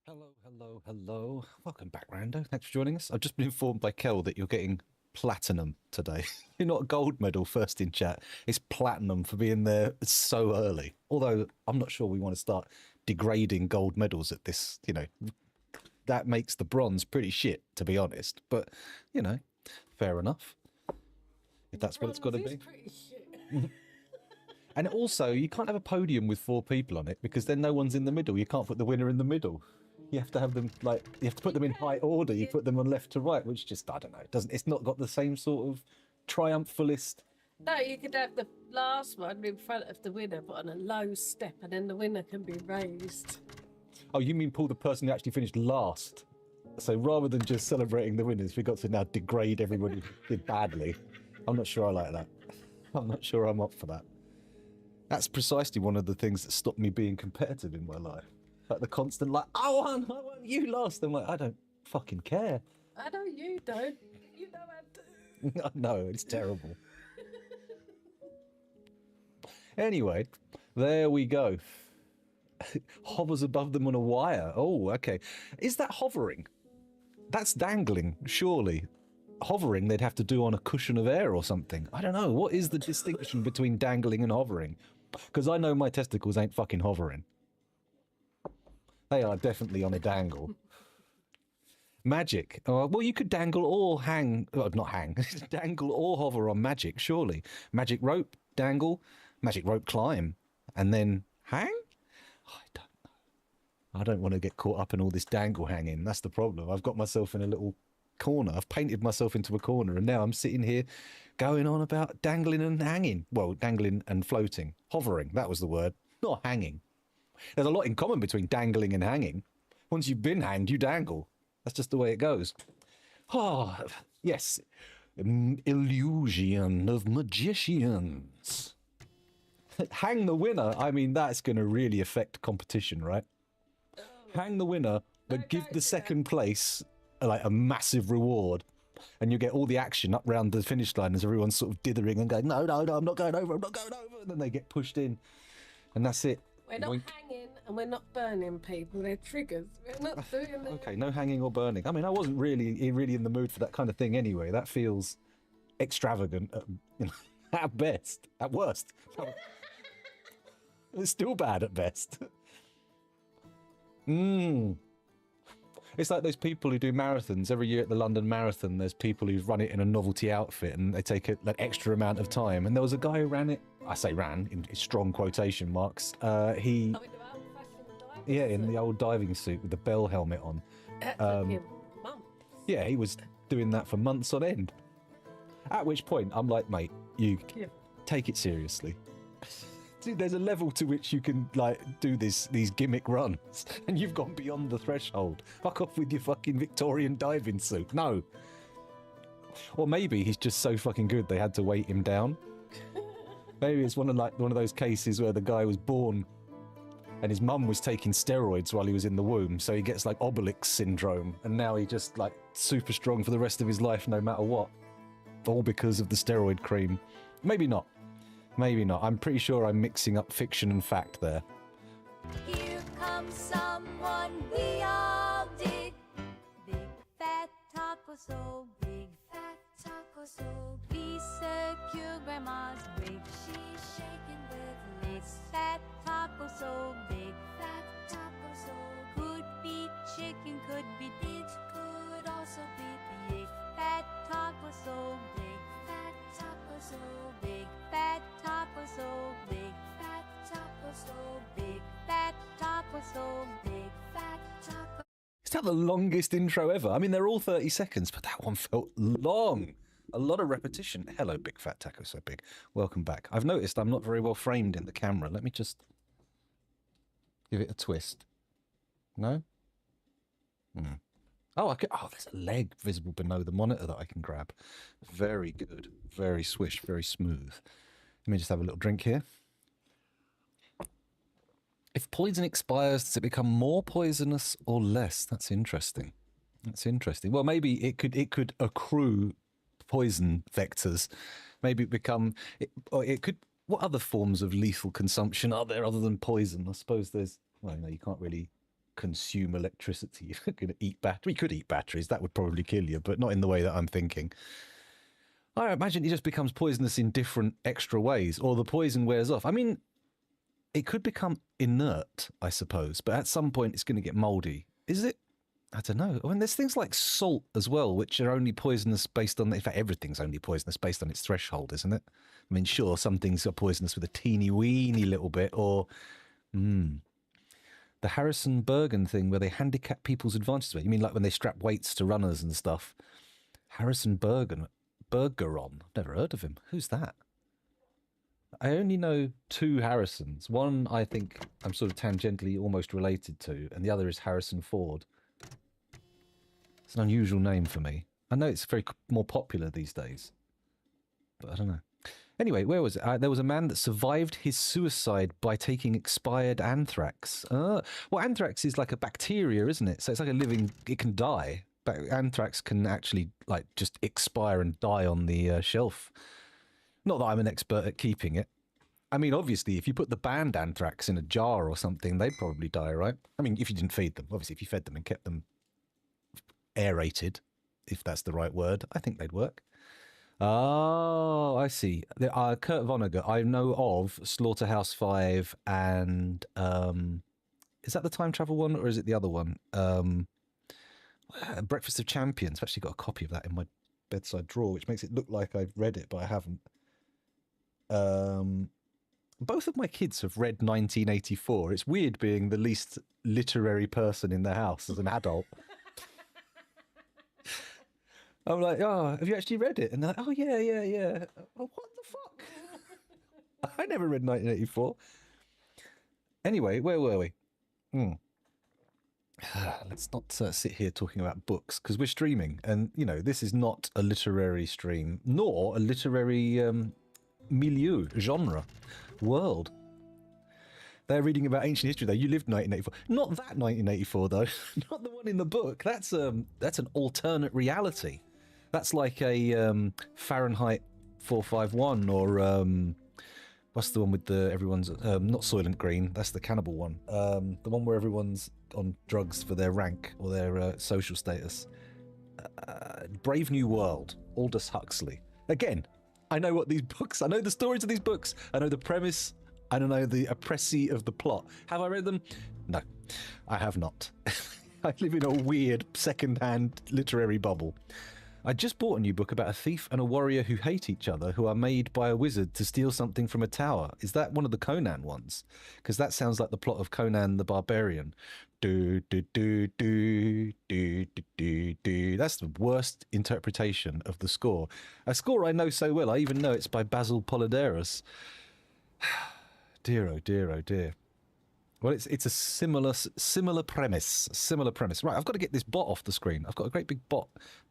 Hello, hello, hello. Welcome back, Rando. Thanks for joining us. I've just been informed by Kel that you're getting platinum today. You're not a gold medal first in chat. It's platinum for being there so early. Although I'm not sure we want to start degrading gold medals at this, that makes the bronze pretty shit, to be honest. But, fair enough. If that's what it's got to be. Pretty shit. And also, you can't have a podium with 4 people on it because then no one's in the middle. You can't put the winner in the middle. You have to have them you have to put them in high order. You put them on left to right, which just, I don't know, it's not got the same sort of triumphalist. No, you could have the last one in front of the winner, but on a low step, and then the winner can be raised. Oh, you mean pull the person who actually finished last? So rather than just celebrating the winners, we got to now degrade everybody who did badly. I'm not sure I like that. I'm not sure I'm up for that. That's precisely one of the things that stopped me being competitive in my life. Like the constant, I won, you lost. I'm like, I don't fucking care. I know you don't. You know I do. I know, it's terrible. Anyway, there we go. Hovers above them on a wire. Oh, okay. Is that hovering? That's dangling, surely. Hovering, they'd have to do on a cushion of air or something. I don't know. What is the distinction between dangling and hovering? Because I know my testicles ain't fucking hovering. They are definitely on a dangle. Magic. Well, you could dangle or hang. Not hang. Dangle or hover on magic, surely. Magic rope, dangle. Magic rope, climb. And then hang? I don't know. I don't want to get caught up in all this dangle hanging. That's the problem. I've got myself in a little corner. I've painted myself into a corner, and now I'm sitting here going on about dangling and hanging. Well, dangling and floating. Hovering, that was the word. Not hanging. There's a lot in common between dangling and hanging. Once you've been hanged, you dangle. That's just the way it goes. Oh, yes. Illusion of magicians. Hang the winner. I mean, that's going to really affect competition, right? Hang the winner, but give the second place like a massive reward, and you get all the action up round the finish line as everyone's sort of dithering and going, no, I'm not going over, and then they get pushed in, and that's it. We're not hanging and we're not burning people. They're triggers. We're not doing that. Okay, no hanging or burning. I mean, I wasn't really in the mood for that kind of thing anyway. That feels extravagant at best. At worst. It's still bad at best. It's like those people who do marathons. Every year at the London Marathon, there's people who run it in a novelty outfit and they take an extra amount of time. And there was a guy who ran it, I say ran, in strong quotation marks. In the old diving suit with the bell helmet on. That took him months. Yeah, he was doing that for months on end. At which point, I'm like, mate, you take it seriously. See, there's a level to which you can do these gimmick runs, and you've gone beyond the threshold. Fuck off with your fucking Victorian diving suit. No. Or maybe he's just so fucking good they had to weight him down. Maybe it's one of those cases where the guy was born and his mum was taking steroids while he was in the womb, so he gets Obelix syndrome, and now he just super strong for the rest of his life no matter what. All because of the steroid cream. Maybe not. Maybe not. I'm pretty sure I'm mixing up fiction and fact there. Here comes someone we all dig. Big fat taco, so big fat taco, so please secure grandma's wig. She's shaking with lace. Fat taco, so big fat taco, so could be chicken, could be it could also be pig. Fat taco, so big fat taco, so big fat taco, so big fat taco, so big fat taco, so big fat taco. Is that the longest intro ever? I mean, they're all 30 seconds, but that one felt long. A lot of repetition. Hello, big fat taco, so big. Welcome back. I've noticed I'm not very well framed in the camera. Let me just give it a twist. No? Oh, there's a leg visible below the monitor that I can grab. Very good. Very swish, very smooth. Let me just have a little drink here. If poison expires, does it become more poisonous or less? That's interesting. That's interesting. Well, maybe it could accrue poison vectors. Maybe it could. What other forms of lethal consumption are there other than poison? I suppose there's. Well, no, you can't really consume electricity. You're going to eat batteries. You could eat batteries. That would probably kill you, but not in the way that I'm thinking. I imagine it just becomes poisonous in different extra ways, or the poison wears off. I mean, it could become inert, I suppose, but at some point it's going to get moldy. Is it? I don't know. I mean, there's things like salt as well, which are only poisonous based on, in fact, everything's only poisonous based on its threshold, isn't it? I mean, sure, some things are poisonous with a teeny weeny little bit, or the Harrison Bergen thing where they handicap people's advantages. You mean like when they strap weights to runners and stuff? Harrison Bergeron. I've never heard of him. Who's that? I only know two Harrisons. One I think I'm sort of tangentially almost related to, and the other is Harrison Ford. It's an unusual name for me. I know it's very more popular these days, but I don't know. Anyway, where was it? There was a man that survived his suicide by taking expired anthrax. Well, anthrax is like a bacteria, isn't it? So it's like a living... It can die. But anthrax can actually like just expire and die on the shelf. Not that I'm an expert at keeping it. I mean, obviously, if you put the banned anthrax in a jar or something, they'd probably die, right? I mean, if you didn't feed them. Obviously, if you fed them and kept them aerated, if that's the right word, I think they'd work. Oh, I see. Kurt Vonnegut, I know of Slaughterhouse-5 and... is that the time travel one, or is it the other one? Breakfast of Champions. I've actually got a copy of that in my bedside drawer, which makes it look like I've read it, but I haven't. Both of my kids have read 1984. It's weird being the least literary person in the house as an adult. I'm like, oh, have you actually read it? And they're like, oh, yeah. Well, what the fuck? I never read 1984. Anyway, where were we? Let's not sit here talking about books, because we're streaming. And, you know, this is not a literary stream, nor a literary milieu, genre, world. They're reading about ancient history, though. You lived 1984. Not that 1984, though. Not the one in the book. That's an alternate reality. That's like a Fahrenheit 451 or what's the one with the everyone's not Soylent Green. That's the cannibal one. The one where everyone's on drugs for their rank or their social status. Brave New World. Aldous Huxley. Again, I know what these books. I know the stories of these books. I know the premise. I don't know the oppressy of the plot. Have I read them? No, I have not. I live in a weird second-hand literary bubble. I just bought a new book about a thief and a warrior who hate each other, who are made by a wizard to steal something from a tower. Is that one of the Conan ones? Because that sounds like the plot of Conan the Barbarian. Do, do, do, do, do, do, do, do. That's the worst interpretation of the score. A score I know so well. I even know it's by Basil Polydaris. Dear, oh dear, oh dear. Well, it's a similar premise. Right, I've got to get this bot off the screen. I've got a great big bot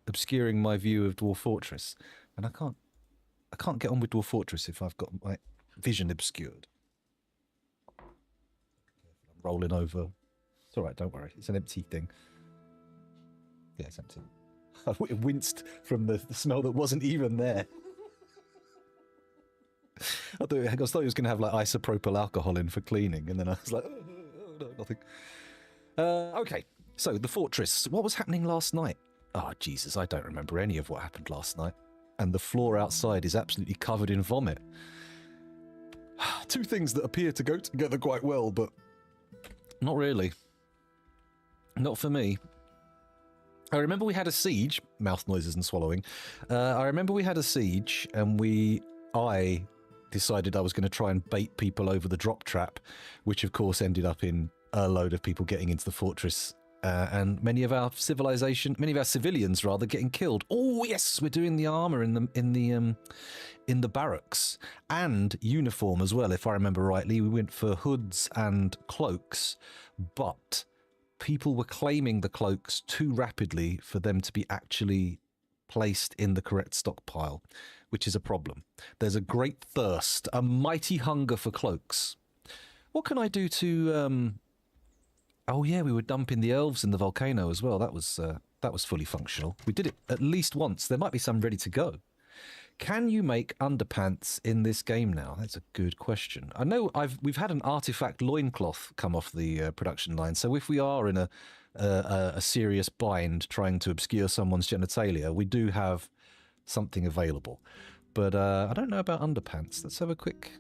obscuring my view of Dwarf Fortress, and I can't get on with Dwarf Fortress if I've got my vision obscured. I'm rolling over. It's all right, don't worry. It's an empty thing. Yeah, it's empty. I winced from the smell that wasn't even there. I thought it was going to have like isopropyl alcohol in for cleaning, and then I was like, oh no, nothing. Okay, so the fortress. What was happening last night? Oh, Jesus, I don't remember any of what happened last night. And the floor outside is absolutely covered in vomit. Two things that appear to go together quite well, but not really. Not for me. I remember we had a siege. Mouth noises and swallowing. I remember we had a siege, and I decided I was going to try and bait people over the drop trap, which of course ended up in a load of people getting into the fortress, and many of our civilians rather, getting killed. Oh yes, we're doing the armor in the barracks and uniform as well, if I remember rightly. We went for hoods and cloaks, but people were claiming the cloaks too rapidly for them to be actually placed in the correct stockpile, which is a problem. There's a great thirst, a mighty hunger for cloaks. What can I do to... Oh yeah, we were dumping the elves in the volcano as well. That was fully functional. We did it at least once. There might be some ready to go. Can you make underpants in this game now? That's a good question. I know we've had an artifact loincloth come off the production line, so if we are in a serious bind trying to obscure someone's genitalia, we do have something available. But I don't know about underpants. Let's have a quick...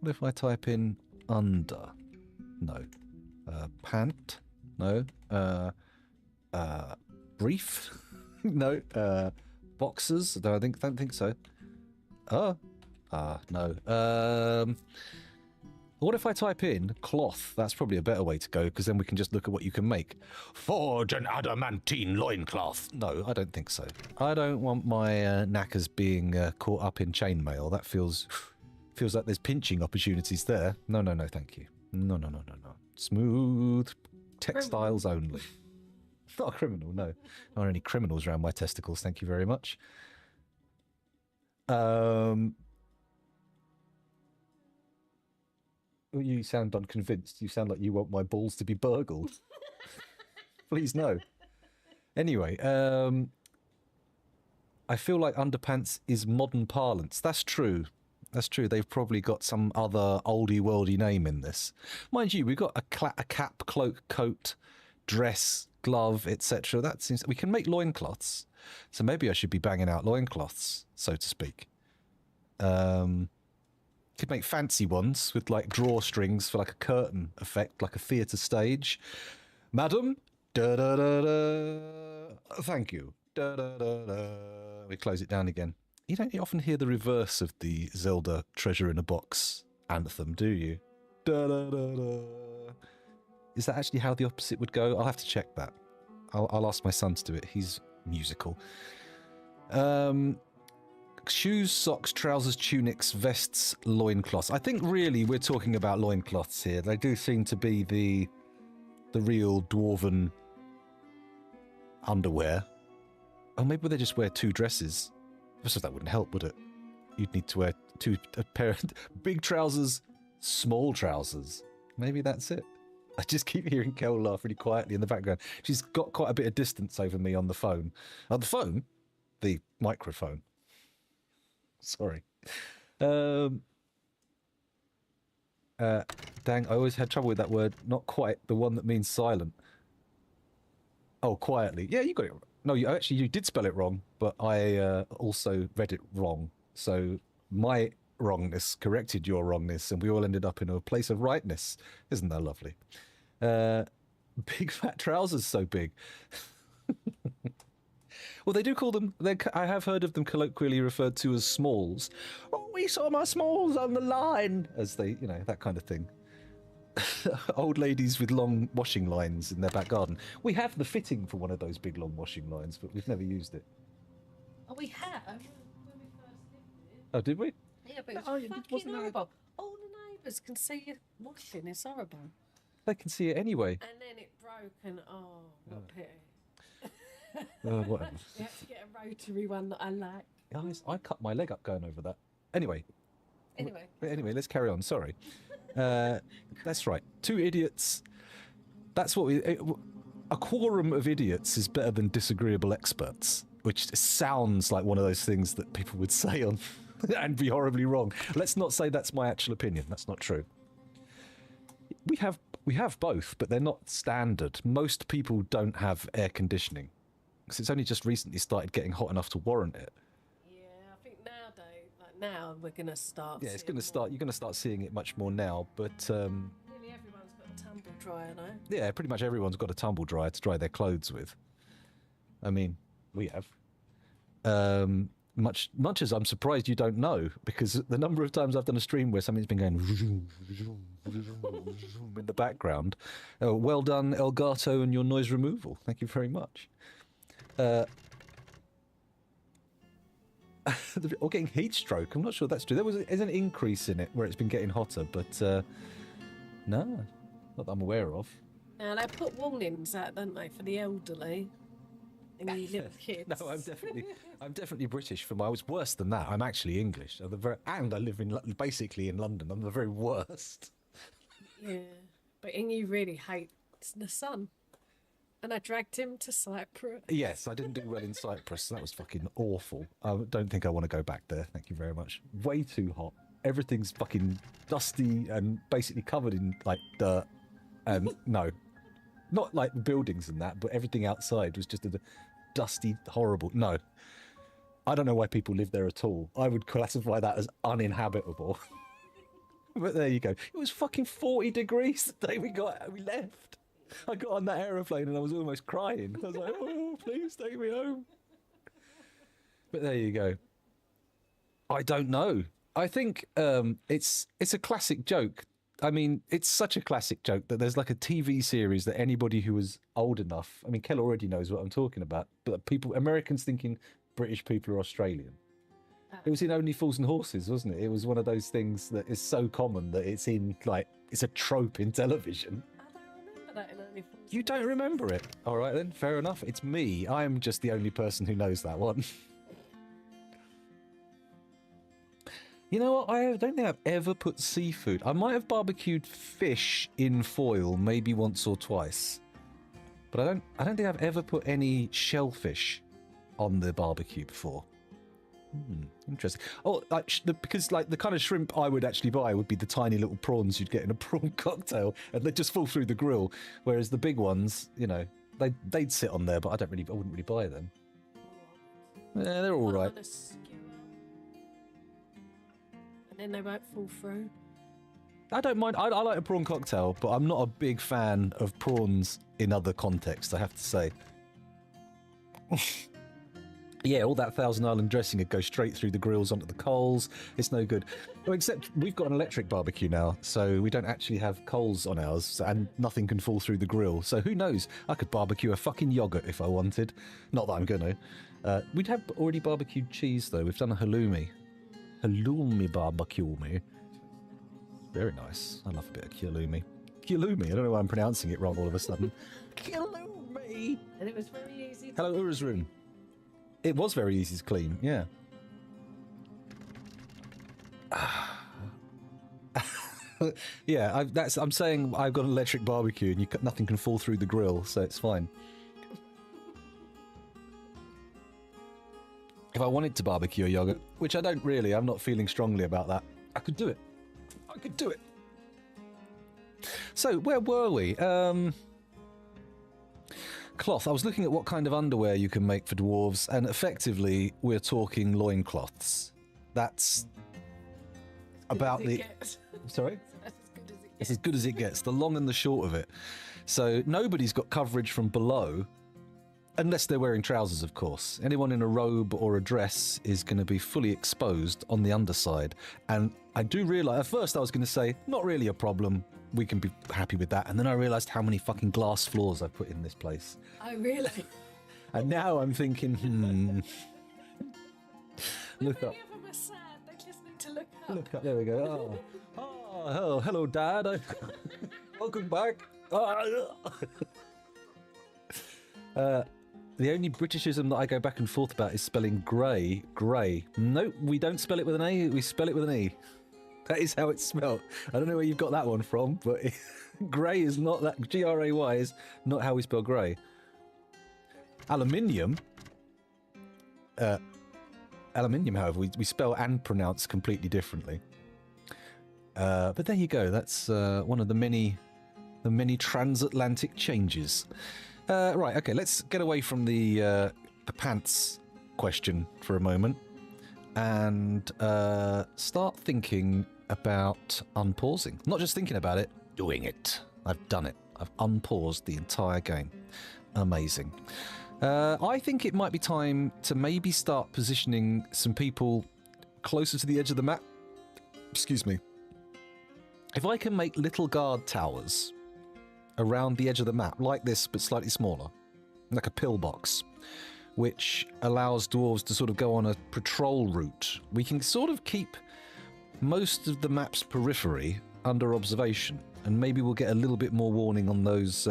What if I type in under? No. Pant? No. Brief? No. Boxers? No, I don't think so. No. What if I type in cloth? That's probably a better way to go, because then we can just look at what you can make. Forge an adamantine loincloth. No, I don't think so. I don't want my knackers being caught up in chainmail. That feels like there's pinching opportunities there. No, thank you. No. Smooth textiles only. Not a criminal, no. Not any criminals around my testicles, thank you very much. You sound unconvinced. You sound like you want my balls to be burgled. Please, no. Anyway, I feel like underpants is modern parlance. That's true. That's true. They've probably got some other oldie-worldy name in this. Mind you, we've got a cap, cloak, coat, dress, glove, etc. That seems... We can make loincloths. So maybe I should be banging out loincloths, so to speak. Could make fancy ones with like drawstrings for like a curtain effect, like a theatre stage. Madam, da da da da. Thank you. Da da da da. We close it down again. You don't often hear the reverse of the Zelda Treasure in a Box anthem, do you? Da da da da. Is that actually how the opposite would go? I'll have to check that. I'll ask my son to do it. He's musical. Shoes, socks, trousers, tunics, vests, loincloths. I think really we're talking about loincloths here. They do seem to be the real dwarven underwear. Oh, maybe they just wear two dresses. I suppose that wouldn't help, would it? You'd need to wear a pair of big trousers, small trousers. Maybe that's it. I just keep hearing Kel laugh really quietly in the background. She's got quite a bit of distance over me on the phone. On the phone? The microphone. Sorry. Dang, I always had trouble with that word. Not quite, the one that means silent. Oh, quietly. Yeah, you got it. No, you did spell it wrong, but I also read it wrong. So my wrongness corrected your wrongness, and we all ended up in a place of rightness. Isn't that lovely? Big fat trousers so big. Well, they do call them, I have heard of them colloquially referred to as smalls. Oh, we saw my smalls on the line, as they, that kind of thing. Old ladies with long washing lines in their back garden. We have the fitting for one of those big long washing lines, but we've never used it. Oh, we have? When we first lived here. Oh, did we? Yeah, but it's fucking horrible. All the neighbours can see you washing. It's horrible. They can see it anyway. And then it broke and, what a pity. Whatever. You have to get a rotary one that I like. Guys, I cut my leg up going over that. Anyway, let's carry on. Sorry. That's right. Two idiots. That's what a quorum of idiots is better than disagreeable experts, which sounds like one of those things that people would say on and be horribly wrong. Let's not say that's my actual opinion. That's not true. We have both, but they're not standard. Most people don't have air conditioning, because it's only just recently started getting hot enough to warrant it. Yeah, I think nowadays, now we're going to start. Yeah, it's going to start. You're going to start seeing it much more now. But nearly everyone's got a tumble dryer now. Yeah, pretty much everyone's got a tumble dryer to dry their clothes with. I mean, we have. Much as I'm surprised you don't know, because the number of times I've done a stream where something's been going in the background. Well done, Elgato, and your noise removal. Thank you very much. Or getting heat stroke. I'm not sure that's true. There's an increase in it where it's been getting hotter, but no, not that I'm aware of. Now they put warnings out, don't they, for the elderly and the little kids. No, I'm definitely British. I was worse than that. I'm actually English. And I live basically in London. I'm the very worst. Yeah, but you really hate the sun. And I dragged him to Cyprus. Yes, I didn't do well in Cyprus. That was fucking awful. I don't think I want to go back there. Thank you very much. Way too hot. Everything's fucking dusty and basically covered in like dirt. And no, not like the buildings and that, but everything outside was just a dusty, horrible. No, I don't know why people live there at all. I would classify that as uninhabitable. But there you go. It was fucking 40 degrees the day we left. I got on that aeroplane and I was almost crying. I was like, oh, please take me home. But there you go. I don't know. I think it's a classic joke. I mean, it's such a classic joke that there's like a TV series that anybody who was old enough, I mean, Kel already knows what I'm talking about, but Americans thinking British people are Australian. It was in Only Fools and Horses, wasn't it? It was one of those things that is so common that it's in, like, it's a trope in television. That in Only Fools. You don't remember it. All right, then. Fair enough. It's me. I'm just the only person who knows that one. You know what? I don't think I've ever put seafood. I might have barbecued fish in foil maybe once or twice. But I don't think I've ever put any shellfish on the barbecue before. Interesting. Oh, because like the kind of shrimp I would actually buy would be the tiny little prawns you'd get in a prawn cocktail, and they'd just fall through the grill. Whereas the big ones, you know, they'd sit on there, but I wouldn't really buy them. Yeah, they're all right. And then they won't fall through. I don't mind. I like a prawn cocktail, but I'm not a big fan of prawns in other contexts, I have to say. Yeah, all that Thousand Island dressing would go straight through the grills onto the coals. It's no good. Well, except we've got an electric barbecue now, so we don't actually have coals on ours, and nothing can fall through the grill. So who knows? I could barbecue a fucking yogurt if I wanted. Not that I'm gonna. We'd have already barbecued cheese, though. We've done a halloumi. Halloumi barbecue me. Very nice. I love a bit of halloumi. Halloumi. I don't know why I'm pronouncing it wrong all of a sudden. Halloumi. And it was very easy. Hello, Ura's room. It was very easy to clean, yeah. Yeah, I'm saying I've got an electric barbecue and nothing can fall through the grill, so it's fine. If I wanted to barbecue a yogurt, which I don't really, I'm not feeling strongly about that, I could do it. I could do it. So, where were we? Cloth. I was looking at what kind of underwear you can make for dwarves, and effectively, we're talking loincloths. That's about the... Sorry? It's as good as it gets. The long and the short of it. So nobody's got coverage from below, unless they're wearing trousers, of course. Anyone in a robe or a dress is going to be fully exposed on the underside. And I do realise, at first I was going to say, not really a problem. We can be happy with that. And then I realised how many fucking glass floors I've put in this place. Oh, really? And now I'm thinking, Look up. Many of them are sad. They just need to look up. Look up. There we go. Oh, hello, Dad. Welcome back. The only Britishism that I go back and forth about is spelling grey. Grey. Nope, we don't spell it with an A, we spell it with an E. That is how it's spelled. I don't know where you've got that one from, but grey is not that. G-R-A-Y is not how we spell grey. Aluminium. Aluminium, however, we spell and pronounce completely differently. But there you go. That's one of the many transatlantic changes. Right, okay, let's get away from the pants question for a moment and start thinking about unpausing. Not just thinking about it, doing it. I've done it. I've unpaused the entire game. Amazing. I think it might be time to maybe start positioning some people closer to the edge of the map. Excuse me. If I can make little guard towers around the edge of the map, like this, but slightly smaller, like a pillbox, which allows dwarves to sort of go on a patrol route, we can sort of keep most of the map's periphery under observation. and maybe we'll get a little bit more warning on those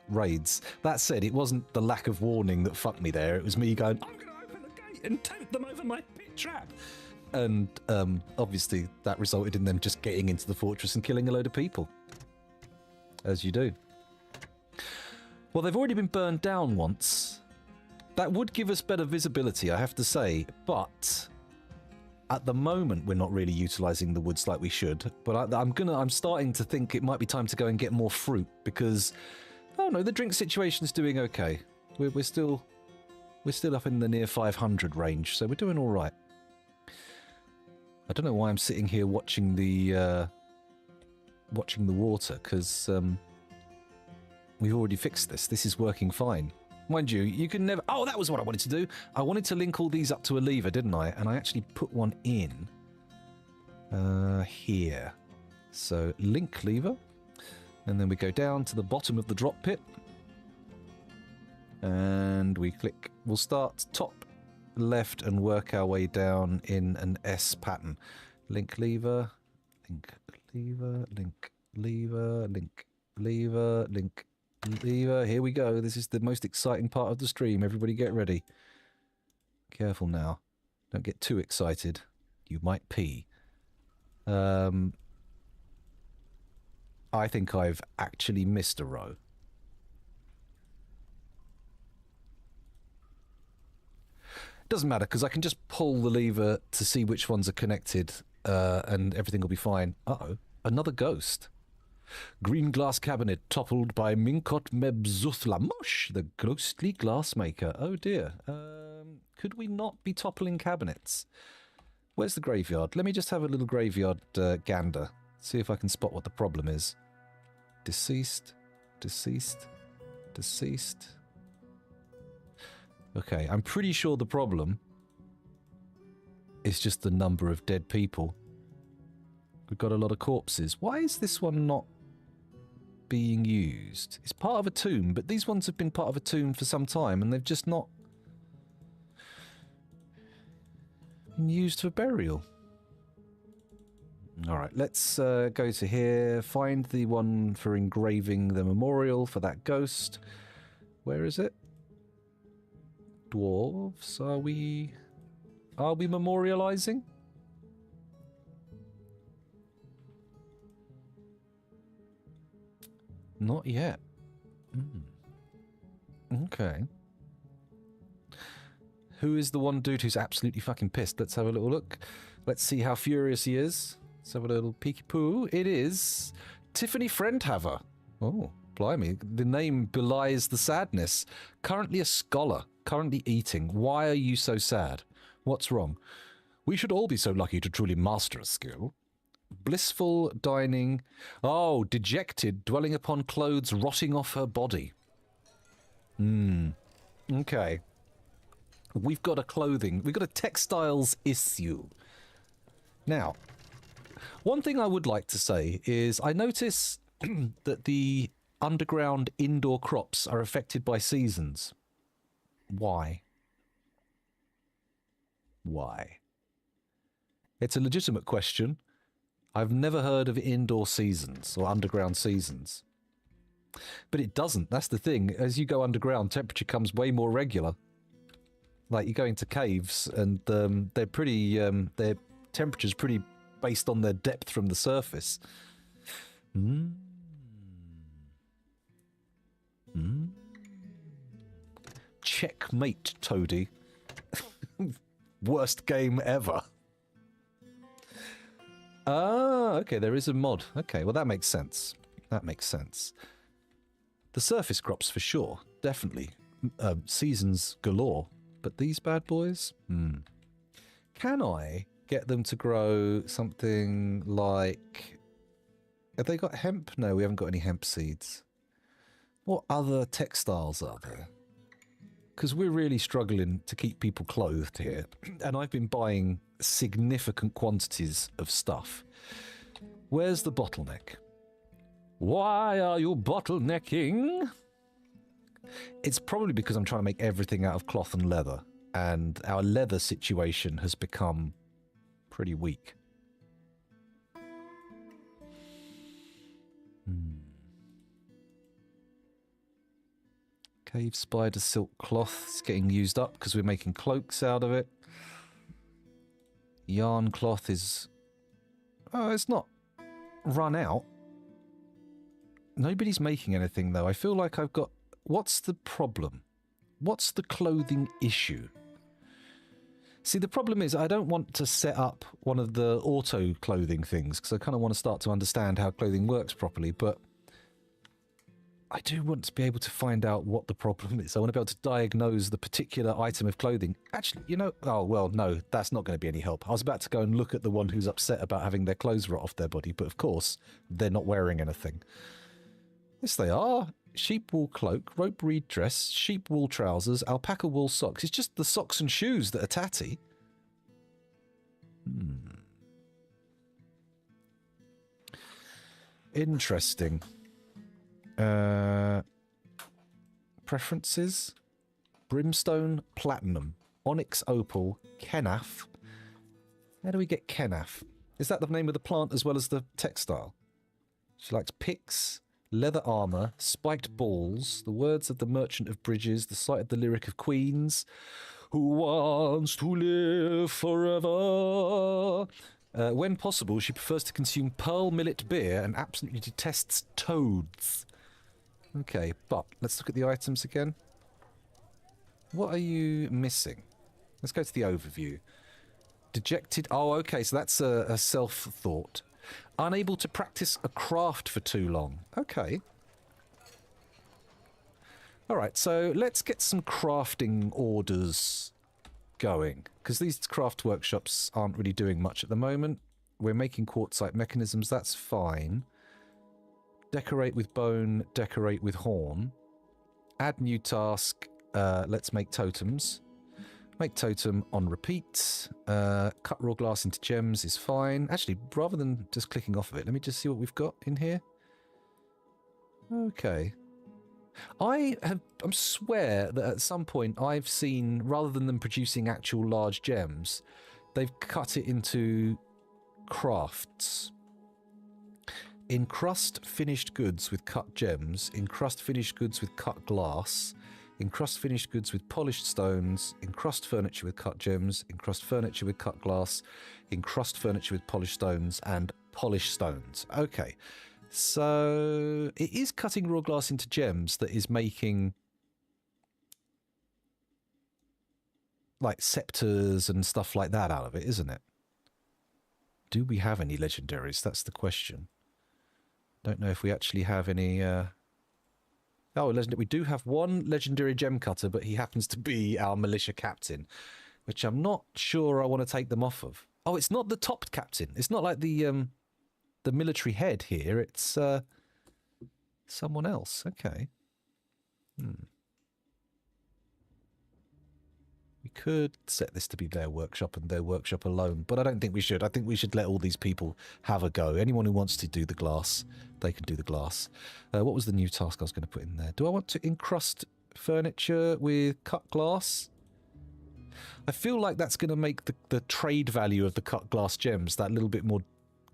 raids. That said, it wasn't the lack of warning that fucked me there. It was me going, I'm going to open the gate and tempt them over my pit trap. And obviously that resulted in them just getting into the fortress and killing a load of people. As you do. Well, they've already been burned down once. That would give us better visibility, I have to say, but at the moment we're not really utilising the woods like we should. But I'm starting to think it might be time to go and get more fruit because, oh no, the drink situation's doing okay. We're still up in the near 500 range, so we're doing all right. I don't know why I'm sitting here watching the water, because we've already fixed this. This is working fine. Mind you, you can never... Oh, that was what I wanted to do. I wanted to link all these up to a lever, didn't I? And I actually put one in here. So, link lever. And then we go down to the bottom of the drop pit. And we click... We'll start top left and work our way down in an S pattern. Link lever, link lever, link lever, link lever, link lever. Here we go. This is the most exciting part of the stream. Everybody get ready. Careful now. Don't get too excited. You might pee. I think I've actually missed a row. Doesn't matter, because I can just pull the lever to see which ones are connected, and everything will be fine. Uh-oh. Another ghost. Green glass cabinet toppled by Minkot Mebzuthlamosh, the ghostly glassmaker. Oh dear. Could we not be toppling cabinets? Where's the graveyard? Let me just have a little graveyard gander. See if I can spot what the problem is. Deceased. Deceased. Deceased. Okay, I'm pretty sure the problem is just the number of dead people. We've got a lot of corpses. Why is this one not being used? It's part of a tomb, but these ones have been part of a tomb for some time and they've just not been used for burial. Alright, let's go to here, find the one for engraving the memorial for that ghost. Where is it? Dwarves, are we memorializing? Not yet. Okay. Who is the one dude who's absolutely fucking pissed? Let's have a little look. Let's see how furious he is. Let's have a little peeky poo. It is Tiffany Friendhaver. Oh, blimey. The name belies the sadness. Currently a scholar. Currently eating. Why are you so sad? What's wrong? We should all be so lucky to truly master a skill. Blissful dining. Oh, dejected, dwelling upon clothes rotting off her body. Okay. We've got a textiles issue. Now, one thing I would like to say is I notice that the underground indoor crops are affected by seasons. Why? Why? It's a legitimate question. I've never heard of indoor seasons or underground seasons. But it doesn't. That's the thing. As you go underground, temperature comes way more regular. Like, you go into caves and they're pretty... their temperature's pretty based on their depth from the surface. Checkmate, Toady. Worst game ever. Ah, okay, there is a mod. Okay, well that makes sense. That makes sense. The surface crops for sure, definitely. Seasons galore. But these bad boys? Can I get them to grow something like... Have they got hemp? No, we haven't got any hemp seeds. What other textiles are there? Because we're really struggling to keep people clothed here. And I've been buying significant quantities of stuff. Where's the bottleneck? Why are you bottlenecking? It's probably because I'm trying to make everything out of cloth and leather. And our leather situation has become pretty weak. Cave spider silk cloth is getting used up because we're making cloaks out of it. Yarn cloth is... Oh, it's not run out. Nobody's making anything, though. I feel like I've got... What's the problem? What's the clothing issue? See, the problem is I don't want to set up one of the auto clothing things because I kind of want to start to understand how clothing works properly, but I do want to be able to find out what the problem is. I want to be able to diagnose the particular item of clothing. Actually, you know... Oh, well, no, that's not going to be any help. I was about to go and look at the one who's upset about having their clothes rot off their body, but of course, they're not wearing anything. Yes, they are. Sheep wool cloak, rope reed dress, sheep wool trousers, alpaca wool socks. It's just the socks and shoes that are tatty. Interesting. Preferences? Brimstone, platinum, onyx opal, kenaf. How do we get kenaf? Is that the name of the plant as well as the textile? She likes picks, leather armour, spiked balls, the words of the Merchant of Bridges, the sight of the lyric of Queens, who wants to live forever. When possible, she prefers to consume pearl millet beer and absolutely detests toads. Okay, but let's look at the items again. What are you missing? Let's go to the overview. Dejected... Oh, okay, so that's a self-thought. Unable to practice a craft for too long. Okay. Alright, so let's get some crafting orders going. Because these craft workshops aren't really doing much at the moment. We're making quartzite mechanisms, that's fine. Decorate with bone, decorate with horn. Add new task, let's make totems. Make totem on repeat. Cut raw glass into gems is fine. Actually, rather than just clicking off of it, let me just see what we've got in here. Okay. I swear that at some point I've seen, rather than them producing actual large gems, they've cut it into crafts. Encrust finished goods with cut gems. Encrust finished goods with cut glass. Encrust finished goods with polished stones, encrust furniture with cut gems, encrust furniture with cut glass, encrust furniture with polished stones, and polished stones. Okay, so it is cutting raw glass into gems that is making like scepters and stuff like that out of it, isn't it? Do we have any legendaries? That's the question. Don't know if we actually have any... Oh, legendary. We do have one legendary gem cutter, but he happens to be our militia captain, which I'm not sure I want to take them off of. Oh, it's not the top captain. It's not like the military head here. It's someone else. Okay. We could set this to be their workshop and their workshop alone, but I don't think we should. I think we should let all these people have a go. Anyone who wants to do the glass, they can do the glass. What was the new task I was going to put in there? Do I want to encrust furniture with cut glass? I feel like that's going to make the trade value of the cut glass gems that little bit more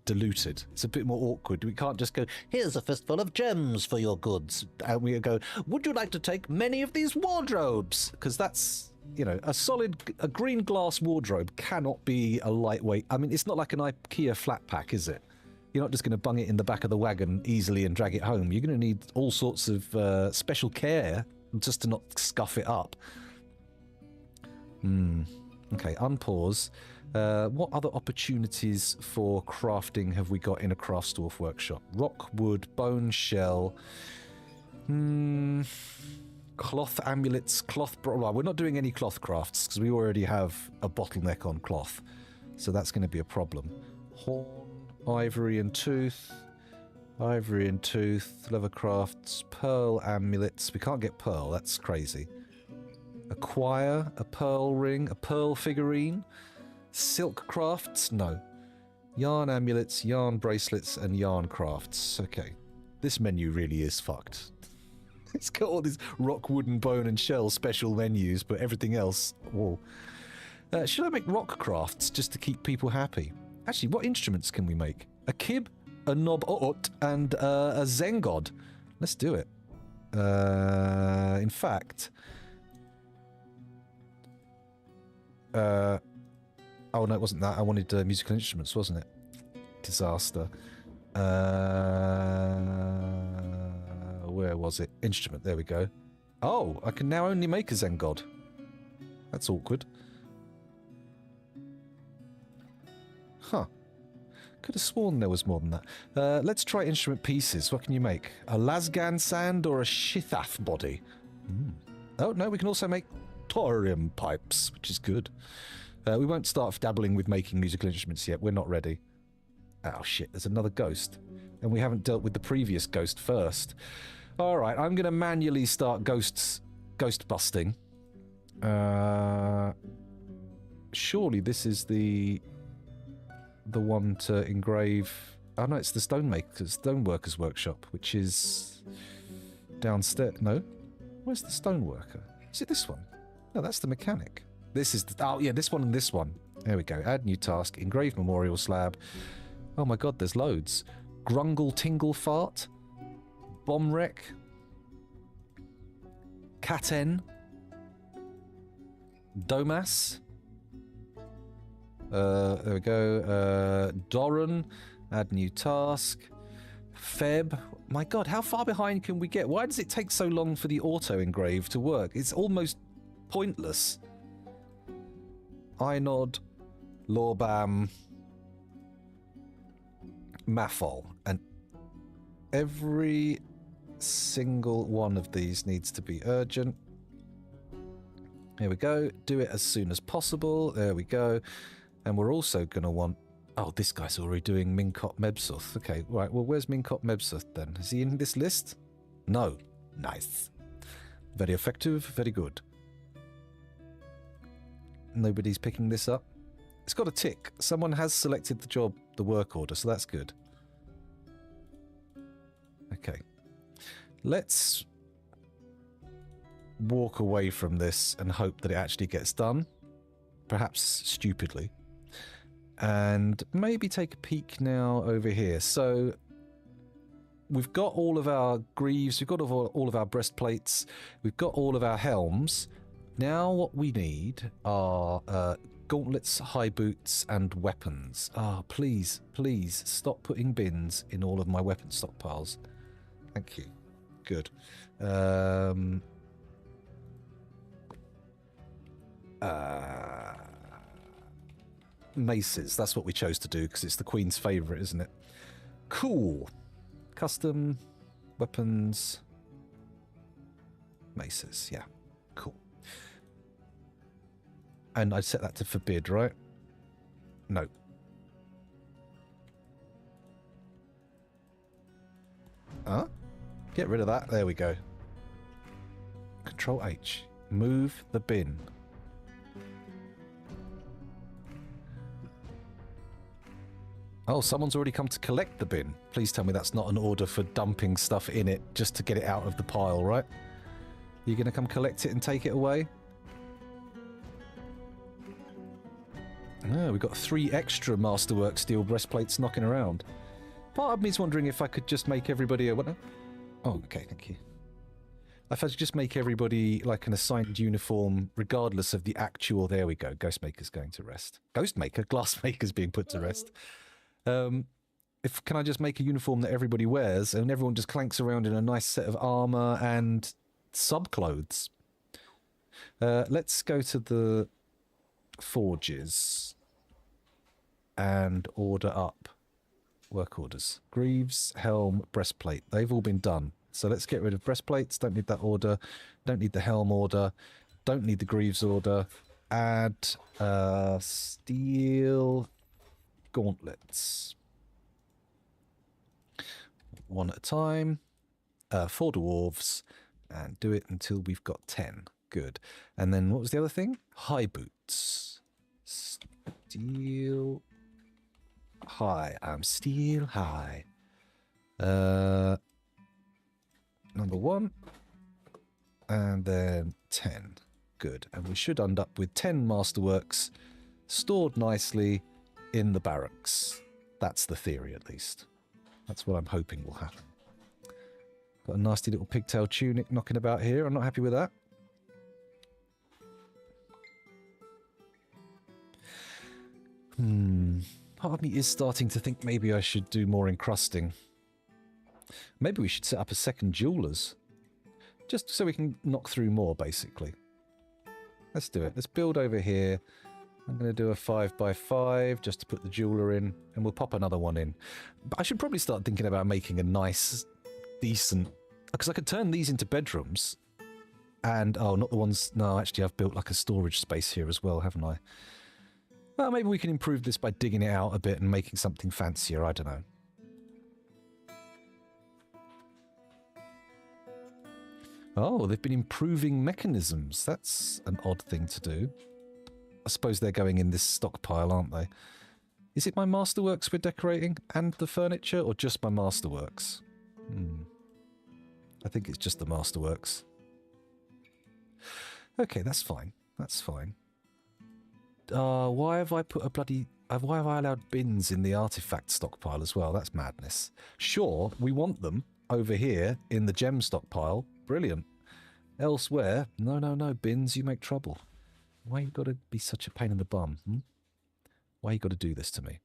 diluted. It's a bit more awkward. We can't just go, here's a fistful of gems for your goods. And we go, would you like to take many of these wardrobes? Because that's... You know, a green glass wardrobe cannot be a lightweight... I mean, it's not like an IKEA flat pack, is it? You're not just going to bung it in the back of the wagon easily and drag it home. You're going to need all sorts of special care just to not scuff it up. Okay, unpause. What other opportunities for crafting have we got in a Craftsdwarf workshop? Rock, wood, bone, shell... Cloth amulets, cloth... Well, we're not doing any cloth crafts because we already have a bottleneck on cloth. So that's going to be a problem. Horn, ivory and tooth. Ivory and tooth, leather crafts, pearl amulets. We can't get pearl, that's crazy. Acquire a pearl ring, a pearl figurine. Silk crafts, no. Yarn amulets, yarn bracelets, and yarn crafts. Okay. This menu really is fucked. It's got all these rock, wooden, bone, and shell special menus, but everything else, whoa. Should I make rock crafts just to keep people happy? Actually, what instruments can we make? A kib? a knob ot, and a Zen god. Let's do it. In fact... oh, no, it wasn't that. I wanted musical instruments, wasn't it? Disaster. Where was it? Instrument, there we go. Oh, I can now only make a Zen god. That's awkward. Huh. Could have sworn there was more than that. Let's try instrument pieces. What can you make? A Lasgan sand or a Shithath body? Oh, no, we can also make thorium pipes, which is good. We won't start dabbling with making musical instruments yet. We're not ready. Oh, shit, there's another ghost. And we haven't dealt with the previous ghost first. All right, I'm going to manually start ghost busting. Surely this is the one to engrave... Oh, no, it's the stoneworker's workshop, which is downstairs. No? Where's the stoneworker? Is it this one? No, that's the mechanic. This is the... Oh, yeah, this one and this one. There we go. Add new task. Engrave memorial slab. Oh, my God, there's loads. Grungle Tingle Fart. Bomb Wreck. Katen. Domas. There we go. Doran. Add new task. Feb. My God, how far behind can we get? Why does it take so long for the auto engrave to work? It's almost pointless. Inod. Lorbam. Maffol. And every single one of these needs to be urgent. Here we go. Do it as soon as possible. There we go. And we're also going to want... Oh, this guy's already doing Minkot Mebsuth. Okay, right. Well, where's Minkot Mebsuth then? Is he in this list? No. Nice. Very effective. Very good. Nobody's picking this up. It's got a tick. Someone has selected the job, the work order, so that's good. Okay. Let's walk away from this and hope that it actually gets done. Perhaps stupidly. And maybe take a peek now over here. So we've got all of our greaves, we've got all of our breastplates, we've got all of our helms. Now what we need are gauntlets, high boots, and weapons. Ah, please, please stop putting bins in all of my weapon stockpiles. Thank you. Good. Maces, that's what we chose to do because it's the Queen's favourite, isn't it? Cool. Custom weapons. Maces, yeah. Cool. And I'd set that to forbid, right? No. Huh? Get rid of that. There we go. Control H. Move the bin. Oh, someone's already come to collect the bin. Please tell me that's not an order for dumping stuff in it just to get it out of the pile, right? You gonna come collect it and take it away? Oh, we've got 3 extra Masterwork steel breastplates knocking around. Part of me's wondering if I could just make everybody a... What? Oh, okay, thank you. If I could just make everybody like an assigned uniform regardless of the actual... There we go, Ghostmaker's going to rest. Ghostmaker? Glassmaker's being put to rest. Can I just make a uniform that everybody wears and everyone just clanks around in a nice set of armor and subclothes? Let's go to the forges and order up work orders. Greaves, helm, breastplate. They've all been done. So let's get rid of breastplates. Don't need that order. Don't need the helm order. Don't need the greaves order. Add steel... gauntlets. One at a time. 4 dwarves. And do it until we've got 10. Good. And then what was the other thing? High boots. Steel high. I'm steel high. Number 1. And then 10. Good. And we should end up with 10 masterworks stored nicely in the barracks. That's the theory, at least. That's what I'm hoping will happen. Got a nasty little pigtail tunic knocking about here. I'm not happy with that. Part of me is starting to think maybe I should do more encrusting. Maybe we should set up a second jeweller's. Just so we can knock through more, basically. Let's do it. Let's build over here. I'm going to do a 5x5 just to put the jeweller in, and we'll pop another one in. But I should probably start thinking about making a nice, decent... Because I could turn these into bedrooms. And, oh, not the ones... No, actually, I've built like a storage space here as well, haven't I? Well, maybe we can improve this by digging it out a bit and making something fancier. I don't know. Oh, they've been improving mechanisms. That's an odd thing to do. I suppose they're going in this stockpile, aren't they? Is it my masterworks we're decorating and the furniture, or just my masterworks? I think it's just the masterworks. Okay, that's fine. That's fine. Why have I put a bloody... Why have I allowed bins in the artifact stockpile as well? That's madness. Sure, we want them over here in the gem stockpile. Brilliant. Elsewhere, no, no, no, bins, you make trouble. Why you gotta be such a pain in the bum? Why you gotta do this to me?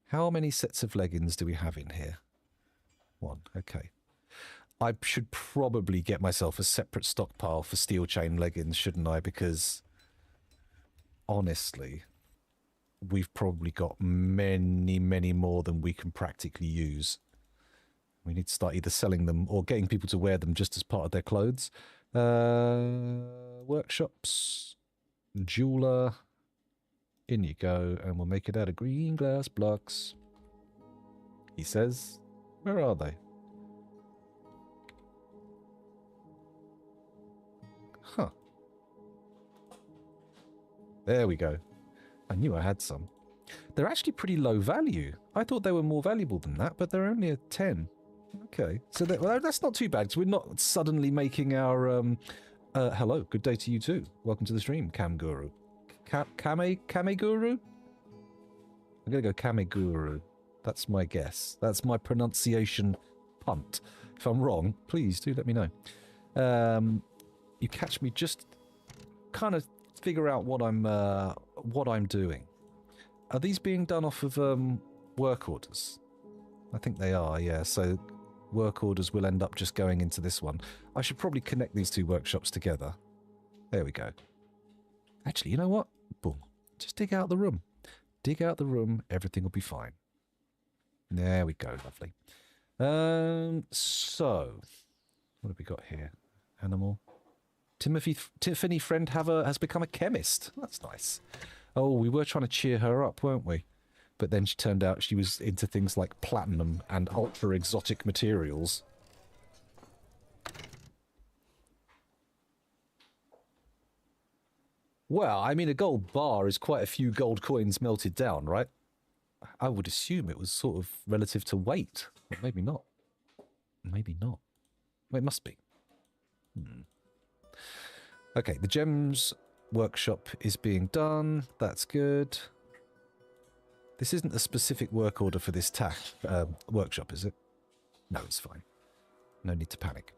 How many sets of leggings do we have in here? 1, okay. I should probably get myself a separate stockpile for steel chain leggings, shouldn't I? Because, honestly, we've probably got many, many more than we can practically use. We need to start either selling them or getting people to wear them just as part of their clothes. Workshops, jeweler, in you go, and we'll make it out of green glass blocks. He says, where are they? Huh. There we go. I knew I had some. They're actually pretty low value. I thought they were more valuable than that, but they're only a 10. Okay, so well, that's not too bad, because we're not suddenly making our... hello, good day to you too. Welcome to the stream, Cam Guru. Kame Guru? I'm going to go Kame Guru. That's my guess. That's my pronunciation punt. If I'm wrong, please do let me know. You catch me just kind of figure out what I'm doing. Are these being done off of work orders? I think they are, yeah. So work orders will end up just going into this one. I should probably connect these two workshops together. There we go. Actually, you know what? Boom. Just dig out the room. Dig out the room. Everything will be fine. There we go. Lovely. So, what have we got here? Animal. Tiffany Friend has become a chemist. That's nice. Oh, we were trying to cheer her up, weren't we? But then she turned out she was into things like platinum and ultra exotic materials. Well, I mean, a gold bar is quite a few gold coins melted down, right? I would assume it was sort of relative to weight, but maybe not. Maybe not. Well, it must be. Okay, the gems workshop is being done. That's good. This isn't a specific work order for this workshop, is it? No, it's fine. No need to panic.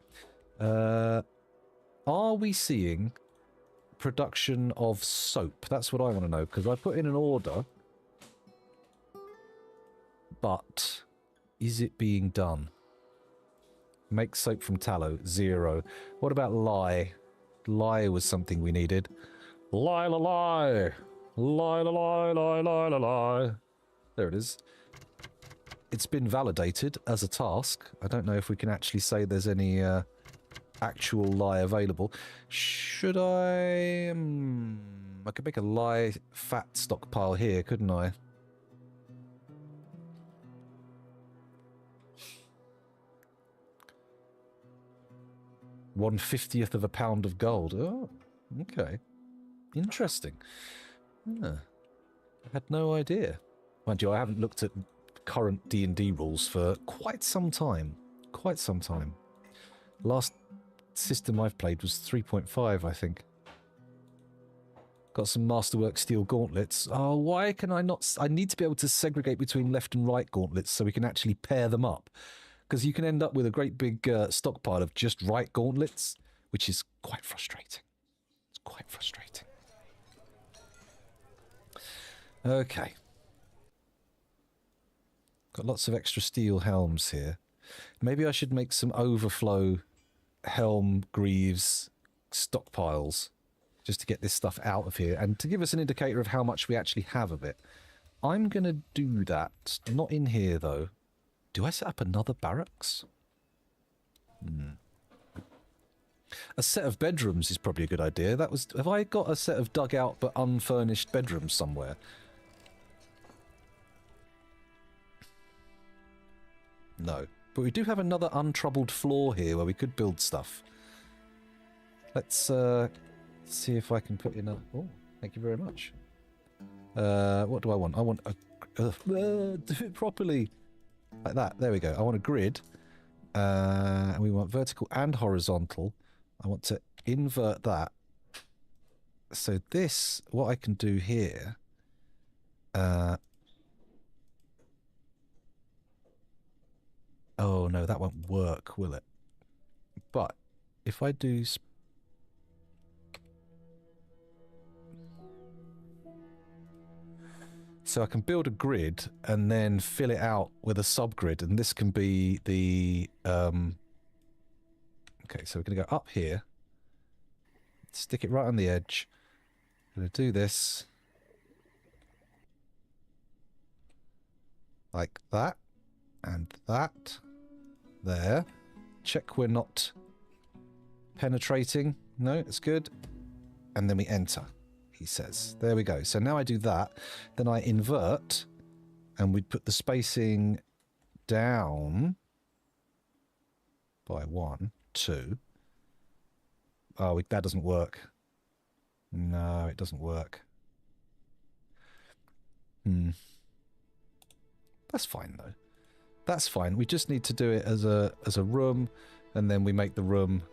Are we seeing production of soap? That's what I want to know, because I put in an order. But is it being done? Make soap from tallow, 0. What about lye? Lye was something we needed. Lye, la, lye. Lye, la, lye, lye, lye, la, lye. There it is. It's been validated as a task. I don't know if we can actually say there's any actual lye available. Should I... I could make a lye fat stockpile here, couldn't I? £1/50 of a pound of gold. Oh, okay. Interesting. I had no idea. Mind you, I haven't looked at current D&D rules for quite some time. Quite some time. Last system I've played was 3.5, I think. Got some Masterwork steel gauntlets. Oh, why can I not? I need to be able to segregate between left and right gauntlets so we can actually pair them up. Because you can end up with a great big stockpile of just right gauntlets, which is quite frustrating. It's quite frustrating. Okay. Got lots of extra steel helms here. Maybe I should make some overflow helm greaves stockpiles just to get this stuff out of here and to give us an indicator of how much we actually have of it. I'm going to do that. Not in here, though. Do I set up another barracks? A set of bedrooms is probably a good idea. That was. Have I got a set of dug out but unfurnished bedrooms somewhere? No. But we do have another untroubled floor here where we could build stuff. Let's see if I can put in a... Oh, thank you very much. What do I want? I want a... do it properly. Like that. There we go. I want a grid. And we want vertical and horizontal. I want to invert that. So this, what I can do here... oh no, that won't work, will it? But if I do... So I can build a grid and then fill it out with a subgrid, and this can be the... okay, so we're going to go up here. Stick it right on the edge. I'm going to do this. Like that. And that. There. Check we're not penetrating. No, it's good. And then we enter, he says. There we go. So now I do that. Then I invert. And we put the spacing down by 1, 2. Oh, that doesn't work. No, it doesn't work. That's fine, though. That's fine. We just need to do it as a room, and then we make the room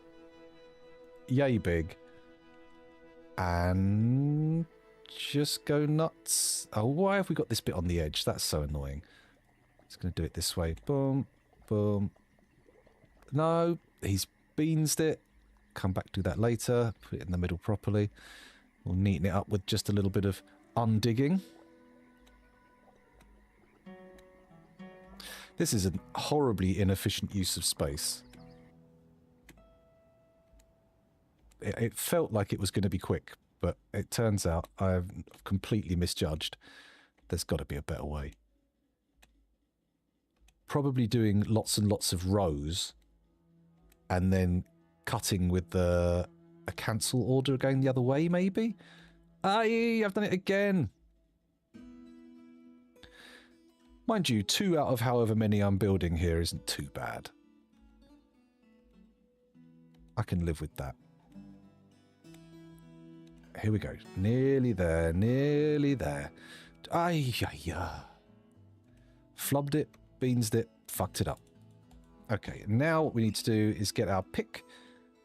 yay big. And just go nuts. Oh, why have we got this bit on the edge? That's so annoying. Just going to do it this way. Boom, boom. No, he's beansed it. Come back to that later. Put it in the middle properly. We'll neaten it up with just a little bit of undigging. This is a horribly inefficient use of space. It felt like it was going to be quick, but it turns out I've completely misjudged. There's got to be a better way. Probably doing lots and lots of rows and then cutting with a cancel order going the other way, maybe? Aye, I've done it again. Mind you, 2 out of however many I'm building here isn't too bad. I can live with that. Here we go. Nearly there, nearly there. Ay, ay, ay. Flubbed it, beansed it, fucked it up. Okay, now what we need to do is get our pick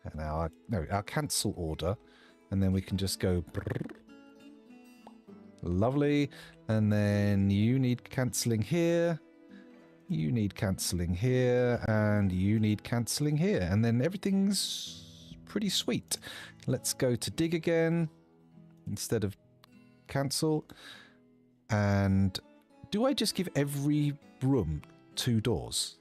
and our cancel order, and then we can just go... Lovely. And then you need cancelling here. You need cancelling here. And you need cancelling here. And then everything's pretty sweet. Let's go to dig again instead of cancel. And do I just give every room 2 doors?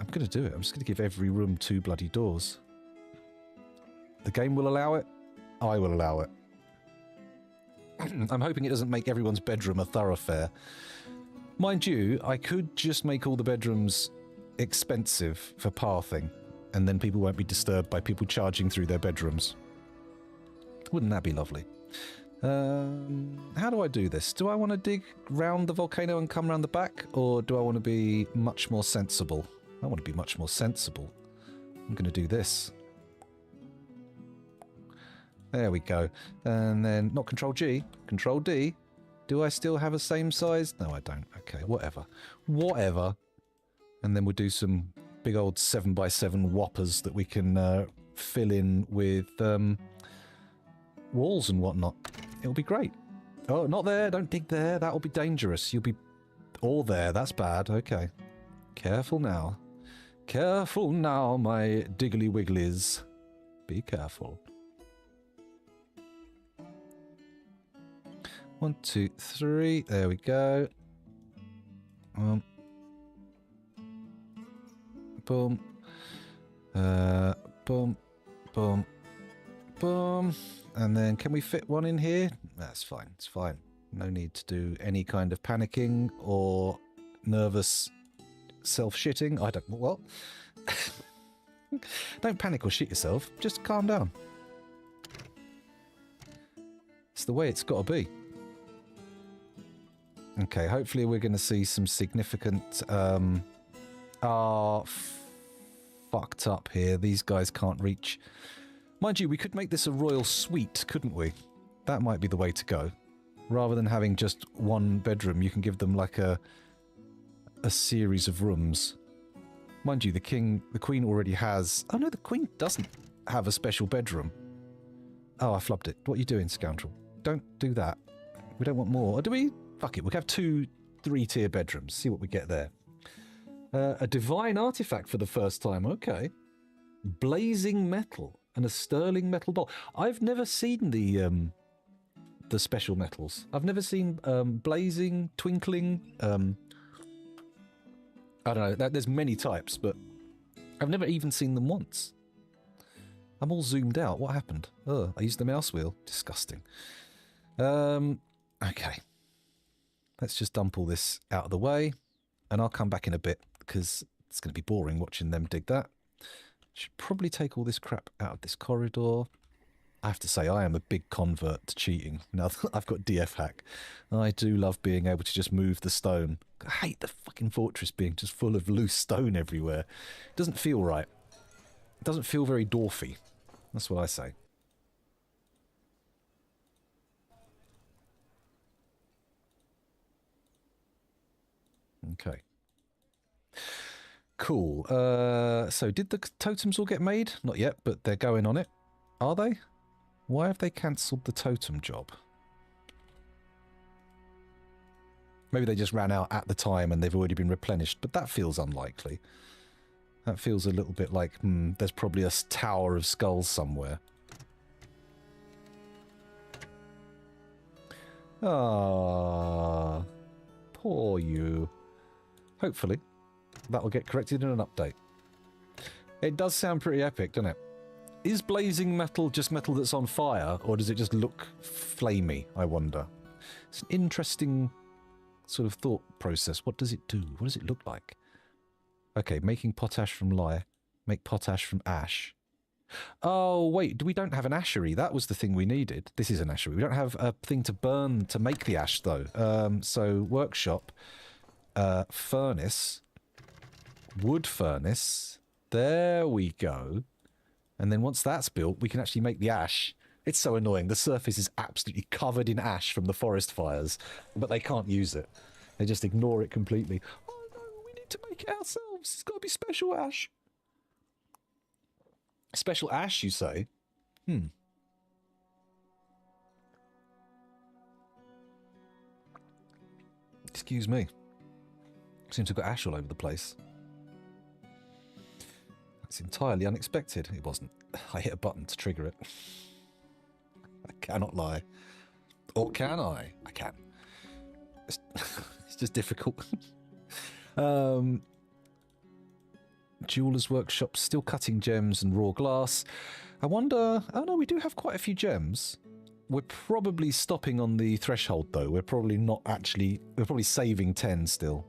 I'm going to do it. I'm just going to give every room 2 bloody doors. The game will allow it. I will allow it. I'm hoping it doesn't make everyone's bedroom a thoroughfare. Mind you, I could just make all the bedrooms expensive for pathing, and then people won't be disturbed by people charging through their bedrooms. Wouldn't that be lovely? How do I do this? Do I want to dig round the volcano and come round the back, or do I want to be much more sensible? I want to be much more sensible. I'm going to do this. There we go. And then, not Control G, Control D. Do I still have a same size? No, I don't. Okay, whatever. Whatever. And then we'll do some big old 7x7 whoppers that we can fill in with walls and whatnot. It'll be great. Oh, not there. Don't dig there. That'll be dangerous. You'll be all there. That's bad. Okay. Careful now. Careful now, my diggly wigglies. Be careful. 1, 2, 3. There we go. Boom. Boom. Boom. Boom. And then can we fit one in here? That's fine. It's fine. No need to do any kind of panicking or nervous self-shitting. I don't... What? Don't panic or shit yourself. Just calm down. It's the way it's got to be. Okay, hopefully we're going to see some significant... fucked up here. These guys can't reach... Mind you, we could make this a royal suite, couldn't we? That might be the way to go. Rather than having just one bedroom, you can give them like a series of rooms. Mind you, the queen already has... Oh no, the queen doesn't have a special bedroom. Oh, I flubbed it. What are you doing, scoundrel? Don't do that. We don't want more. Or do we? Fuck it, we'll have 2 3-tier bedrooms. See what we get there. A divine artifact for the first time. Okay. Blazing metal and a sterling metal bowl. I've never seen the special metals. I've never seen blazing, twinkling. I don't know. There's many types, but I've never even seen them once. I'm all zoomed out. What happened? Oh, I used the mouse wheel. Disgusting. Okay. Let's just dump all this out of the way, and I'll come back in a bit because it's going to be boring watching them dig that. Should probably take all this crap out of this corridor. I have to say, I am a big convert to cheating now that I've got DF hack. I do love being able to just move the stone. I hate the fucking fortress being just full of loose stone everywhere. It doesn't feel right. It doesn't feel very dwarfy. That's what I say. Okay. Cool. So did the totems all get made? Not yet, but they're going on it. Are they? Why have they cancelled the totem job? Maybe they just ran out at the time and they've already been replenished, but that feels unlikely. That feels a little bit like, there's probably a tower of skulls somewhere. Ah, poor you. Hopefully, that will get corrected in an update. It does sound pretty epic, doesn't it? Is blazing metal just metal that's on fire, or does it just look flamey, I wonder? It's an interesting sort of thought process. What does it do? What does it look like? Okay, making potash from lye. Make potash from ash. Oh, wait, we don't have an ashery. That was the thing we needed. This is an ashery. We don't have a thing to burn to make the ash, though. So, workshop, furnace, wood furnace. There we go. And then once that's built, we can actually make the ash. It's so annoying. The surface is absolutely covered in ash from the forest fires, but they can't use it. They just ignore it completely. Oh no, we need to make it ourselves. It's got to be special ash. Special ash, you say? Excuse me. Seems to have got ash all over the place. It's entirely unexpected. It wasn't. I hit a button to trigger it. I cannot lie. Or can I? I can. It's just difficult. Jeweller's workshop, still cutting gems and raw glass. I wonder... Oh no, we do have quite a few gems. We're probably stopping on the threshold though. We're probably not actually... We're probably saving 10 still.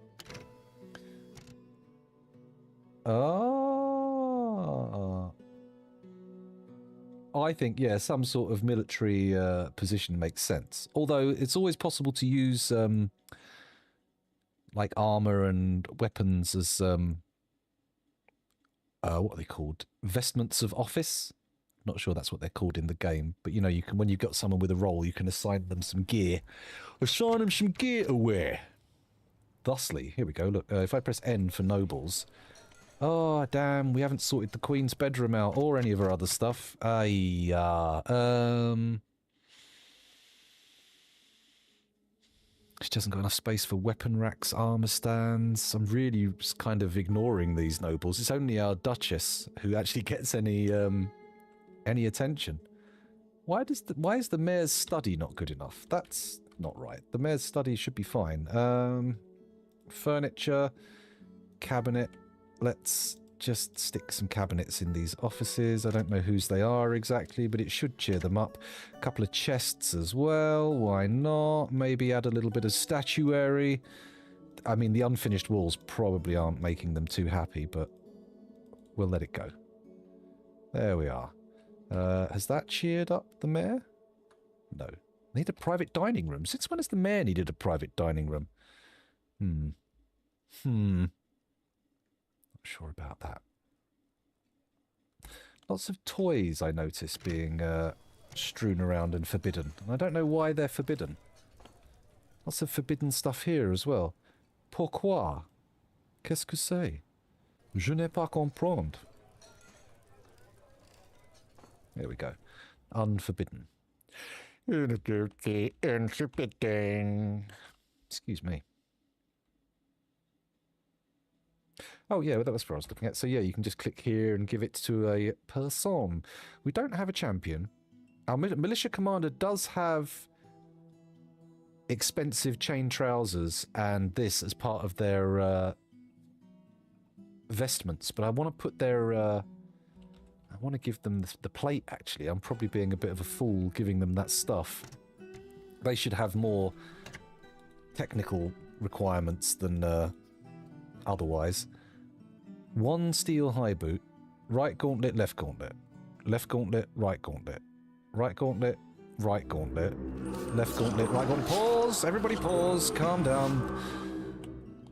I think, yeah, some sort of military position makes sense. Although it's always possible to use like armor and weapons as what are they called? Vestments of office. Not sure that's what they're called in the game, but you know, you can, when you've got someone with a role, you can assign them some gear. Assign them some gear to wear. Thusly, here we go. Look, if I press N for nobles, Oh, damn, we haven't sorted the Queen's bedroom out or any of her other stuff. She hasn't got enough space for weapon racks, armor stands. I'm really just kind of ignoring these nobles. It's only our Duchess who actually gets any attention. Why is the mayor's study not good enough? That's not right. The mayor's study should be fine. Furniture, cabinet. Let's just stick some cabinets in these offices. I don't know whose they are exactly, but it should cheer them up. A couple of chests as well. Why not? Maybe add a little bit of statuary. I mean, the unfinished walls probably aren't making them too happy, but we'll let it go. There we are. Has that cheered up the mayor? No. Need a private dining room. Since when has the mayor needed a private dining room? Not sure about that. Lots of toys I notice being strewn around and forbidden. And I don't know why they're forbidden. Lots of forbidden stuff here as well. Pourquoi? Qu'est-ce que c'est? Je n'ai pas comprendre. There we go. Unforbidden. Unforbidden. Excuse me. Oh yeah, well, that was what I was looking at. So yeah, you can just click here and give it to a person. We don't have a champion. Our militia commander does have expensive chain trousers and this as part of their vestments, but I want to put their... I want to give them the plate, actually. I'm probably being a bit of a fool giving them that stuff. They should have more technical requirements than otherwise. One steel high boot, right gauntlet, left gauntlet, right gauntlet, right gauntlet, left gauntlet, right gauntlet. Pause! Everybody pause, calm down.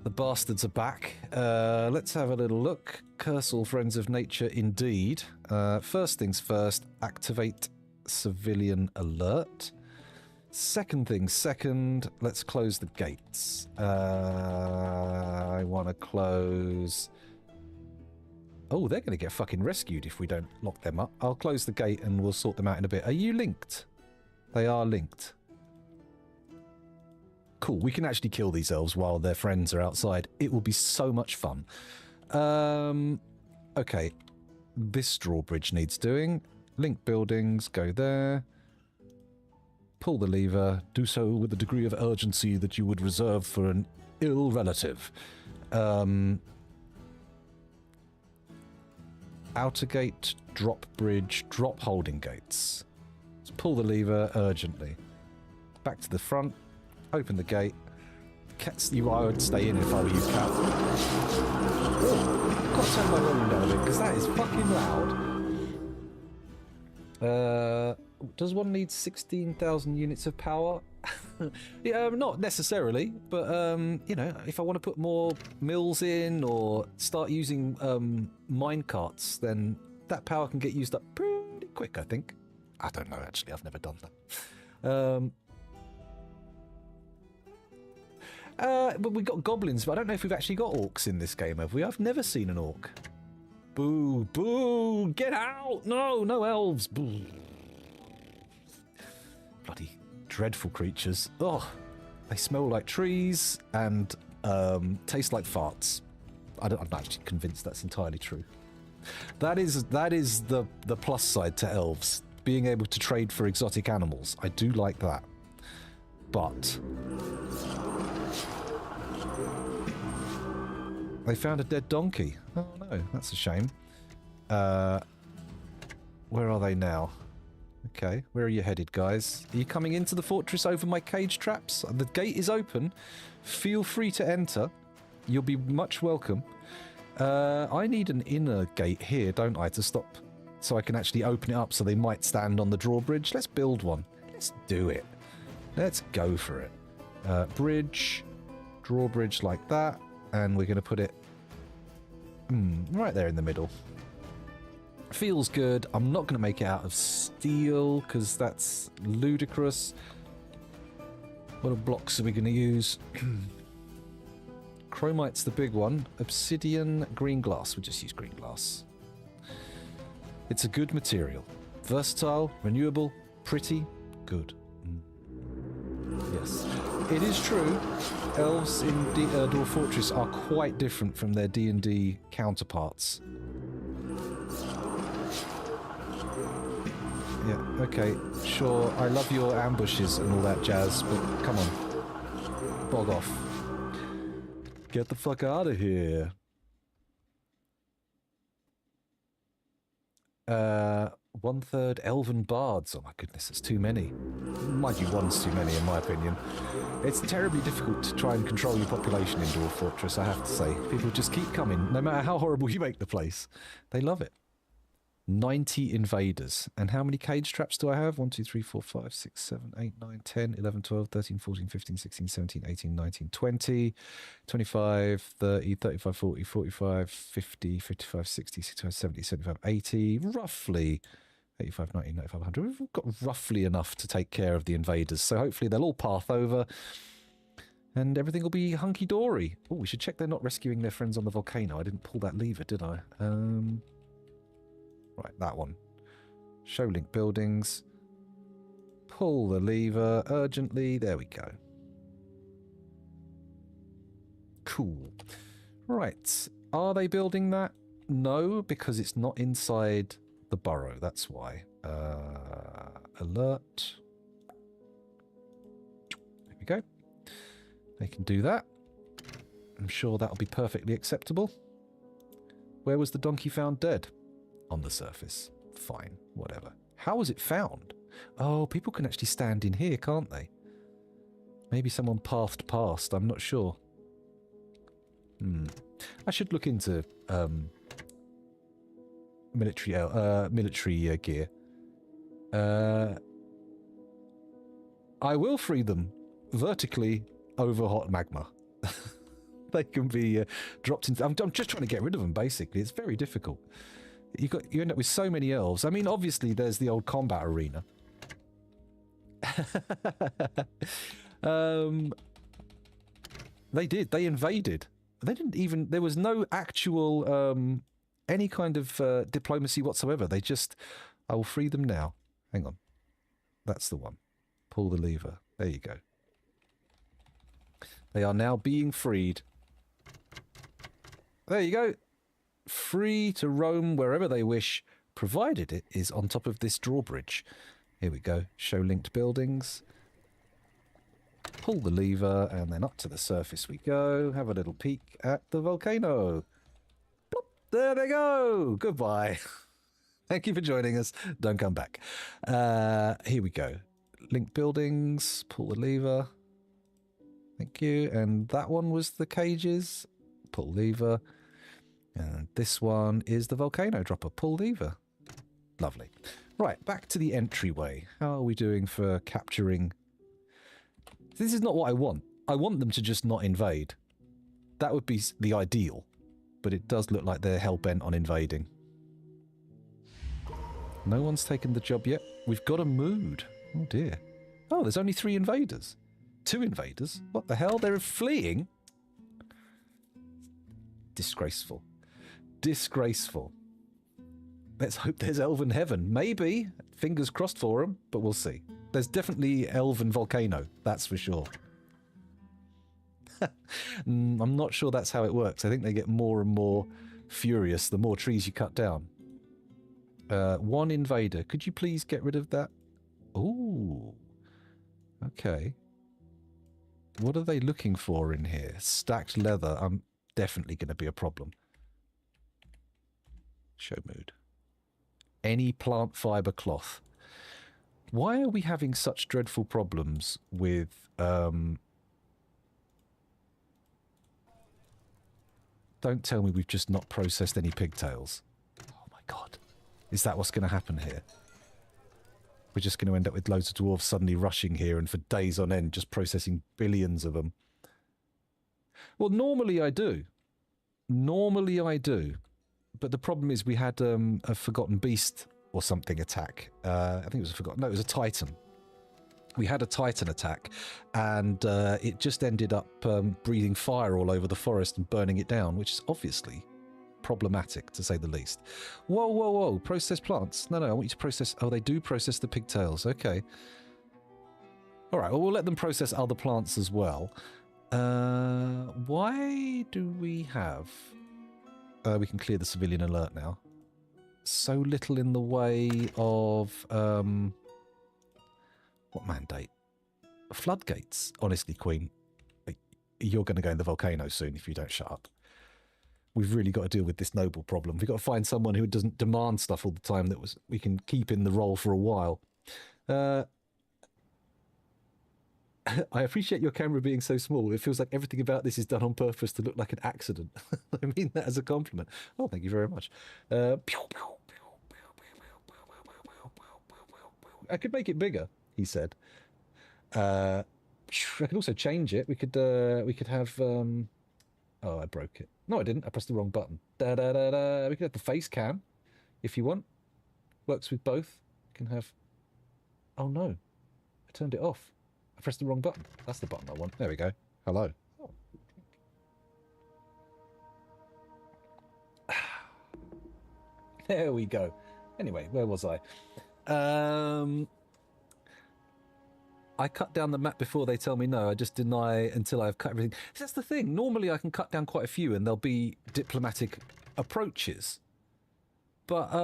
The bastards are back. Let's have a little look. Curse all friends of nature, indeed. First things first, activate civilian alert. Second things second, let's close the gates. I want to close... Oh, they're going to get fucking rescued if we don't lock them up. I'll close the gate and we'll sort them out in a bit. Are you linked? They are linked. Cool, we can actually kill these elves while their friends are outside. It will be so much fun. Okay. This drawbridge needs doing. Link buildings, go there. Pull the lever. Do so with a degree of urgency that you would reserve for an ill relative. Outer gate, drop bridge, drop holding gates. Let's pull the lever urgently. Back to the front. Open the gate. Cats, I would stay in if I were you, Cat. I've got to turn my volume down a bit because that is fucking loud. Does one need 16,000 units of power? Yeah, not necessarily, but you know, if I want to put more mills in or start using mine carts, then that power can get used up pretty quick, I think. I don't know, actually, I've never done that. But we've got goblins, but I don't know if we've actually got orcs in this game, have we? I've never seen an orc. Boo, boo, get out! No, no elves. Boo. Bloody dreadful creatures. Oh, they smell like trees and taste like farts. I'm not actually convinced that's entirely true. That is the plus side to elves, being able to trade for exotic animals. I do like that. But they found a dead donkey. Oh no, that's a shame. Where are they now? Okay, where are you headed, guys? Are you coming into the fortress over my cage traps? The gate is open. Feel free to enter. You'll be much welcome. I need an inner gate here, don't I, to stop, so I can actually open it up so they might stand on the drawbridge. Let's build one. Let's do it. Let's go for it. Bridge, drawbridge like that, and we're going to put it right there in the middle. Feels good. I'm not going to make it out of steel because that's ludicrous. What blocks are we going to use? Chromite's the big one. Obsidian, green glass. We'll just use green glass. It's a good material. Versatile, renewable, pretty, good. Yes. It is true, elves in Dwarf Fortress are quite different from their D&D counterparts. Yeah, okay, sure, I love your ambushes and all that jazz, but come on. Bog off. Get the fuck out of here. 1/3 elven bards. Oh my goodness, that's too many. Mind you, one's too many in my opinion. It's terribly difficult to try and control your population in Dwarf Fortress, I have to say. People just keep coming, no matter how horrible you make the place. They love it. 90 invaders. And how many cage traps do I have? 1, 2, 3, 4, 5, 6, 7, 8, 9, 10, 11, 12, 13, 14, 15, 16, 17, 18, 19, 20, 25, 30, 35, 40, 45, 50, 55, 60, 65, 70, 75, 80, roughly 85, 90, 95, 100. We've got roughly enough to take care of the invaders. So hopefully they'll all path over and everything will be hunky-dory. Oh, we should check they're not rescuing their friends on the volcano. I didn't pull that lever, did I? Right, that one. Show link buildings. Pull the lever urgently. There we go. Cool. Right. Are they building that? No, because it's not inside the burrow. That's why. Alert. There we go. They can do that. I'm sure that'll be perfectly acceptable. Where was the donkey found dead? On the surface. Fine, whatever. How was it found? Oh, people can actually stand in here, can't they? Maybe someone pathed past, I'm not sure. I should look into military gear. I will free them vertically over hot magma. They can be dropped into... I'm just trying to get rid of them, basically. It's very difficult. You end up with so many elves. I mean, obviously, there's the old combat arena. They did. They invaded. They didn't even... There was no actual... any kind of diplomacy whatsoever. They just... I will free them now. Hang on. That's the one. Pull the lever. There you go. They are now being freed. There you go. Free to roam wherever they wish, provided it is on top of this drawbridge. Here we go. Show linked buildings. Pull the lever, and then up to the surface we go. Have a little peek at the volcano. Plop, there they go. Goodbye. Thank you for joining us. Don't come back. Here we go. Linked buildings. Pull the lever. Thank you. And that one was the cages. Pull lever. And this one is the volcano dropper. Pull lever. Lovely. Right, back to the entryway. How are we doing for capturing... This is not what I want. I want them to just not invade. That would be the ideal. But it does look like they're hell-bent on invading. No one's taken the job yet. We've got a mood. Oh dear. Oh, there's only 3 invaders. 2 invaders? What the hell? They're fleeing? Disgraceful. Disgraceful. Let's hope there's elven heaven. Maybe. Fingers crossed for them, but we'll see. There's definitely elven volcano, that's for sure. I'm not sure that's how it works. I think they get more and more furious the more trees you cut down. 1 invader. Could you please get rid of that? Ooh. Okay. What are they looking for in here? Stacked leather. I'm definitely going to be a problem. Show mood. Any plant fiber cloth. Why are we having such dreadful problems with don't tell me we've just not processed any pigtails. Oh my god. Is that what's going to happen here? We're just going to end up with loads of dwarves suddenly rushing here and for days on end just processing billions of them. Well, normally I do. Normally I do. But the problem is we had a Forgotten Beast or something attack. I think it was a Forgotten... No, it was a Titan. we had a Titan attack, and it just ended up breathing fire all over the forest and burning it down, which is obviously problematic, to say the least. Whoa, whoa, whoa. Process plants. No, I want you to process... Oh, they do process the pigtails. Okay. All right, well, we'll let them process other plants as well. Why do we have... we can clear the civilian alert now. So little in the way of... what mandate? Floodgates. Honestly, Queen, you're going to go in the volcano soon if you don't shut up. We've really got to deal with this noble problem. We've got to find someone who doesn't demand stuff all the time that we can keep in the role for a while. I appreciate your camera being so small. It feels like everything about this is done on purpose to look like an accident. I mean that as a compliment. Oh, thank you very much. I could make it bigger, he said. I could also change it. We could have... Oh, I broke it. No, I didn't. I pressed the wrong button. We could have the face cam, if you want. Works with both. You can have... Oh, no. I turned it off. I pressed the wrong button. That's the button I want. There we go. Hello. Oh. There we go. Anyway, where was I? I cut down the map before they tell me no. I just deny until I've cut everything. That's the thing. Normally I can cut down quite a few and there'll be diplomatic approaches. But,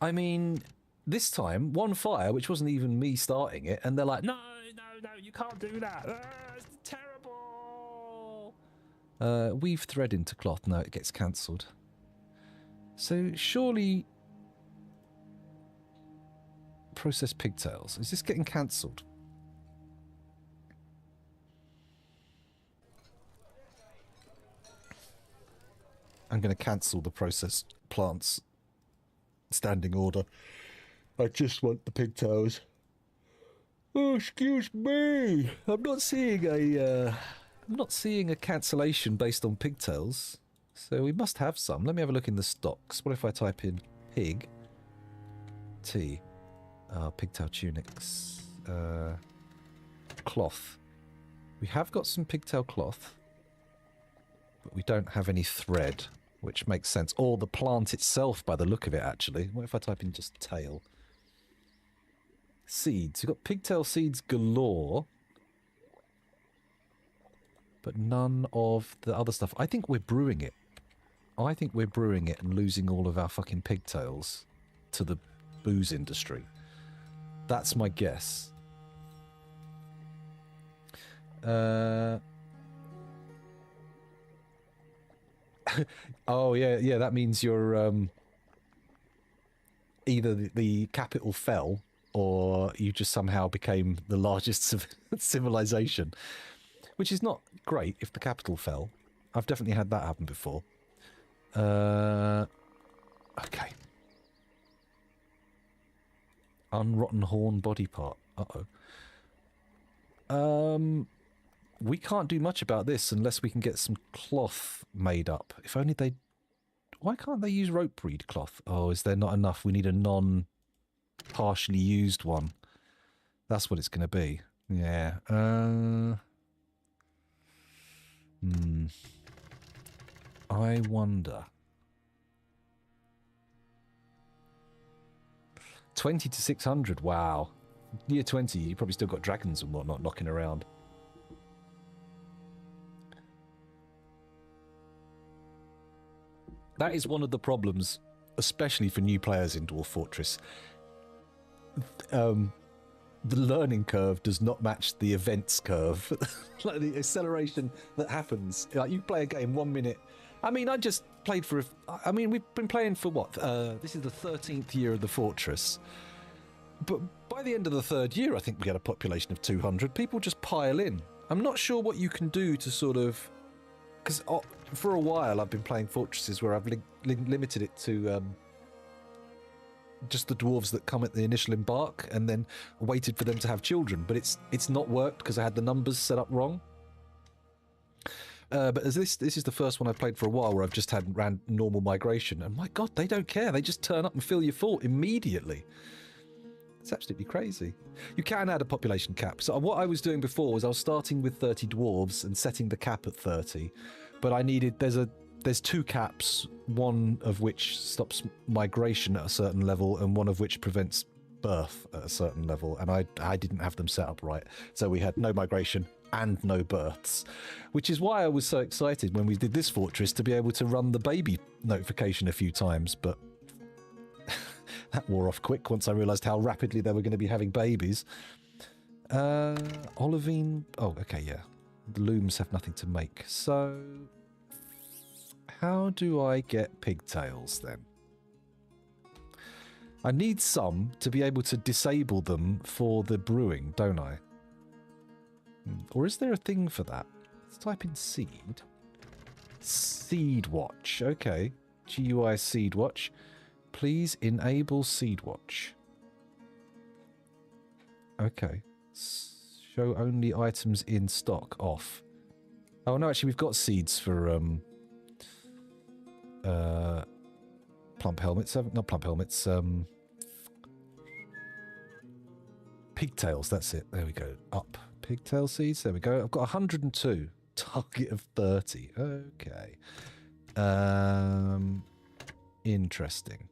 I mean, this time, one fire, which wasn't even me starting it, and they're like, no, you can't do that. It's terrible. Weave thread into cloth. No, it gets cancelled. So surely... Process pigtails. Is this getting cancelled? I'm going to cancel the process plants standing order. I just want the pigtails. Oh, excuse me. I'm not seeing a cancellation based on pigtails. So we must have some. Let me have a look in the stocks. What if I type in pig T? Pigtail tunics. Cloth. We have got some pigtail cloth, but we don't have any thread, which makes sense. Or the plant itself, by the look of it, actually. What if I type in just tail? Seeds. We've got pigtail seeds galore, but none of the other stuff. I think we're brewing it. I think we're brewing it and losing all of our fucking pigtails to the booze industry. That's my guess. Oh, yeah, that means you're either the capital fell or you just somehow became the largest civilization, which is not great if the capital fell. I've definitely had that happen before. Okay. Unrotten horn body part. Uh-oh. We can't do much about this unless we can get some cloth made up. If only they... Why can't they use rope breed cloth? Oh, is there not enough? We need a non-partially used one. That's what it's going to be. Yeah. I wonder... 20 to 600, wow. Year 20, you probably still got dragons and whatnot knocking around. That is one of the problems, especially for new players in Dwarf Fortress. The learning curve does not match the events curve. Like the acceleration that happens. Like you play a game 1 minute. I mean, I just played for... I mean, we've been playing for what? This is the 13th year of the Fortress. But by the end of the third year, I think we had a population of 200. People just pile in. I'm not sure what you can do to sort of... Because for a while, I've been playing Fortresses where I've limited it to just the dwarves that come at the initial embark and then waited for them to have children. But it's not worked because I had the numbers set up wrong. But as this is the first one I've played for a while where I've just ran normal migration, and my god, they don't care. They just turn up and fill your fort immediately. It's absolutely crazy. You can add a population cap. So what I was doing before was I was starting with 30 dwarves and setting the cap at 30, but I needed there's 2 caps, one of which stops migration at a certain level and one of which prevents birth at a certain level, and I didn't have them set up right, so we had no migration and no births, which is why I was so excited when we did this fortress to be able to run the baby notification a few times, but that wore off quick once I realised how rapidly they were going to be having babies. Olivine... Oh, okay, yeah. The looms have nothing to make. So, how do I get pigtails, then? I need some to be able to disable them for the brewing, don't I? Or is there a thing for that? Let's type in seed. Seed watch. Okay. GUI seed watch. Please enable seed watch. Okay. Show only items in stock off. Oh no, actually we've got seeds for plump helmets. Not plump helmets. Pigtails, that's it. There we go. Up. Pigtail seeds. There we go. I've got 102. Target of 30. Okay. Interesting.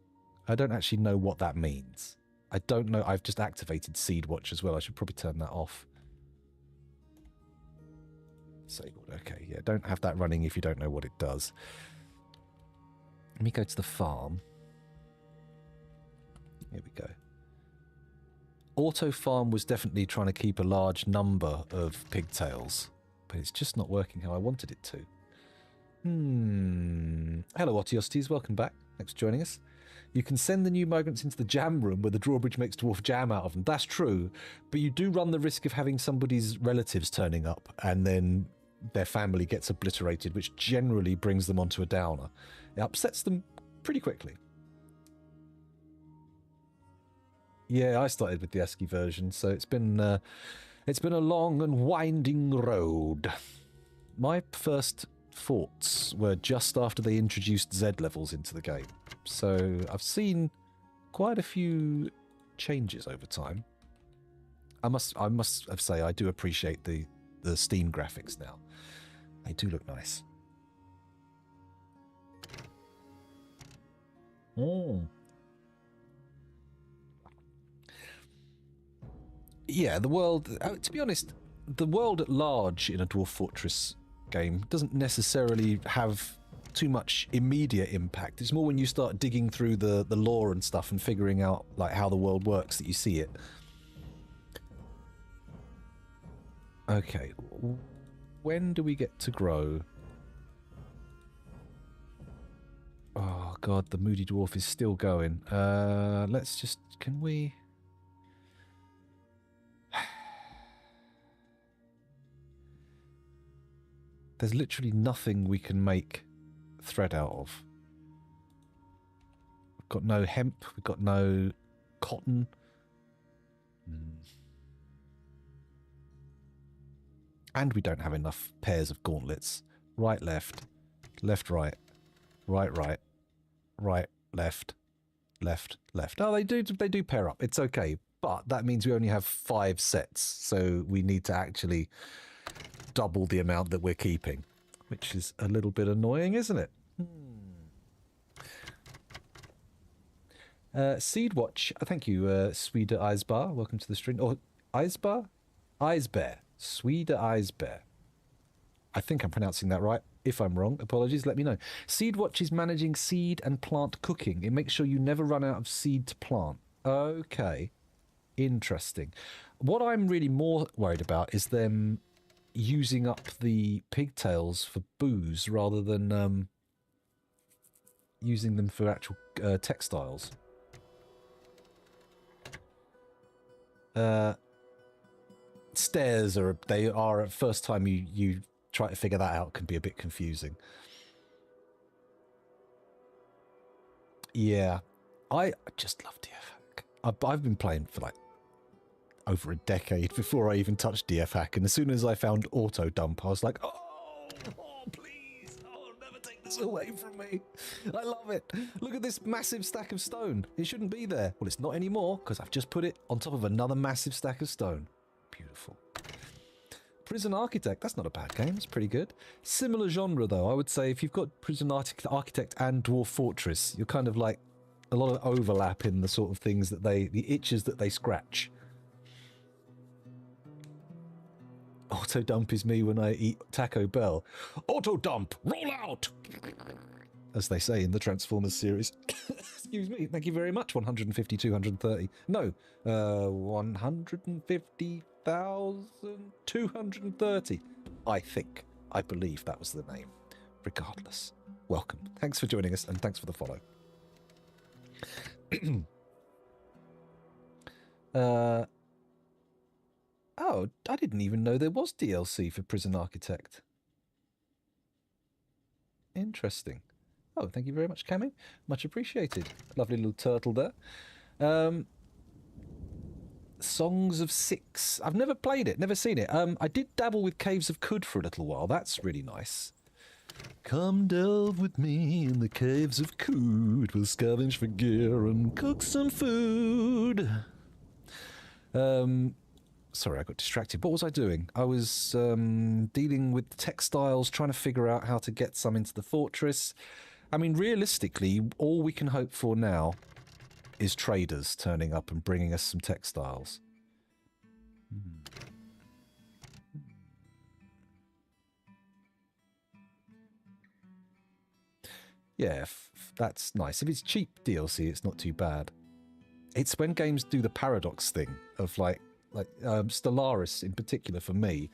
I don't actually know what that means. I don't know. I've just activated Seed Watch as well. I should probably turn that off. Disabled. Okay, yeah. Don't have that running if you don't know what it does. Let me go to the farm. Here we go. Auto farm was definitely trying to keep a large number of pigtails, but it's just not working how I wanted it to. Hello, Otiostes. Welcome back. Thanks for joining us. You can send the new migrants into the jam room where the drawbridge makes dwarf jam out of them. That's true, but you do run the risk of having somebody's relatives turning up and then their family gets obliterated, which generally brings them onto a downer. It upsets them pretty quickly. Yeah, I started with the ASCII version, so it's been a long and winding road. My first forts were just after they introduced Z levels into the game, so I've seen quite a few changes over time. I must say I do appreciate the Steam graphics now. They do look nice. Yeah, the world... to be honest, the world at large in a Dwarf Fortress game doesn't necessarily have too much immediate impact. It's more when you start digging through the lore and stuff and figuring out like how the world works that you see it. Okay, when do we get to grow? Oh god, the Moody Dwarf is still going. Let's just... Can we... There's literally nothing we can make thread out of. We've got no hemp, we've got no cotton. And we don't have enough pairs of gauntlets. Right, left, left, right, right, right, right, left, left, left. Oh, they do pair up. It's okay. But that means we only have 5 sets, so we need to actually double the amount that we're keeping, which is a little bit annoying, isn't it? Seed Watch, thank you, Swede Eisbar. Welcome to the stream. Or Eisbar? Eisbear. Swede Eisbear. I think I'm pronouncing that right. If I'm wrong, apologies, let me know. Seed Watch is managing seed and plant cooking. It makes sure you never run out of seed to plant. Okay. Interesting. What I'm really more worried about is them using up the pigtails for booze rather than using them for actual textiles. Stairs are first time you try to figure that out can be a bit confusing. Yeah, I just love DF-Hack. I've been playing for like over a decade before I even touched DF-Hack, and as soon as I found auto dump, I was like, oh please, I'll never take this this away from me. I love it. Look at this massive stack of stone. It shouldn't be there. Well, it's not anymore because I've just put it on top of another massive stack of stone. Beautiful. Prison Architect, that's not a bad game, it's pretty good. Similar genre though, I would say if you've got Prison Architect and Dwarf Fortress, you're kind of like a lot of overlap in the sort of things that the itches that they scratch. Auto dump is me when I eat Taco Bell. Auto dump, roll out! As they say in the Transformers series. Excuse me, thank you very much, 150, 230. No, 150,230. I think. I believe that was the name. Regardless. Welcome. Thanks for joining us, and thanks for the follow. Oh, I didn't even know there was DLC for Prison Architect. Interesting. Oh, thank you very much, Cammy. Much appreciated. Lovely little turtle there. Songs of Six. I've never played it, never seen it. I did dabble with Caves of Cud for a little while. That's really nice. Come delve with me in the Caves of Cud. We'll scavenge for gear and cook some food. Sorry, I got distracted. What was I doing? I was dealing with textiles, trying to figure out how to get some into the fortress. I mean, realistically, all we can hope for now is traders turning up and bringing us some textiles. Yeah, that's nice. If it's cheap DLC, it's not too bad. It's when games do the paradox thing of like Stellaris in particular for me.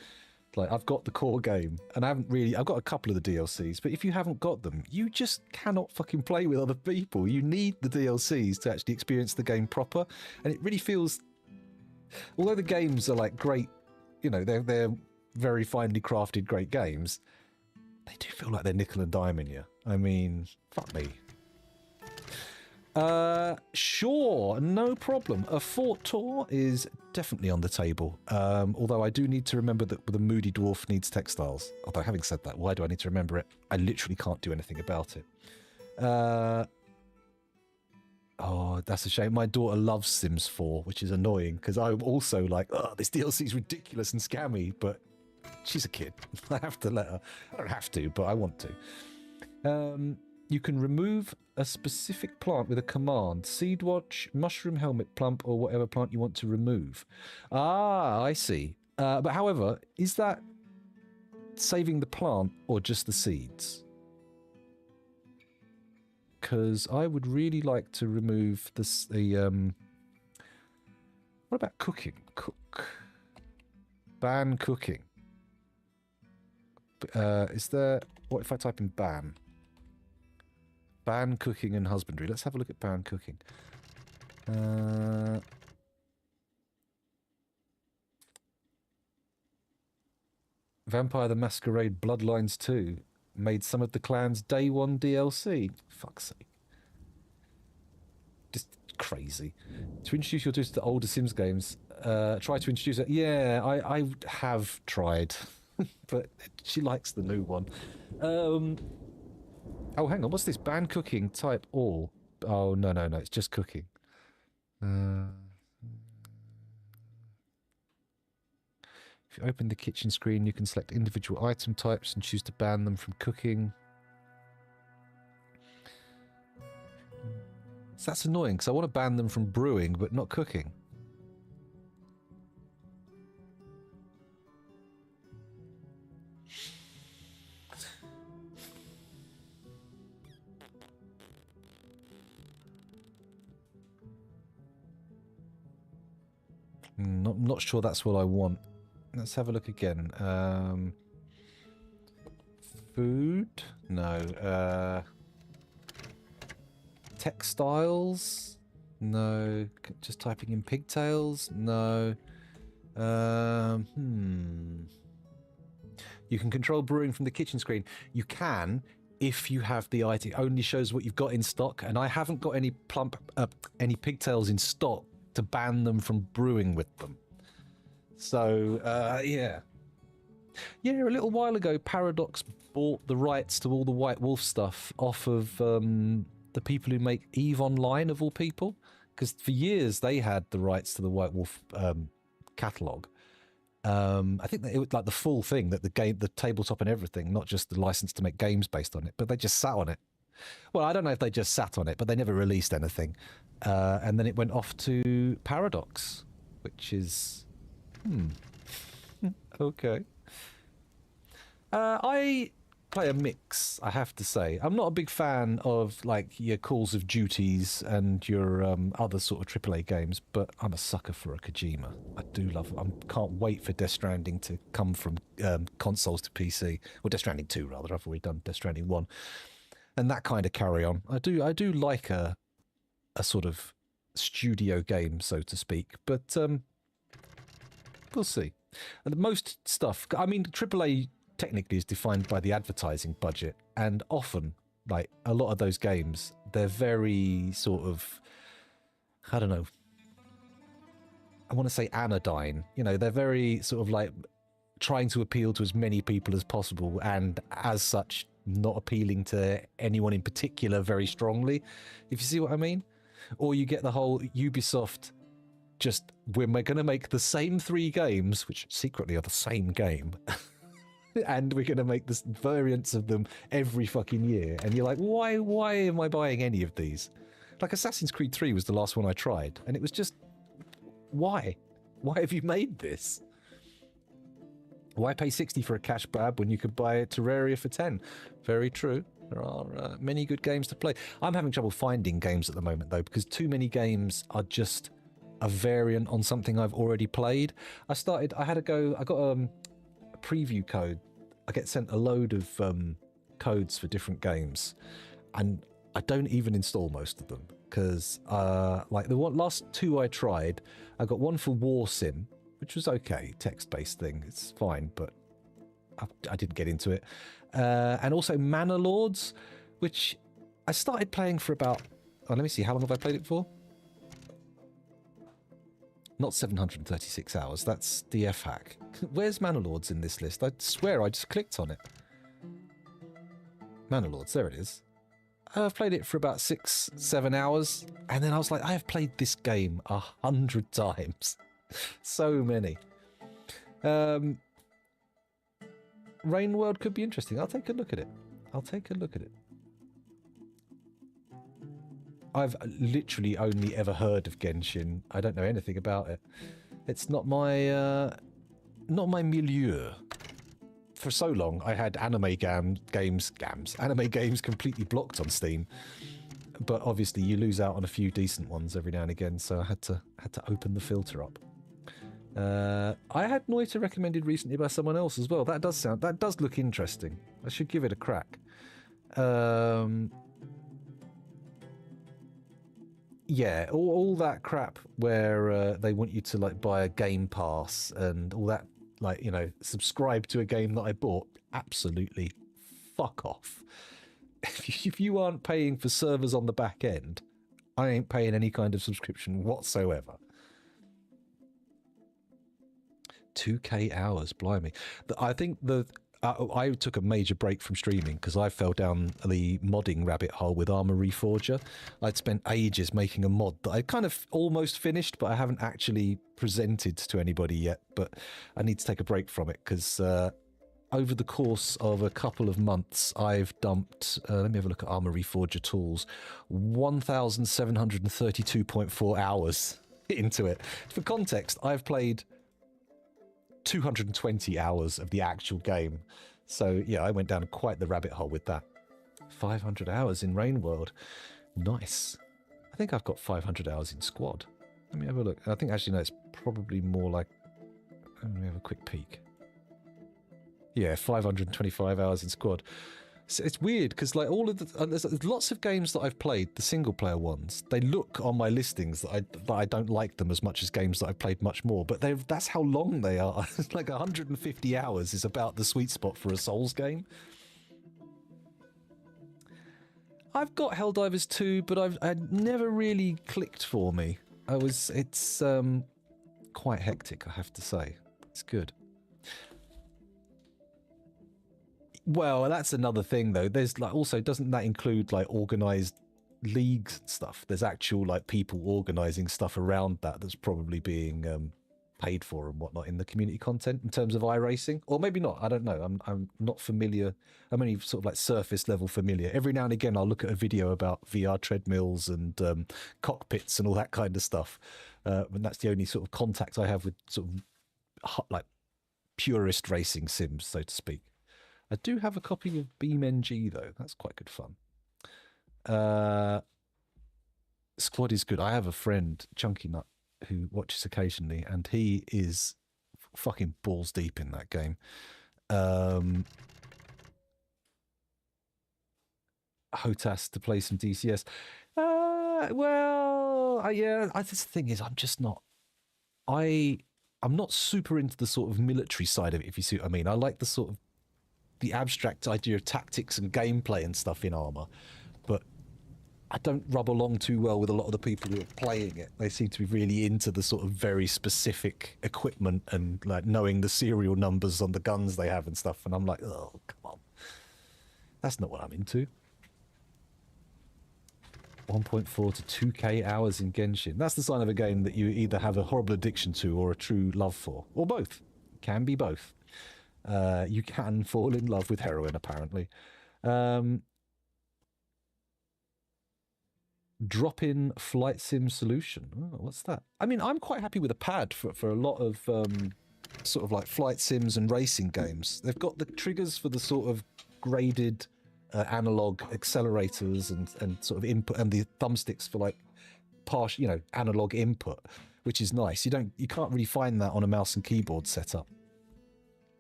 Like, I've got the core game, and I've got a couple of the DLCs, but if you haven't got them, you just cannot fucking play with other people. You need the DLCs to actually experience the game proper, and it really feels, although the games are like great, you know, they're very finely crafted, great games, they do feel like they're nickel and diming you. I mean, fuck me. Sure, no problem. A fort tour is definitely on the table. Although I do need to remember that the Moody Dwarf needs textiles. Although having said that, why do I need to remember it? I literally can't do anything about it. Oh, that's a shame. My daughter loves Sims 4, which is annoying because I'm also like, oh, this DLC is ridiculous and scammy, but she's a kid. I have to let her. I don't have to, but I want to. You can remove a specific plant with a command. Seed watch, mushroom helmet plump, or whatever plant you want to remove. Ah, I see. But however, is that saving the plant or just the seeds? Because I would really like to remove the what about cooking? Cook. Ban cooking. Is there... What if I type in ban? Ban cooking and husbandry. Let's have a look at ban cooking. Vampire the Masquerade Bloodlines 2 made some of the clan's Day 1 DLC. Fuck's sake. Just crazy. To introduce your daughter to older Sims games, try to introduce her. Yeah, I have tried, but she likes the new one. Oh, hang on. What's this? Ban cooking, type all. Oh, no. It's just cooking. If you open the kitchen screen, you can select individual item types and choose to ban them from cooking. So that's annoying, because I want to ban them from brewing, but not cooking. Not sure that's what I want. Let's have a look again. Food? No. Textiles? No. Just typing in pigtails? No. You can control brewing from the kitchen screen. You can if you have the item. It only shows what you've got in stock, and I haven't got any any pigtails in stock to ban them from brewing with them. So, yeah. Yeah, a little while ago, Paradox bought the rights to all the White Wolf stuff off of the people who make EVE Online, of all people. Because for years, they had the rights to the White Wolf catalogue. I think that it was like the full thing, that the game, the tabletop and everything, not just the license to make games based on it, but they just sat on it. Well, I don't know if they just sat on it, but they never released anything. And then it went off to Paradox, which is... okay. I play a mix, I have to say. I'm not a big fan of like your Calls of Duties and your other sort of AAA games, but I'm a sucker for a Kojima. I do love it. I can't wait for Death Stranding to come from consoles to PC. Well, Death Stranding 2, rather. I've already done Death Stranding 1. And that kind of carry on. I do like a sort of studio game, so to speak, but we'll see. And most stuff, I mean, AAA technically is defined by the advertising budget, and often, like, a lot of those games, they're very sort of, I don't know, I want to say anodyne. You know, they're very sort of like trying to appeal to as many people as possible, and as such, not appealing to anyone in particular very strongly, if you see what I mean. Or you get the whole Ubisoft, just, we're going to make the same 3 games, which secretly are the same game, and we're going to make the variants of them every fucking year. And you're like, why am I buying any of these? Like, Assassin's Creed 3 was the last one I tried, and it was just, why? Why have you made this? Why pay 60 for a cash grab when you could buy a Terraria for 10? Very true. There are many good games to play. I'm having trouble finding games at the moment, though, because too many games are just a variant on something I've already played. I got a preview code. I get sent a load of codes for different games, and I don't even install most of them, because like the last 2 I tried, I got one for War Sim, which was okay, text-based thing, it's fine, but I didn't get into it. And also Manor Lords, which I started playing for about, let me see, how long have I played it for? Not 736 hours, that's the F-hack. Where's Manor Lords in this list? I swear I just clicked on it. Manor Lords, there it is. I've played it for about 6-7 hours, and then I was like, I have played this game 100 times. So many. Rain World could be interesting. I'll take a look at it. I've literally only ever heard of Genshin. I don't know anything about it. It's not my milieu. For so long, I had anime games completely blocked on Steam. But obviously, you lose out on a few decent ones every now and again, so I had to open the filter up. I had Noita recommended recently by someone else as well. That does look interesting. I should give it a crack. Yeah, all that crap where they want you to like buy a game pass and all that, like, you know, subscribe to a game that I bought. Absolutely, fuck off. If you aren't paying for servers on the back end, I ain't paying any kind of subscription whatsoever. 2K hours, blimey. I think I took a major break from streaming because I fell down the modding rabbit hole with Armor Reforger. I'd spent ages making a mod that I kind of almost finished, but I haven't actually presented to anybody yet. But I need to take a break from it because over the course of a couple of months, I've dumped, let me have a look at Armor Reforger tools, 1,732.4 hours into it. For context, I've played 220 hours of the actual game. So yeah, I went down quite the rabbit hole with that. 500 hours in Rain World. Nice. I think I've got 500 hours in Squad. Let me have a look. I think actually no, it's probably more like, let me have a quick peek. Yeah, 525 hours in Squad. So it's weird because like all of the there's lots of games that I've played, the single player ones. They look on my listings that I don't like them as much as games that I've played much more. But that's how long they are. Like 150 hours is about the sweet spot for a Souls game. I've got Helldivers 2, but I never really clicked for me. It's quite hectic, I have to say. It's good. Well, that's another thing though. There's like also doesn't that include like organized leagues and stuff? There's actual like people organizing stuff around that that's probably being paid for and whatnot in the community content in terms of iRacing, or maybe not. I don't know. I'm not familiar. I'm only sort of like surface level familiar. Every now and again, I'll look at a video about VR treadmills and cockpits and all that kind of stuff, and that's the only sort of contact I have with sort of like purist racing sims, so to speak. I do have a copy of BeamNG though. That's quite good fun. Squad is good. I have a friend, Chunky Nut, who watches occasionally, and he is fucking balls deep in that game. Hotas to play some DCS. Yeah. This thing is, I'm just not. I'm not super into the sort of military side of it, if you see what I mean. I like the sort of the abstract idea of tactics and gameplay and stuff in Arma, but I don't rub along too well with a lot of the people who are playing it. They seem to be really into the sort of very specific equipment and like knowing the serial numbers on the guns they have and stuff. And I'm like, oh, come on. That's not what I'm into. 1.4 to 2K hours in Genshin. That's the sign of a game that you either have a horrible addiction to or a true love for. Or both. Can be both. You can fall in love with heroin, apparently. Drop-in flight sim solution. Oh, what's that? I mean, I'm quite happy with a pad for a lot of sort of like flight sims and racing games. They've got the triggers for the sort of graded analog accelerators and sort of input, and the thumbsticks for like partial, you know, analog input, which is nice. You can't really find that on a mouse and keyboard setup.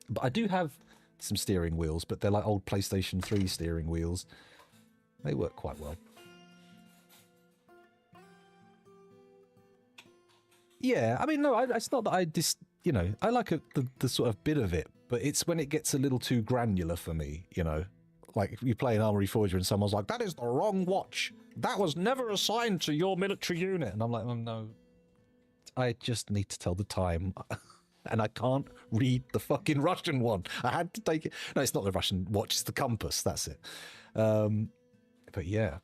But I do have some steering wheels, but they're like old PlayStation 3 steering wheels. They work quite well. Yeah, I mean, no, it's not that I just, you know, I like the sort of bit of it, but it's when it gets a little too granular for me, you know. Like, if you play an Armory Forger and someone's like, that is the wrong watch. That was never assigned to your military unit. And I'm like, oh, no. I just need to tell the time. And I can't read the fucking Russian one. I had to take it. No, it's not the Russian watch. It's the compass. That's it. But yeah.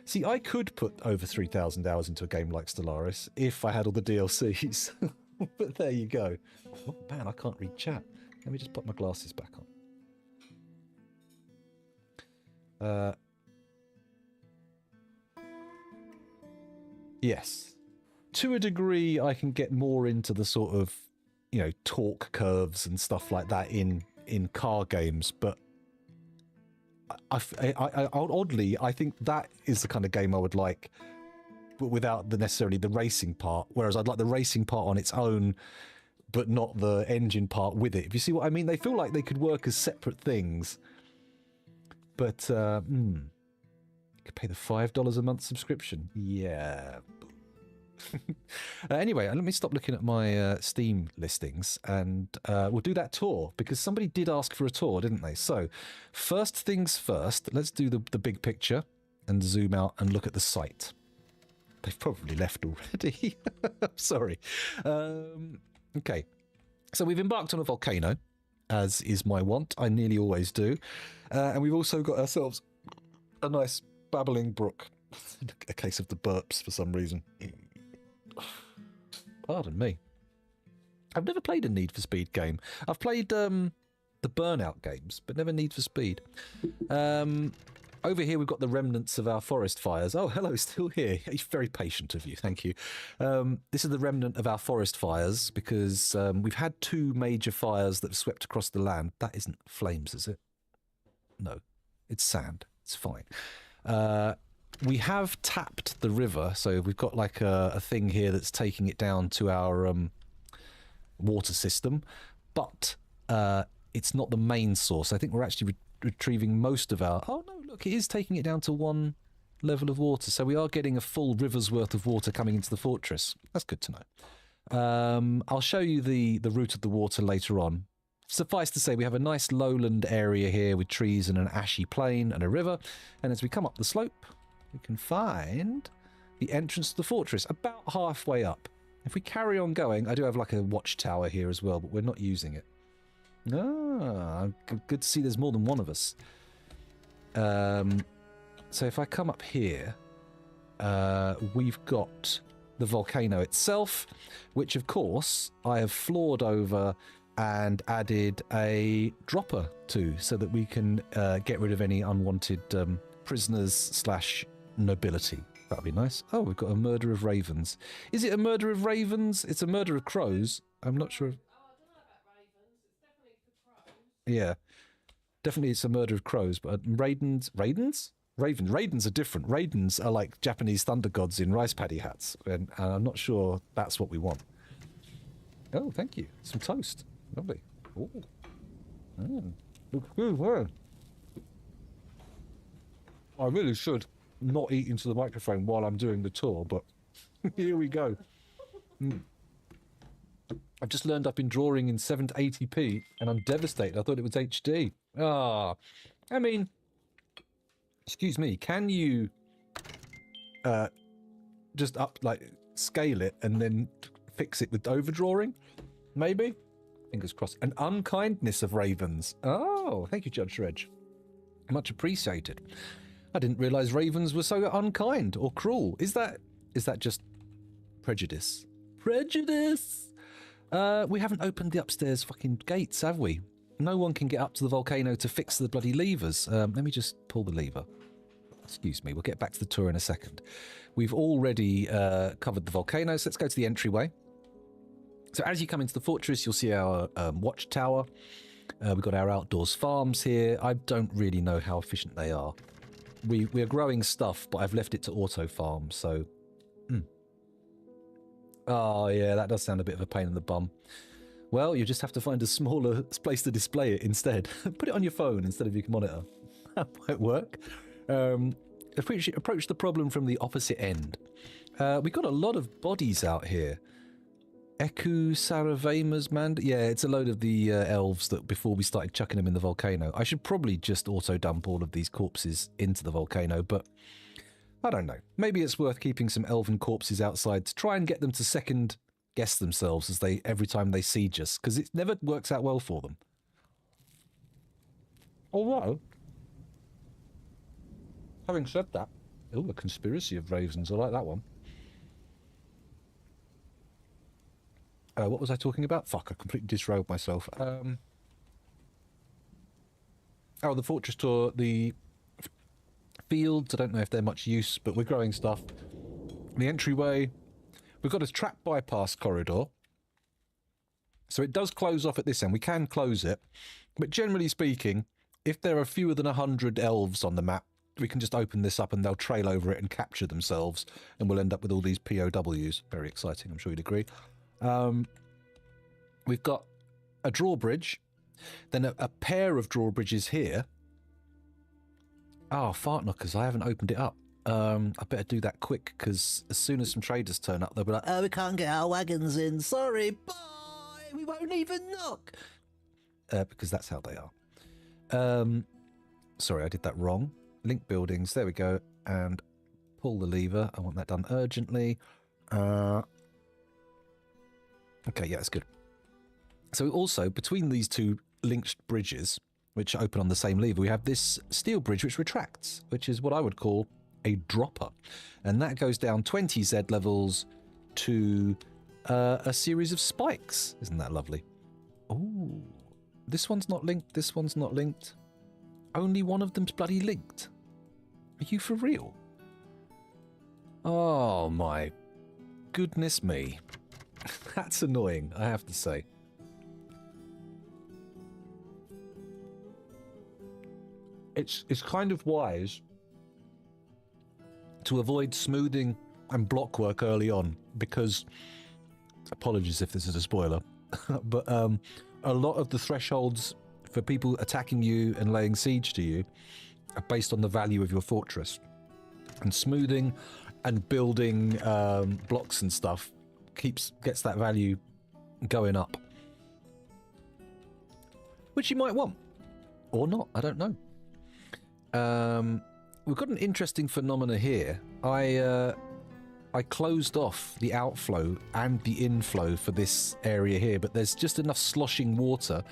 See, I could put over 3,000 hours into a game like Stellaris if I had all the DLCs. But there you go. Oh, man, I can't read chat. Let me just put my glasses back on. Yes. To a degree, I can get more into the sort of, you know, torque curves and stuff like that in car games, but oddly, I think that is the kind of game I would like, but without necessarily the racing part, whereas I'd like the racing part on its own, but not the engine part with it. If you see what I mean, they feel like they could work as separate things. But, you could pay the $5 a month subscription. Yeah. Anyway, let me stop looking at my Steam listings, and we'll do that tour, because somebody did ask for a tour, didn't they? So, first things first, let's do the big picture and zoom out and look at the site. They've probably left already. I'm sorry. Okay. So we've embarked on a volcano, as is my wont. I nearly always do. And we've also got ourselves a nice babbling brook. A case of the burps for some reason. Pardon me. I've never played a Need for Speed game. I've played the Burnout games, but never Need for Speed. Over here we've got the remnants of our forest fires. Oh, hello, still here. It's very patient of you, thank you. This is the remnant of our forest fires, because we've had 2 major fires that have swept across the land. That isn't flames, is it? No, it's sand. It's fine. We have tapped the river, so we've got like a thing here that's taking it down to our water system, but it's not the main source. I think we're actually retrieving most of our... Oh no, look, it is taking it down to 1 level of water, so we are getting a full river's worth of water coming into the fortress. That's good to know. I'll show you the route of the water later on. Suffice to say, we have a nice lowland area here with trees and an ashy plain and a river, and as we come up the slope, we can find the entrance to the fortress about halfway up. If we carry on going, I do have like a watchtower here as well, but we're not using it. Ah, good to see there's more than one of us. So if I come up here, we've got the volcano itself, which of course I have floored over and added a dropper to, so that we can get rid of any unwanted prisoners slash nobility. That'd be nice. Oh, we've got a murder of ravens. Is it a murder of ravens? It's a murder of crows. I'm not sure. Yeah, definitely it's a murder of crows, but Ravens are different. Ravens are like Japanese thunder gods in rice paddy hats, and I'm not sure that's what we want. Oh, thank you. Some toast. Lovely. Ooh. Looks good, well. I really should not eat into the microphone while I'm doing the tour, but here we go. I've just learned I've been drawing in 720p, and I'm devastated. I thought it was HD. I mean, excuse me, can you just scale it and then fix it with overdrawing? Maybe? Fingers crossed. An unkindness of ravens. Oh, thank you, Judge Dredge. Much appreciated. I didn't realise ravens were so unkind or cruel. Is that just prejudice? Prejudice! We haven't opened the upstairs fucking gates, have we? No one can get up to the volcano to fix the bloody levers. Let me just pull the lever. Excuse me, we'll get back to the tour in a second. We've already covered the volcano, so let's go to the entryway. So as you come into the fortress, you'll see our watchtower. We've got our outdoors farms here. I don't really know how efficient they are. We're growing stuff, but I've left it to auto farm, so... Oh, yeah, that does sound a bit of a pain in the bum. Well, you just have to find a smaller place to display it instead. Put it on your phone instead of your monitor. That might work. Approach the problem from the opposite end. We've got a lot of bodies out here. Eku Saravamas Mand. Yeah, it's a load of the elves that before we started chucking them in the volcano. I should probably just auto-dump all of these corpses into the volcano, but I don't know. Maybe it's worth keeping some elven corpses outside to try and get them to second guess themselves as every time they siege us, because it never works out well for them. Although, having said that, oh, a conspiracy of ravens. I like that one. What was I talking about? Fuck, I completely disrolled myself. Oh, the fortress tour, the fields. I don't know if they're much use, but we're growing stuff. The entryway. We've got a trap bypass corridor. So it does close off at this end. We can close it. But generally speaking, if there are fewer than 100 elves on the map, we can just open this up and they'll trail over it and capture themselves. And we'll end up with all these POWs. Very exciting, I'm sure you'd agree. We've got a drawbridge, then a pair of drawbridges here. Oh, fart knockers, I haven't opened it up. I better do that quick, because as soon as some traders turn up, they'll be like, oh, we can't get our wagons in, sorry, bye, we won't even knock. Because that's how they are. Sorry, I did that wrong. Link buildings, there we go, and pull the lever. I want that done urgently. Okay, yeah, that's good. So also, between these two linked bridges, which open on the same lever, we have this steel bridge which retracts, which is what I would call a dropper. And that goes down 20 Z levels to a series of spikes. Isn't that lovely? Oh, this one's not linked, this one's not linked. Only one of them's bloody linked. Are you for real? Oh my goodness me. That's annoying, I have to say. It's kind of wise to avoid smoothing and block work early on, because, apologies if this is a spoiler, but a lot of the thresholds for people attacking you and laying siege to you are based on the value of your fortress. And smoothing and building blocks and stuff gets that value going up. Which you might want. Or not, I don't know. We've got an interesting phenomena here. I closed off the outflow and the inflow for this area here, but there's just enough sloshing water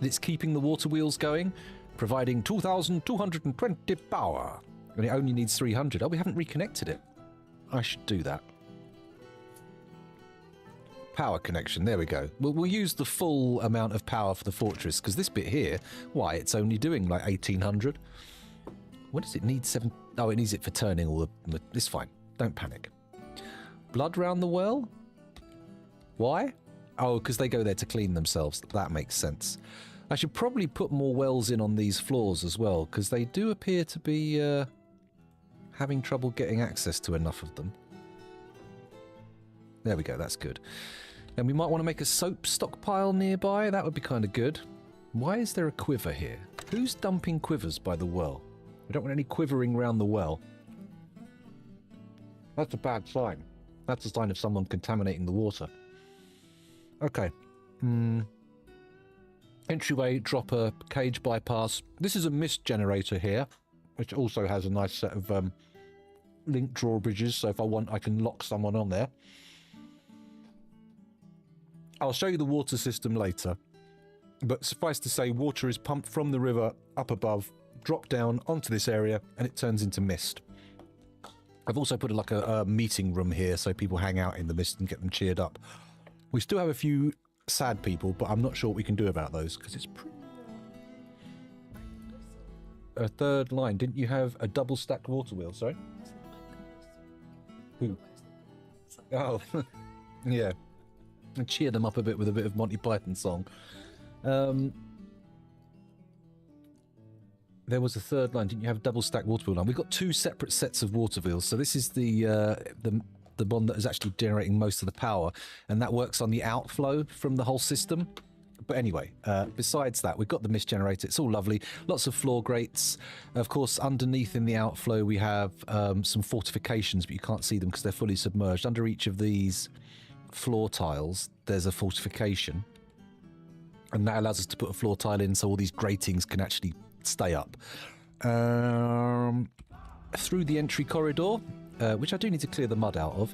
It's keeping the water wheels going, providing 2,220 power. And it only needs 300. Oh, we haven't reconnected it. I should do that. Power connection, there we go. We'll use the full amount of power for the fortress, because this bit here, why, it's only doing like 1,800. What does it need? Oh, it needs it for turning all the... It's fine. Don't panic. Blood round the well? Why? Oh, because they go there to clean themselves. That makes sense. I should probably put more wells in on these floors as well, because they do appear to be having trouble getting access to enough of them. There we go, that's good. And we might want to make a soap stockpile nearby. That would be kind of good. Why is there a quiver here? Who's dumping quivers by the well? We don't want any quivering round the well. That's a bad sign. That's a sign of someone contaminating the water. Okay. Entryway, dropper, cage bypass. This is a mist generator here, which also has a nice set of link drawbridges, so if I want, I can lock someone on there. I'll show you the water system later, but suffice to say, water is pumped from the river up above, dropped down onto this area, and it turns into mist. I've also put like a meeting room here so people hang out in the mist and get them cheered up. We still have a few sad people, but I'm not sure what we can do about those, because it's pretty... A third line. Didn't you have a double-stacked water wheel, sorry? Who? Oh, yeah. And cheer them up a bit with a bit of Monty Python song. There was a third line. Didn't you have a double-stacked water wheel line? We've got two separate sets of water wheels. So this is the one that is actually generating most of the power, and that works on the outflow from the whole system. But anyway, besides that, we've got the mist generator. It's all lovely. Lots of floor grates. Of course, underneath in the outflow, we have some fortifications, but you can't see them because they're fully submerged. Under each of these floor tiles, there's a fortification. And that allows us to put a floor tile in so all these gratings can actually stay up. Through the entry corridor, which I do need to clear the mud out of,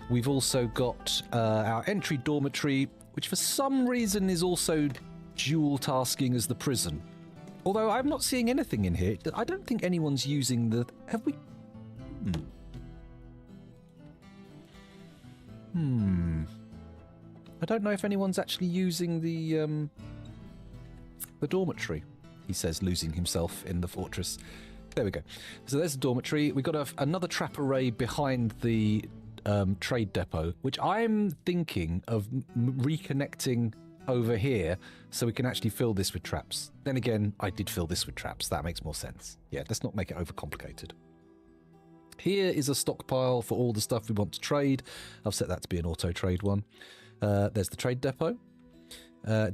we've also got our entry dormitory, which for some reason is also dual tasking as the prison. Although I'm not seeing anything in here. I don't think anyone's using the... Have we... I don't know if anyone's actually using the dormitory, he says, losing himself in the fortress. There we go. So there's the dormitory. We've got another trap array behind the trade depot, which I'm thinking of reconnecting over here so we can actually fill this with traps. Then again, I did fill this with traps. That makes more sense. Yeah, let's not make it overcomplicated. Here is a stockpile for all the stuff we want to trade. I've set that to be an auto trade one. There's the trade depot.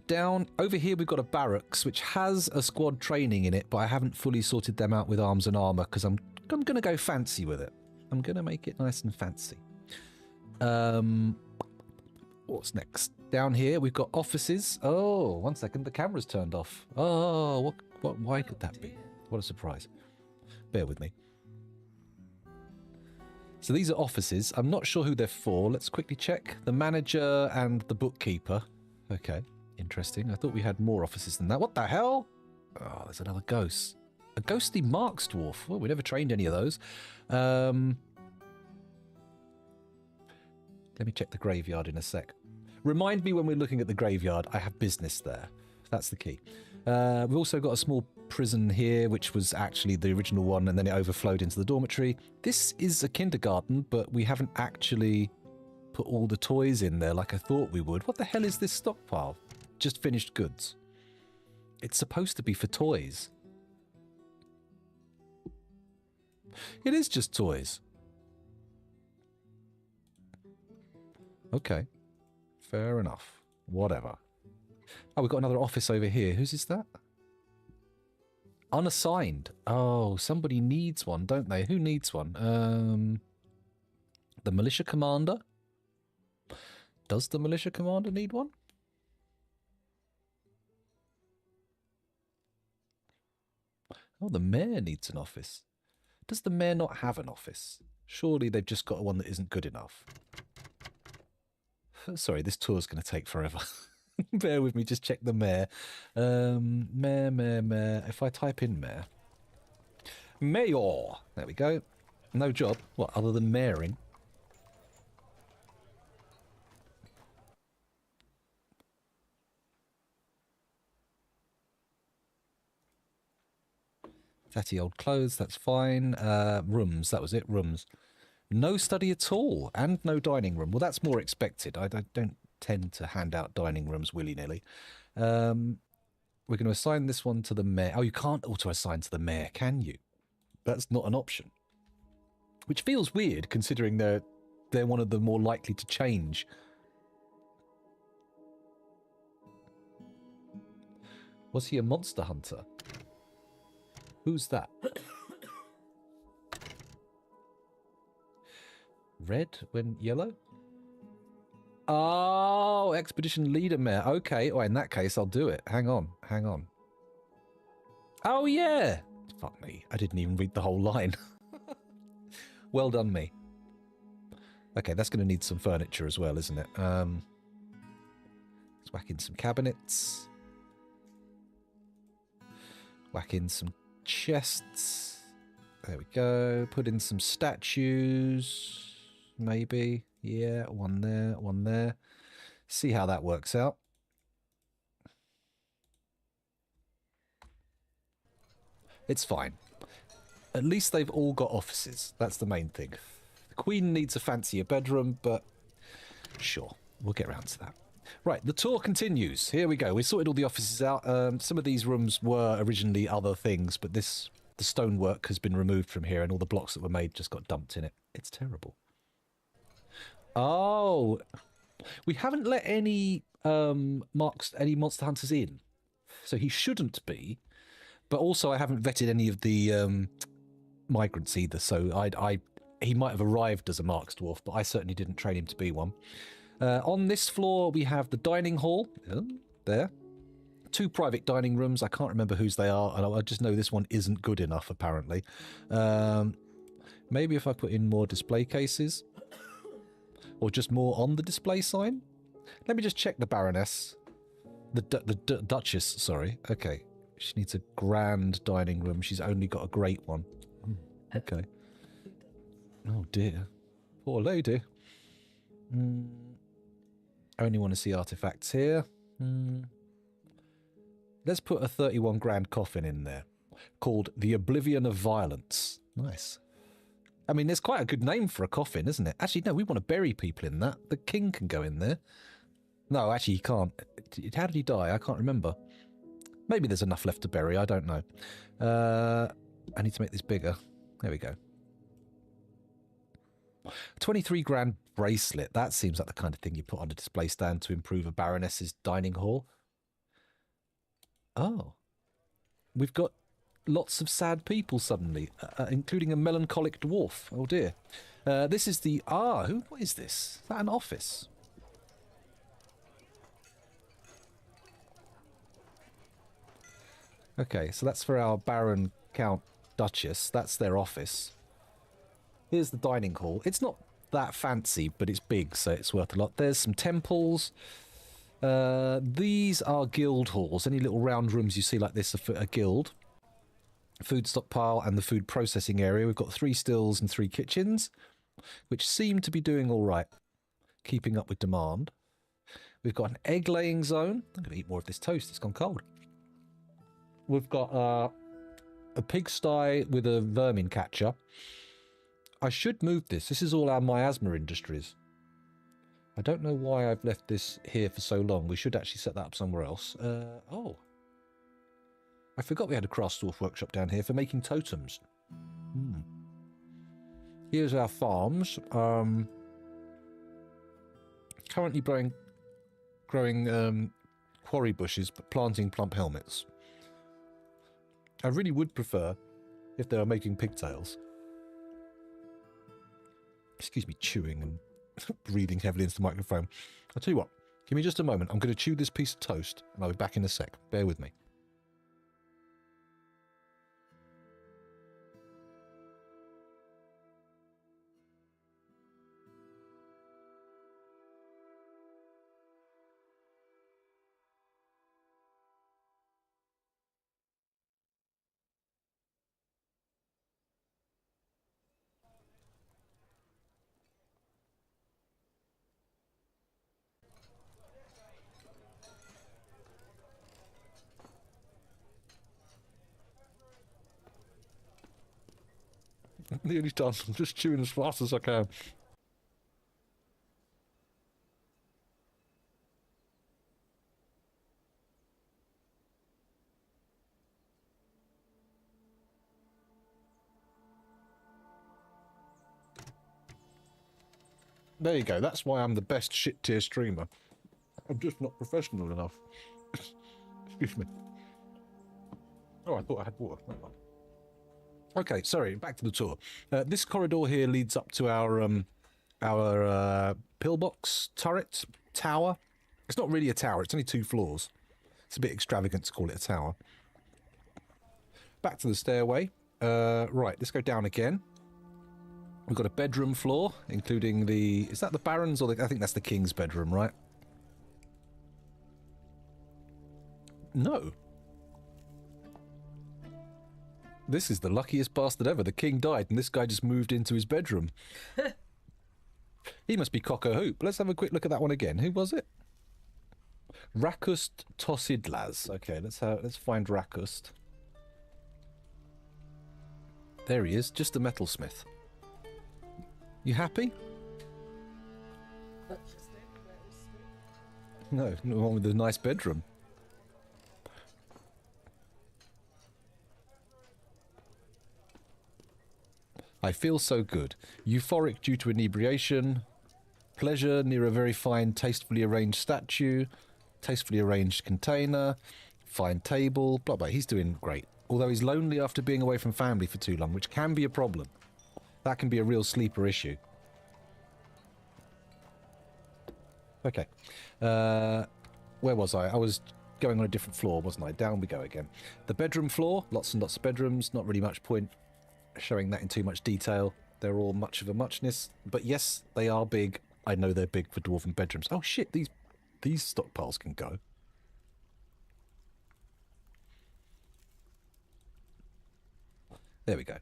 Down over here we've got a barracks which has a squad training in it, but I haven't fully sorted them out with arms and armor because I'm going to go fancy with it. I'm going to make it nice and fancy. What's next? Down here we've got offices. Oh, 1 second, the camera's turned off. Oh, why could that be? What a surprise. Bear with me. So these are offices. I'm not sure who they're for. Let's quickly check. The manager and the bookkeeper. Okay, interesting. I thought we had more offices than that. What the hell? Oh, there's another ghost. A ghostly Marks dwarf. Well, we never trained any of those. Let me check the graveyard in a sec. Remind me when we're looking at the graveyard. I have business there. That's the key. We've also got a small prison here, which was actually the original one, and then it overflowed into the dormitory. This is a kindergarten, but we haven't actually put all the toys in there like I thought we would. What the hell is this stockpile? Just finished goods. It's supposed to be for toys. It is just toys. Okay. Fair enough. Whatever. Oh, we've got another office over here. Whose is that? Unassigned. Oh, somebody needs one, don't they? Who needs one? The militia commander? Does the militia commander need one? Oh, the mayor needs an office. Does the mayor not have an office? Surely they've just got one that isn't good enough. Sorry, this tour's going to take forever. Bear with me, just check the mayor. Mayor. If I type in mayor. Mayor! There we go. No job. What, other than mayoring? Fatty old clothes, that's fine. Rooms, that was it, rooms. No study at all, and no dining room. Well, that's more expected. I don't tend to hand out dining rooms willy-nilly. We're going to assign this one to the mayor. Oh, you can't auto-assign to the mayor, can you? That's not an option. Which feels weird, considering they're one of the more likely to change. Was he a monster hunter? Who's that? Red when yellow? Oh, expedition leader mayor. Okay, well, in that case, I'll do it. Hang on. Oh, yeah. Fuck me. I didn't even read the whole line. Well done, me. Okay, that's going to need some furniture as well, isn't it? Let's whack in some cabinets. Whack in some chests. There we go. Put in some statues. Maybe. Yeah, one there. See how that works out. It's fine. At least they've all got offices. That's the main thing. The Queen needs a fancier bedroom, but sure, we'll get around to that. Right, the tour continues. Here we go. We sorted all the offices out. Some of these rooms were originally other things, but the stonework has been removed from here, and all the blocks that were made just got dumped in it. It's terrible. Oh, we haven't let any monster hunters in, so he shouldn't be. But also, I haven't vetted any of the migrants either. So he might have arrived as a Marks dwarf, but I certainly didn't train him to be one. On this floor, we have the dining hall. There. 2 private dining rooms. I can't remember whose they are, and I just know this one isn't good enough, apparently. Maybe if I put in more display cases. Or just more on the display sign. Let me just check the Baroness. The Duchess, sorry. Okay. She needs a grand dining room. She's only got a great one. Okay. Oh, dear. Poor lady. I only want to see artifacts here. Let's put a 31 grand coffin in there. Called the Oblivion of Violence. Nice. I mean, there's quite a good name for a coffin, isn't it? Actually, no, we want to bury people in that. The king can go in there. No, actually, he can't. How did he die? I can't remember. Maybe there's enough left to bury. I don't know. I need to make this bigger. There we go. 23 grand bracelet. That seems like the kind of thing you put on a display stand to improve a baroness's dining hall. Oh. We've got lots of sad people suddenly, including a melancholic dwarf. Oh dear. This is the... what is this? Is that an office? Okay, so that's for our Baron, Count, Duchess. That's their office. Here's the dining hall. It's not that fancy, but it's big, so it's worth a lot. There's some temples. These are guild halls. Any little round rooms you see like this are a guild. Food stockpile and the food processing area. We've got 3 stills and 3 kitchens, which seem to be doing all right, keeping up with demand. We've got an egg-laying zone. I'm going to eat more of this toast. It's gone cold. We've got a pigsty with a vermin catcher. I should move this. This is all our miasma industries. I don't know why I've left this here for so long. We should actually set that up somewhere else. Oh. I forgot we had a craft dwarf workshop down here for making totems. Here's our farms. Currently growing quarry bushes, but planting plump helmets. I really would prefer if they were making pigtails. Excuse me, chewing and breathing heavily into the microphone. I'll tell you what, give me just a moment. I'm going to chew this piece of toast and I'll be back in a sec. Bear with me. Nearly done. I'm just chewing as fast as I can. There you go. That's why I'm the best shit tier streamer. I'm just not professional enough. Excuse me. Oh, I thought I had water. Never mind. Okay, sorry. Back to the tour. This corridor here leads up to our pillbox turret tower. It's not really a tower. It's only 2 floors. It's a bit extravagant to call it a tower. Back to the stairway. Right, let's go down again. We've got a bedroom floor, including the... Is that the Baron's or the... I think that's the King's bedroom, right? No. This is the luckiest bastard ever. The King died and this guy just moved into his bedroom. He must be cock a hoop. Let's have a quick look at that one again. Who was it? Rakust Tosidlas. Okay, let's find Rakust. There he is, just a metalsmith. You happy? No, the one with the nice bedroom. I feel so good. Euphoric due to inebriation. Pleasure near a very fine, tastefully arranged statue. Tastefully arranged container. Fine table. Blah, blah. He's doing great. Although he's lonely after being away from family for too long, which can be a problem. That can be a real sleeper issue. Okay. Where was I? I was going on a different floor, wasn't I? Down we go again. The bedroom floor. Lots and lots of bedrooms. Not really much point showing that in too much detail. They're all much of a muchness. But yes, they are big. I know they're big for dwarven bedrooms. Oh shit, these stockpiles can go. There we go.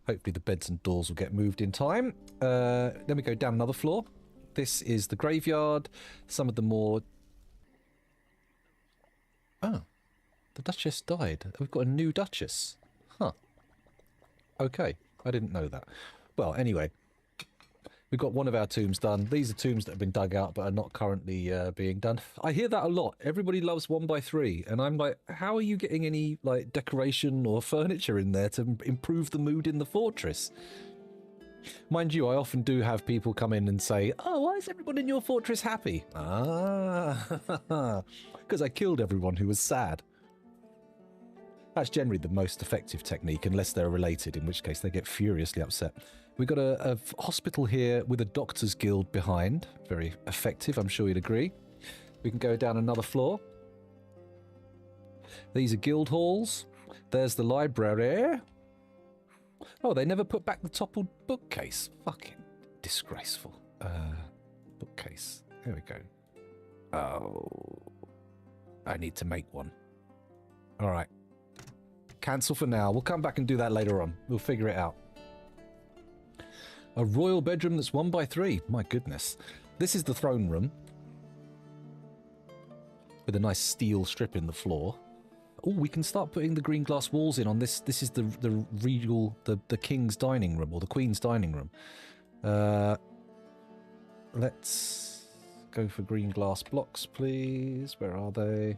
Hopefully the beds and doors will get moved in time. Then we go down another floor. This is the graveyard. Some of the more... Oh. The Duchess died. We've got a new Duchess. Huh. Okay. I didn't know that. Well, anyway. We've got one of our tombs done. These are tombs that have been dug out but are not currently being done. I hear that a lot. Everybody loves 1x3. And I'm like, how are you getting any like decoration or furniture in there to improve the mood in the fortress? Mind you, I often do have people come in and say, oh, why is everyone in your fortress happy? Ah, because I killed everyone who was sad. That's generally the most effective technique, unless they're related, in which case they get furiously upset. We've got a hospital here with a doctor's guild behind. Very effective, I'm sure you'd agree. We can go down another floor. These are guild halls. There's the library. Oh, they never put back the toppled bookcase. Fucking disgraceful. Bookcase. There we go. Oh. I need to make one. Alright. Cancel for now. We'll come back and do that later on. We'll figure it out. A royal bedroom that's 1x3. My goodness. This is the throne room. With a nice steel strip in the floor. Oh, we can start putting the green glass walls in on this. This is the regal, the king's dining room, or the queen's dining room. Let's go for green glass blocks, please. Where are they?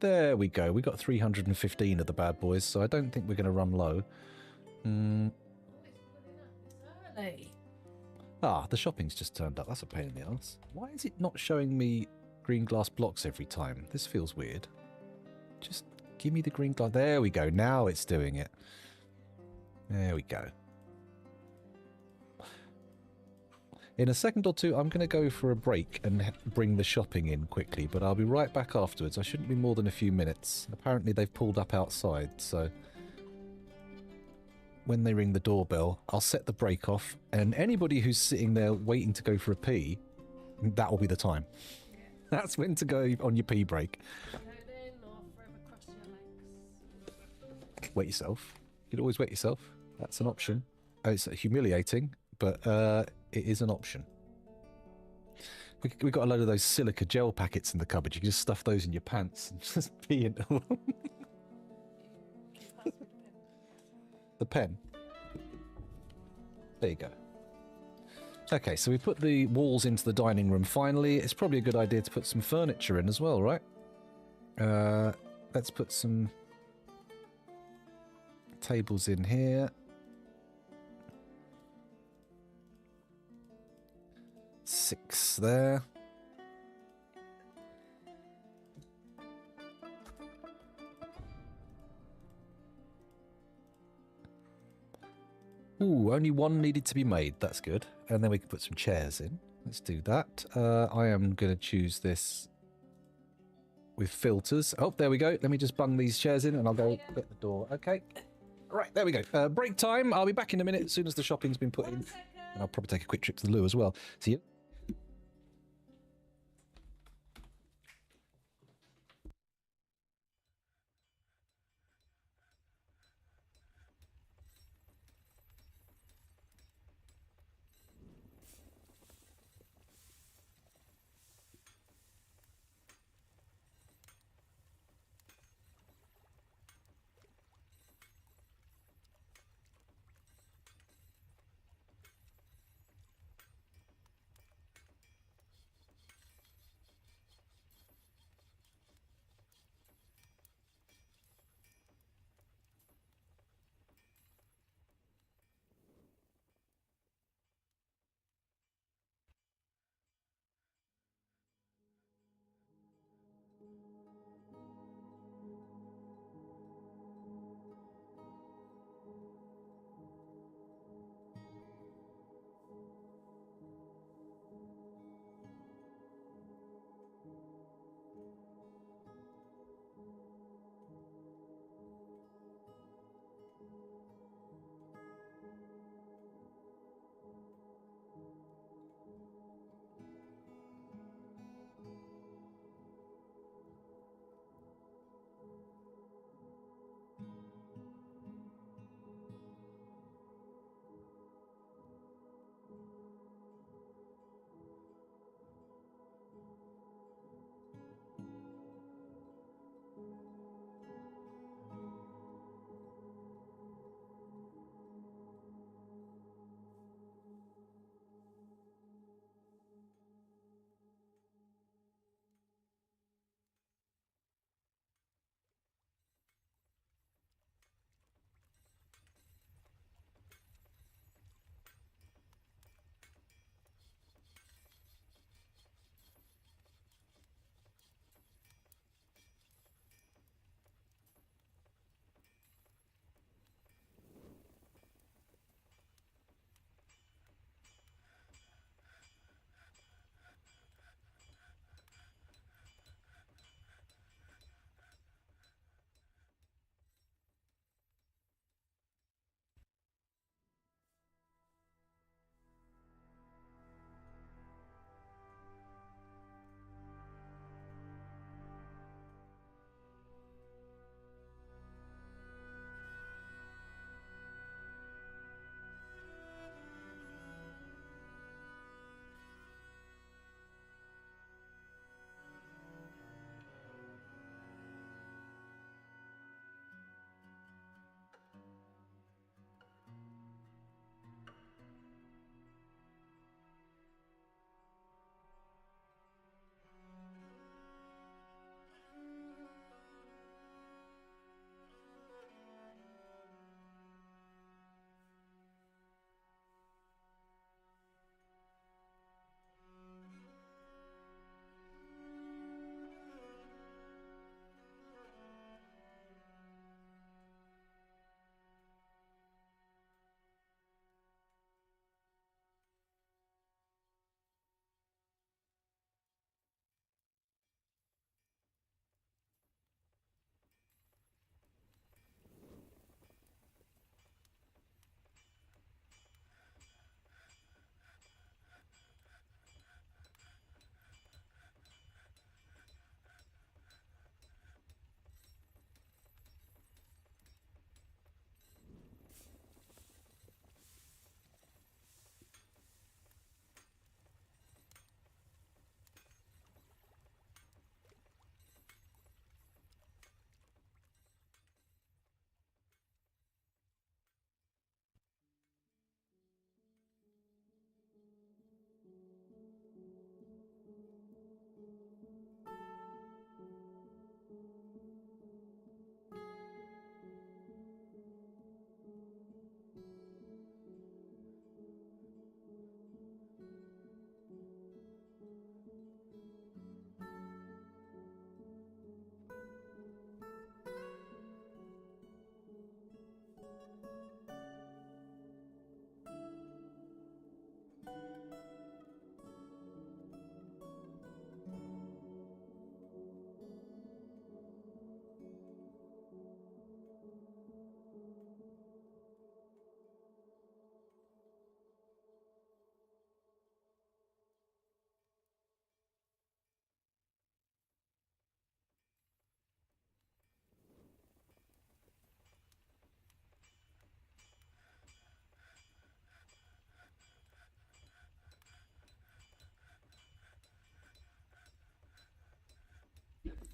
There we go. We got 315 of the bad boys, so I don't think we're going to run low. Ah, the shopping's just turned up. That's a pain in the ass. Why is it not showing me green glass blocks every time? This feels weird. Just give me the green glass. There we go. Now it's doing it. There we go. In a second or two, I'm going to go for a break and bring the shopping in quickly, but I'll be right back afterwards. I shouldn't be more than a few minutes. Apparently they've pulled up outside, so when they ring the doorbell, I'll set the break off, and anybody who's sitting there waiting to go for a pee, that will be the time. That's when to go on your pee break. Wet yourself. You can always wet yourself. That's an option. It's humiliating, but it is an option. We got a load of those silica gel packets in the cupboard. You can just stuff those in your pants and just pee into them. The pen. There you go. Okay, so we put the walls into the dining room finally. It's probably a good idea to put some furniture in as well, right? Let's put some tables in here. 6 there. Ooh, only one needed to be made. That's good. And then we can put some chairs in. Let's do that. I am going to choose this with filters. Oh, there we go. Let me just bung these chairs in and I'll go get the door. Okay. Right, there we go. Break time. I'll be back in a minute as soon as the shopping's been put in. And I'll probably take a quick trip to the loo as well. See you.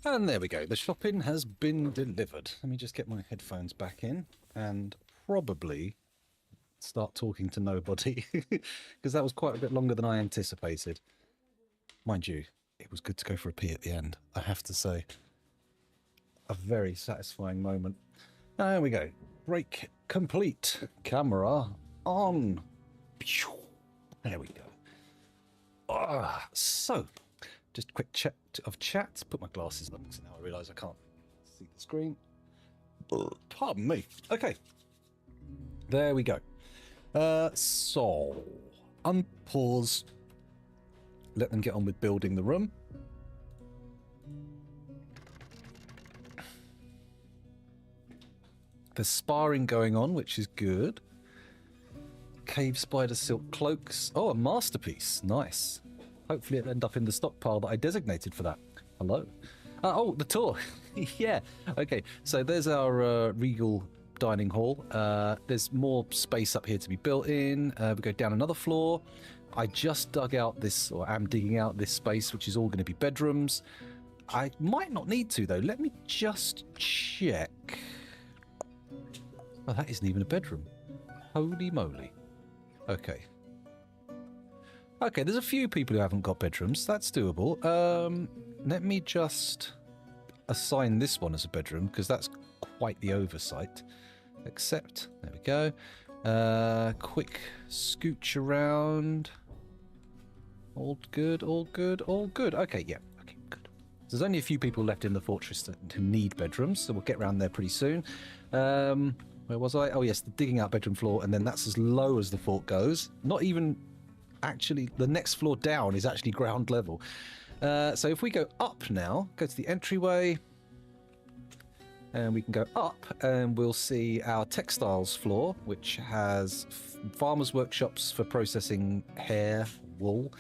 And there we go. The shopping has been delivered. Let me just get my headphones back in and probably start talking to nobody because that was quite a bit longer than I anticipated. Mind you, it was good to go for a pee at the end, I have to say. A very satisfying moment. There we go. Break complete. Camera on. There we go. So, just a quick check of chat. Put my glasses on because now I realise I can't see the screen. Pardon me. Okay. There we go. So, unpause. Let them get on with building the room. There's sparring going on, which is good. Cave spider silk cloaks. Oh, a masterpiece. Nice. Hopefully it'll end up in the stockpile that I designated for that. Hello. Oh, the tour. Yeah. Okay, so there's our regal dining hall. There's more space up here to be built in. We go down another floor. I just dug out this, or am digging out this space, which is all going to be bedrooms. I might not need to, though. Let me just check. Oh, that isn't even a bedroom. Holy moly. Okay. Okay, there's a few people who haven't got bedrooms. That's doable. Let me just assign this one as a bedroom, because that's quite the oversight. Accept. There we go. Quick scooch around. All good, all good, all good. Okay, yeah. Okay, good. There's only a few people left in the fortress who need bedrooms, so we'll get around there pretty soon. Where was I? Oh, yes, the digging out bedroom floor, and then that's as low as the fort goes. Not even... Actually, the next floor down is actually ground level. So if we go up now, go to the entryway, and we can go up, and we'll see our textiles floor, which has farmers' workshops for processing hair, wool.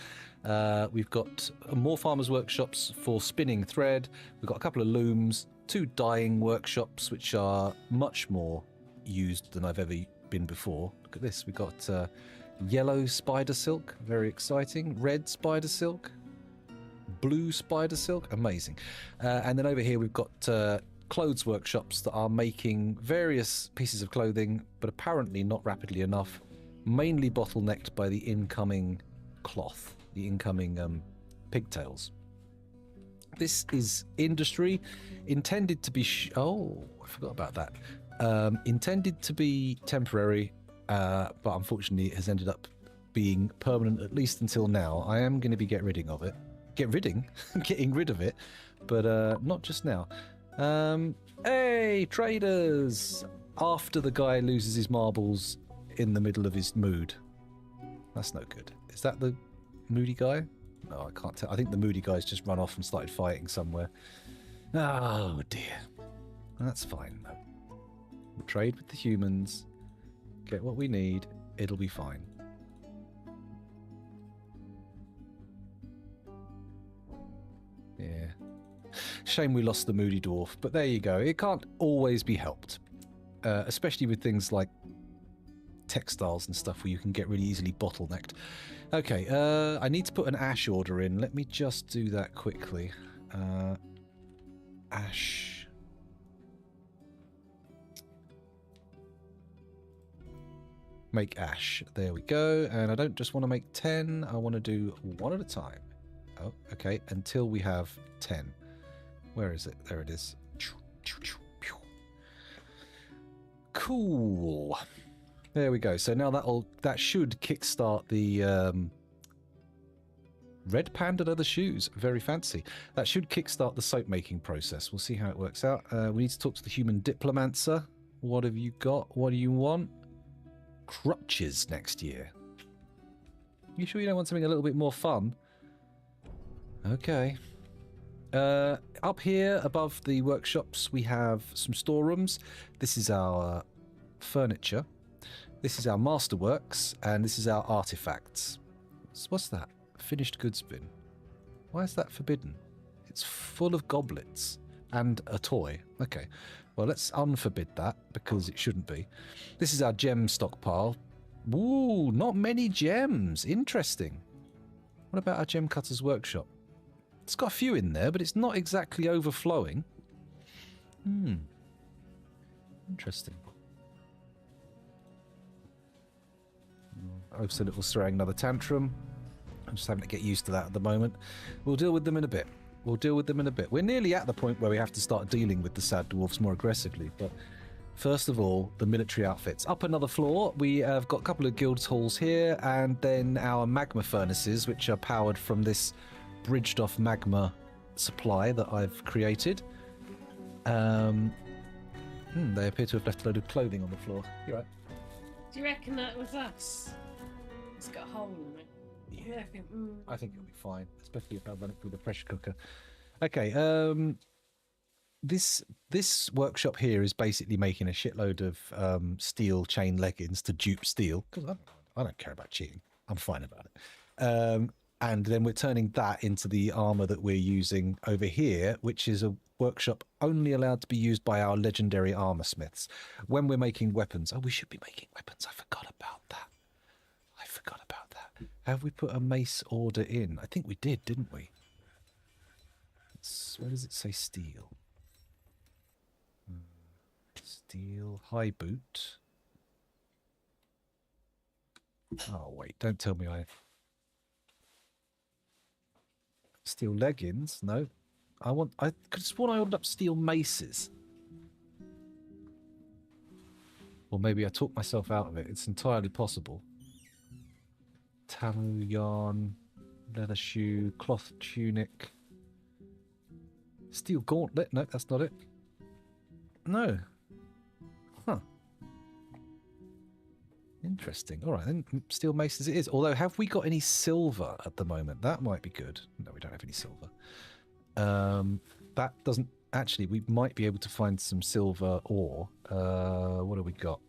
We've got more farmers' workshops for spinning thread. We've got a couple of looms, 2 dyeing workshops, which are much more used than I've ever been before. Look at this. We've got yellow spider silk, very exciting. Red spider silk, blue spider silk, amazing. And then over here we've got clothes workshops that are making various pieces of clothing, but apparently not rapidly enough, mainly bottlenecked by the incoming cloth, the incoming pigtails. This is industry intended to be... oh, I forgot about that. Intended to be temporary, but unfortunately it has ended up being permanent, at least until now. I am going to be getting rid of it, but not just now. Hey, traders! After the guy loses his marbles in the middle of his mood. That's no good. Is that the moody guy? No, I can't tell. I think the moody guy's just run off and started fighting somewhere. Oh dear. That's fine though. We'll trade with the humans, get what we need, it'll be fine. Yeah. Shame we lost the moody dwarf, but there you go. It can't always be helped. Especially with things like textiles and stuff where you can get really easily bottlenecked. Okay, I need to put an ash order in. Let me just do that quickly. Ash. Make ash. There we go. And I don't just want to make 10. I want to do 1 at a time. Oh, okay. Until we have 10. Where is it? There it is. Cool. There we go. So now that should kickstart the red panda leather shoes. Very fancy. That should kickstart the soap making process. We'll see how it works out. We need to talk to the human diplomancer. What have you got? What do you want? Crutches next year. You sure you don't want something a little bit more fun? Okay. Up here above the workshops we have some storerooms. This is our furniture. This is our masterworks, and this is our artifacts. So what's that? Finished goods bin. Why is that forbidden? It's full of goblets and a toy. Okay. Well, let's unforbid that, because it shouldn't be. This is our gem stockpile. Ooh, not many gems. Interesting. What about our gem cutter's workshop? It's got a few in there, but it's not exactly overflowing. Interesting. Obsidian was throwing another tantrum. I'm just having to get used to that at the moment. We'll deal with them in a bit. We're nearly at the point where we have to start dealing with the sad dwarfs more aggressively, but first of all, the military outfits. Up another floor, we have got a couple of guild halls here, and then our magma furnaces, which are powered from this bridged off magma supply that I've created. They appear to have left a load of clothing on the floor. You're right. Do you reckon that was us? It's got a hole in it. Yeah. I think it'll be fine, especially if I run it through the pressure cooker. Okay, this workshop here is basically making a shitload of steel chain leggings to dupe steel, because I don't care about cheating. I'm fine about it. And then we're turning that into the armor that we're using over here, which is a workshop only allowed to be used by our legendary armor smiths. When we're making weapons, we should be making weapons. I forgot about that. Have we put a mace order in? I think we didn't we? Where does it say steel? Steel, high boot. Oh, wait, don't tell me Steel leggings? No. I could sworn I ordered up steel maces. Or maybe I talked myself out of it. It's entirely possible. Tallow yarn, leather shoe, cloth tunic. Steel gauntlet. No, that's not it. No. Huh. Interesting. All right, then. Steel maces it is. Although, have we got any silver at the moment? That might be good. No, we don't have any silver. That doesn't... Actually, we might be able to find some silver ore. What have we got?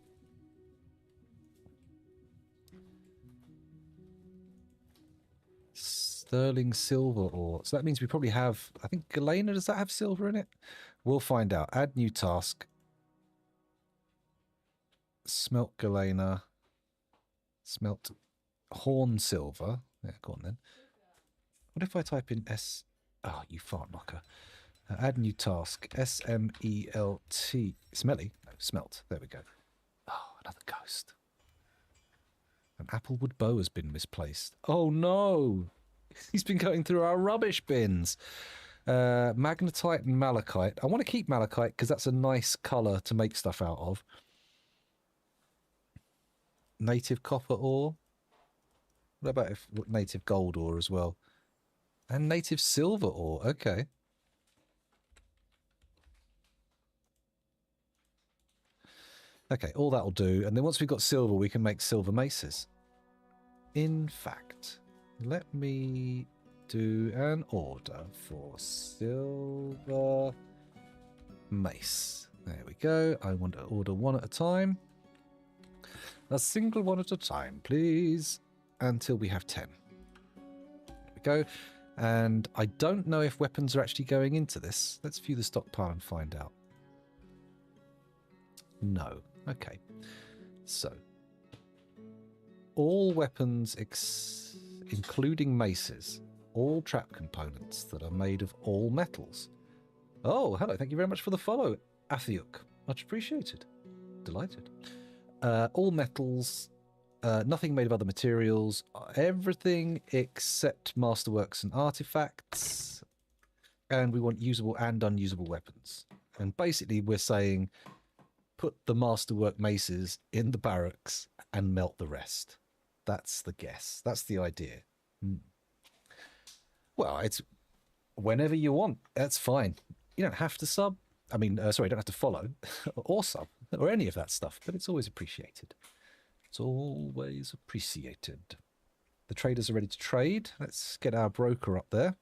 Sterling silver ore. So that means we probably have... I think Galena, does that have silver in it? We'll find out. Add new task. Smelt Galena. Smelt horn silver. Yeah, go on then. What if I type in S... Oh, you fart knocker. Add new task. S-M-E-L-T. Smelly? No, smelt. There we go. Oh, another ghost. An applewood bow has been misplaced. Oh, no! He's been going through our rubbish bins. Magnetite and malachite. I want to keep malachite because that's a nice colour to make stuff out of. Native copper ore. What about native gold ore as well? And native silver ore. Okay. Okay, all that'll do. And then once we've got silver, we can make silver maces. In fact, let me do an order for silver mace. There we go. I want to order one at a time. A single one at a time, please. Until we have 10. There we go. And I don't know if weapons are actually going into this. Let's view the stockpile and find out. No. Okay. So, all weapons, including maces, all trap components that are made of all metals. Oh, hello. Thank you very much for the follow, Athiuk. Much appreciated. Delighted. All metals, nothing made of other materials, everything except masterworks and artifacts. And we want usable and unusable weapons. And basically we're saying put the masterwork maces in the barracks and melt the rest. That's the guess. That's the idea. Well, it's whenever you want. That's fine. You don't have to sub. I mean, sorry, you don't have to follow or sub or any of that stuff, but it's always appreciated. It's always appreciated. The traders are ready to trade. Let's get our broker up there.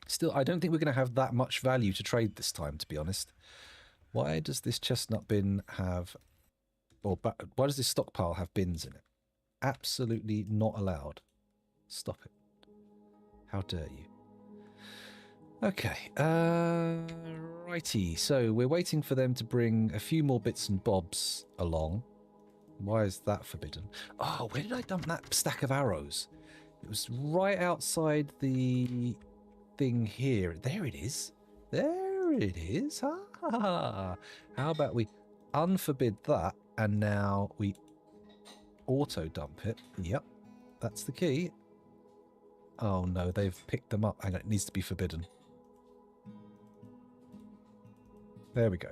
Still, I don't think we're going to have that much value to trade this time, to be honest. Why does this chestnut bin have... Or why does this stockpile have bins in it? Absolutely not allowed. Stop it. How dare you? Okay, righty. So we're waiting for them to bring a few more bits and bobs along. Why is that forbidden? Oh, where did I dump that stack of arrows? It was right outside the thing here. There it is. There it is. How about we unforbid that, and now we auto dump it. Yep, that's the key. Oh no, they've picked them up. Hang on, it needs to be forbidden. There we go.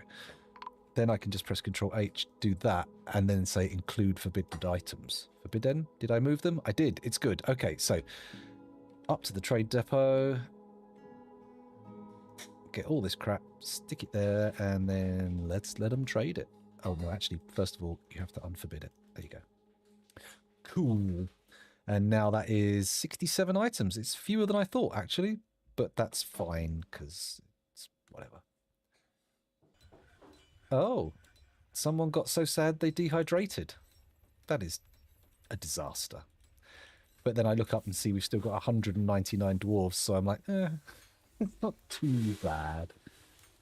Then I can just press Control H, do that, and then say include forbidden items. Forbidden? Did I move them? I did. It's good. Okay, so up to the trade depot. Get all this crap, stick it there, and then let's let them trade it. Oh no, actually, first of all, you have to unforbid it. There you go. Cool. And now that is 67 items. It's fewer than I thought, actually, but that's fine, because it's whatever. Oh, someone got so sad they dehydrated. That is a disaster. But then I look up and see we've still got 199 dwarves, so I'm like, it's not too bad.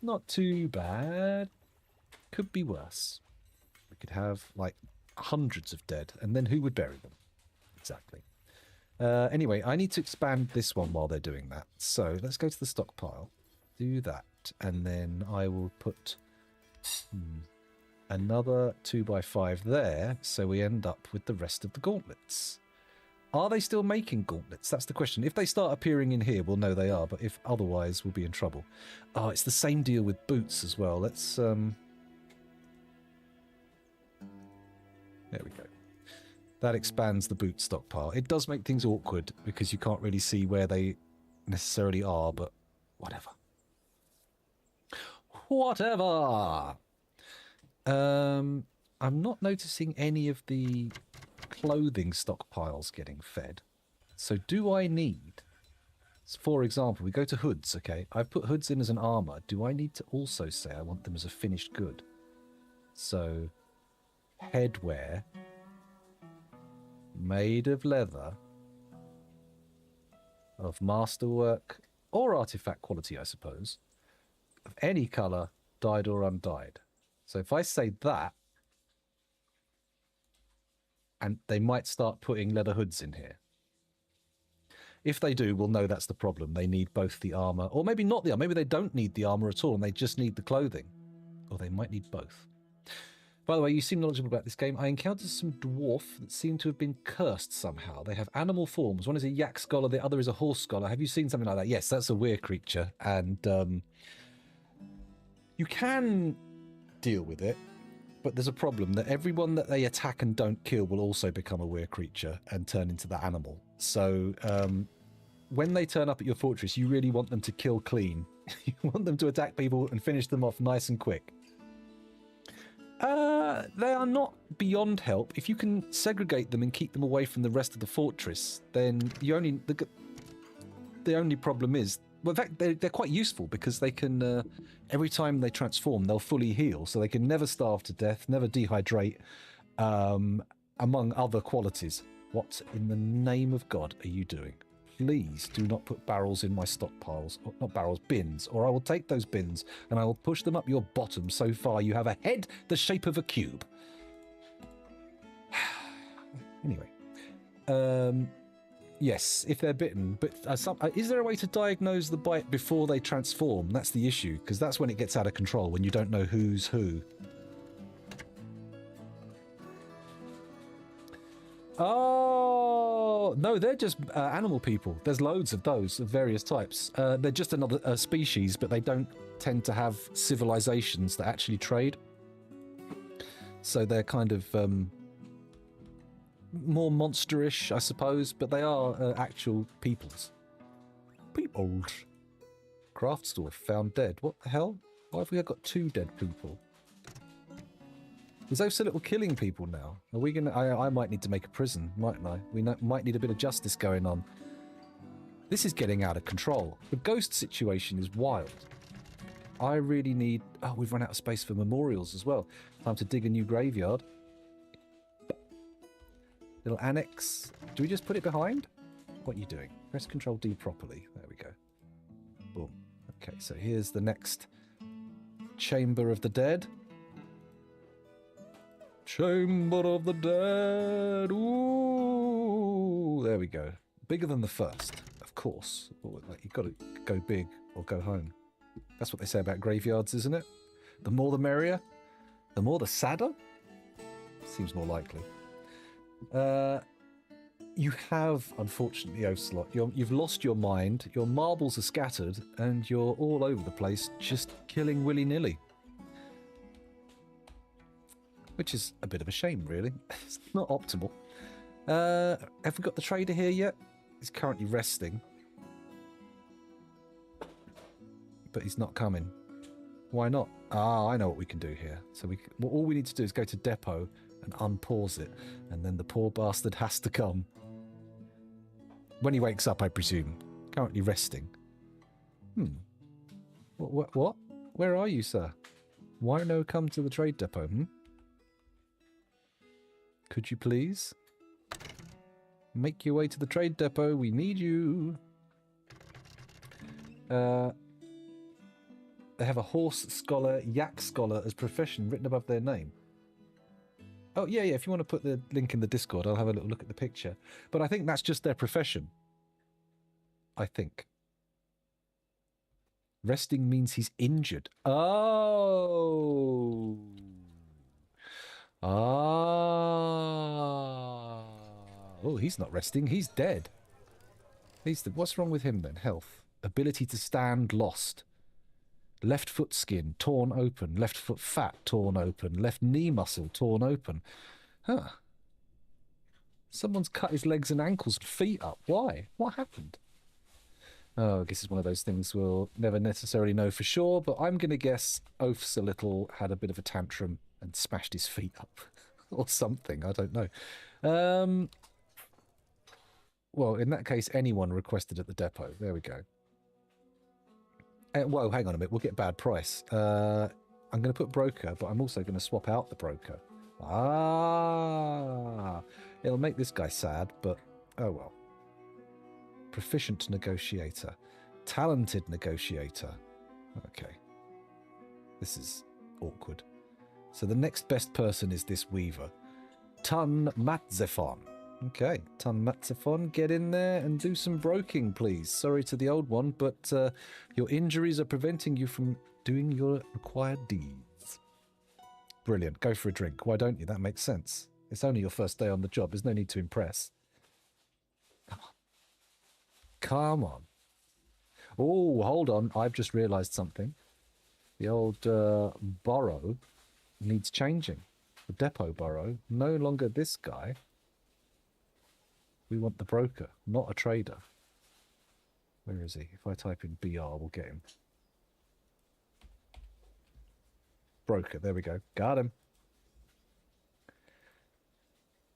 Not too bad. Could be worse. We could have, like, hundreds of dead, and then who would bury them? Exactly. Anyway, I need to expand this one while they're doing that. So let's go to the stockpile. Do that, and then I will put another 2x5 there, so we end up with the rest of the gauntlets. Are they still making gauntlets? That's the question. If they start appearing in here, we'll know they are, but if otherwise, we'll be in trouble. Oh, it's the same deal with boots as well. Let's... There we go. That expands the boot stockpile. It does make things awkward, because you can't really see where they necessarily are, but whatever. Whatever! I'm not noticing any of the clothing stockpiles getting fed. So do I need, for example, we go to hoods, okay? I've put hoods in as an armor. Do I need to also say I want them as a finished good? So, headwear, made of leather, of masterwork, or artifact quality, I suppose, of any colour, dyed or undyed. So if I say that, and they might start putting leather hoods in here. If they do, we'll know that's the problem. They need both the armour, or maybe not the armour. Maybe they don't need the armour at all, and they just need the clothing. Or they might need both. By the way, you seem knowledgeable about this game. I encountered some dwarf that seem to have been cursed somehow. They have animal forms. One is a yak scholar, the other is a horse scholar. Have you seen something like that? Yes, that's a weird creature, and you can deal with it, but there's a problem that everyone that they attack and don't kill will also become a weird creature and turn into the animal. So when they turn up at your fortress, you really want them to kill clean. You want them to attack people and finish them off nice and quick. They are not beyond help. If you can segregate them and keep them away from the rest of the fortress, then the only problem is, well, in fact, they're quite useful because they can, every time they transform, they'll fully heal. So they can never starve to death, never dehydrate, among other qualities. What in the name of God are you doing? Please do not put barrels in my stockpiles. Or, not barrels, bins. Or I will take those bins and I will push them up your bottom so far you have a head the shape of a cube. Anyway. Yes, if they're bitten. But is there a way to diagnose the bite before they transform? That's the issue, because that's when it gets out of control, when you don't know who's who. Oh, no, they're just animal people. There's loads of those, of various types. They're just another species, but they don't tend to have civilizations that actually trade. So they're kind of more monsterish, I suppose, but they are actual peoples. Peoples. Craft store found dead. What the hell? Why have we got 2 dead people? Is those so little killing people now? Are we gonna? I might need to make a prison, mightn't I? We might need a bit of justice going on. This is getting out of control. The ghost situation is wild. I really need... Oh, we've run out of space for memorials as well. Time to dig a new graveyard. Little annex. Do we just put it behind? What are you doing? Press Control D properly. There we go. Boom. Okay, so here's the next Chamber of the Dead. Chamber of the Dead. Ooh, there we go. Bigger than the first, of course. course. Or, like, you've got to go big or go home. That's what they say about graveyards, isn't it? The more the merrier. The more the sadder. Seems more likely. You have, unfortunately, Ocelot, you've lost your mind, your marbles are scattered, and you're all over the place, just killing willy-nilly. Which is a bit of a shame, really. It's not optimal. Have we got the trader here yet? He's currently resting. But he's not coming. Why not? Ah, I know what we can do here. So all we need to do is go to depot and unpause it, and then the poor bastard has to come. When he wakes up, I presume. Currently resting. What? Where are you, sir? Why no come to the trade depot, Could you please? Make your way to the trade depot. We need you. They have a horse scholar, yak scholar as profession written above their name. Oh, yeah, if you want to put the link in the Discord, I'll have a little look at the picture. But I think that's just their profession. I think. Resting means he's injured. Oh. Ah. Oh, he's not resting. He's dead. What's wrong with him then? Health. Ability to stand lost. Left foot skin torn open. Left foot fat torn open. Left knee muscle torn open. Huh. Someone's cut his legs and ankles and feet up. Why? What happened? Oh, I guess it's one of those things we'll never necessarily know for sure, but I'm going to guess Oaf's a little, had a bit of a tantrum and smashed his feet up. Or something, I don't know. Well, in that case, anyone requested at the depot. There we go. Whoa, hang on a minute. We'll get bad price. I'm going to put broker, but I'm also going to swap out the broker. Ah, it'll make this guy sad, but oh well. Proficient negotiator. Talented negotiator. Okay. This is awkward. So the next best person is this weaver. Tun Matzefon. Okay, Tun Matzefon, get in there and do some broking, please. Sorry to the old one, but your injuries are preventing you from doing your required deeds. Brilliant. Go for a drink. Why don't you? That makes sense. It's only your first day on the job. There's no need to impress. Come on. Come on. Oh, hold on. I've just realised something. The old burrow needs changing. The depot burrow. No longer this guy. We want the broker, not a trader. Where is he? If I type in BR, we'll get him. Broker, there we go. Got him.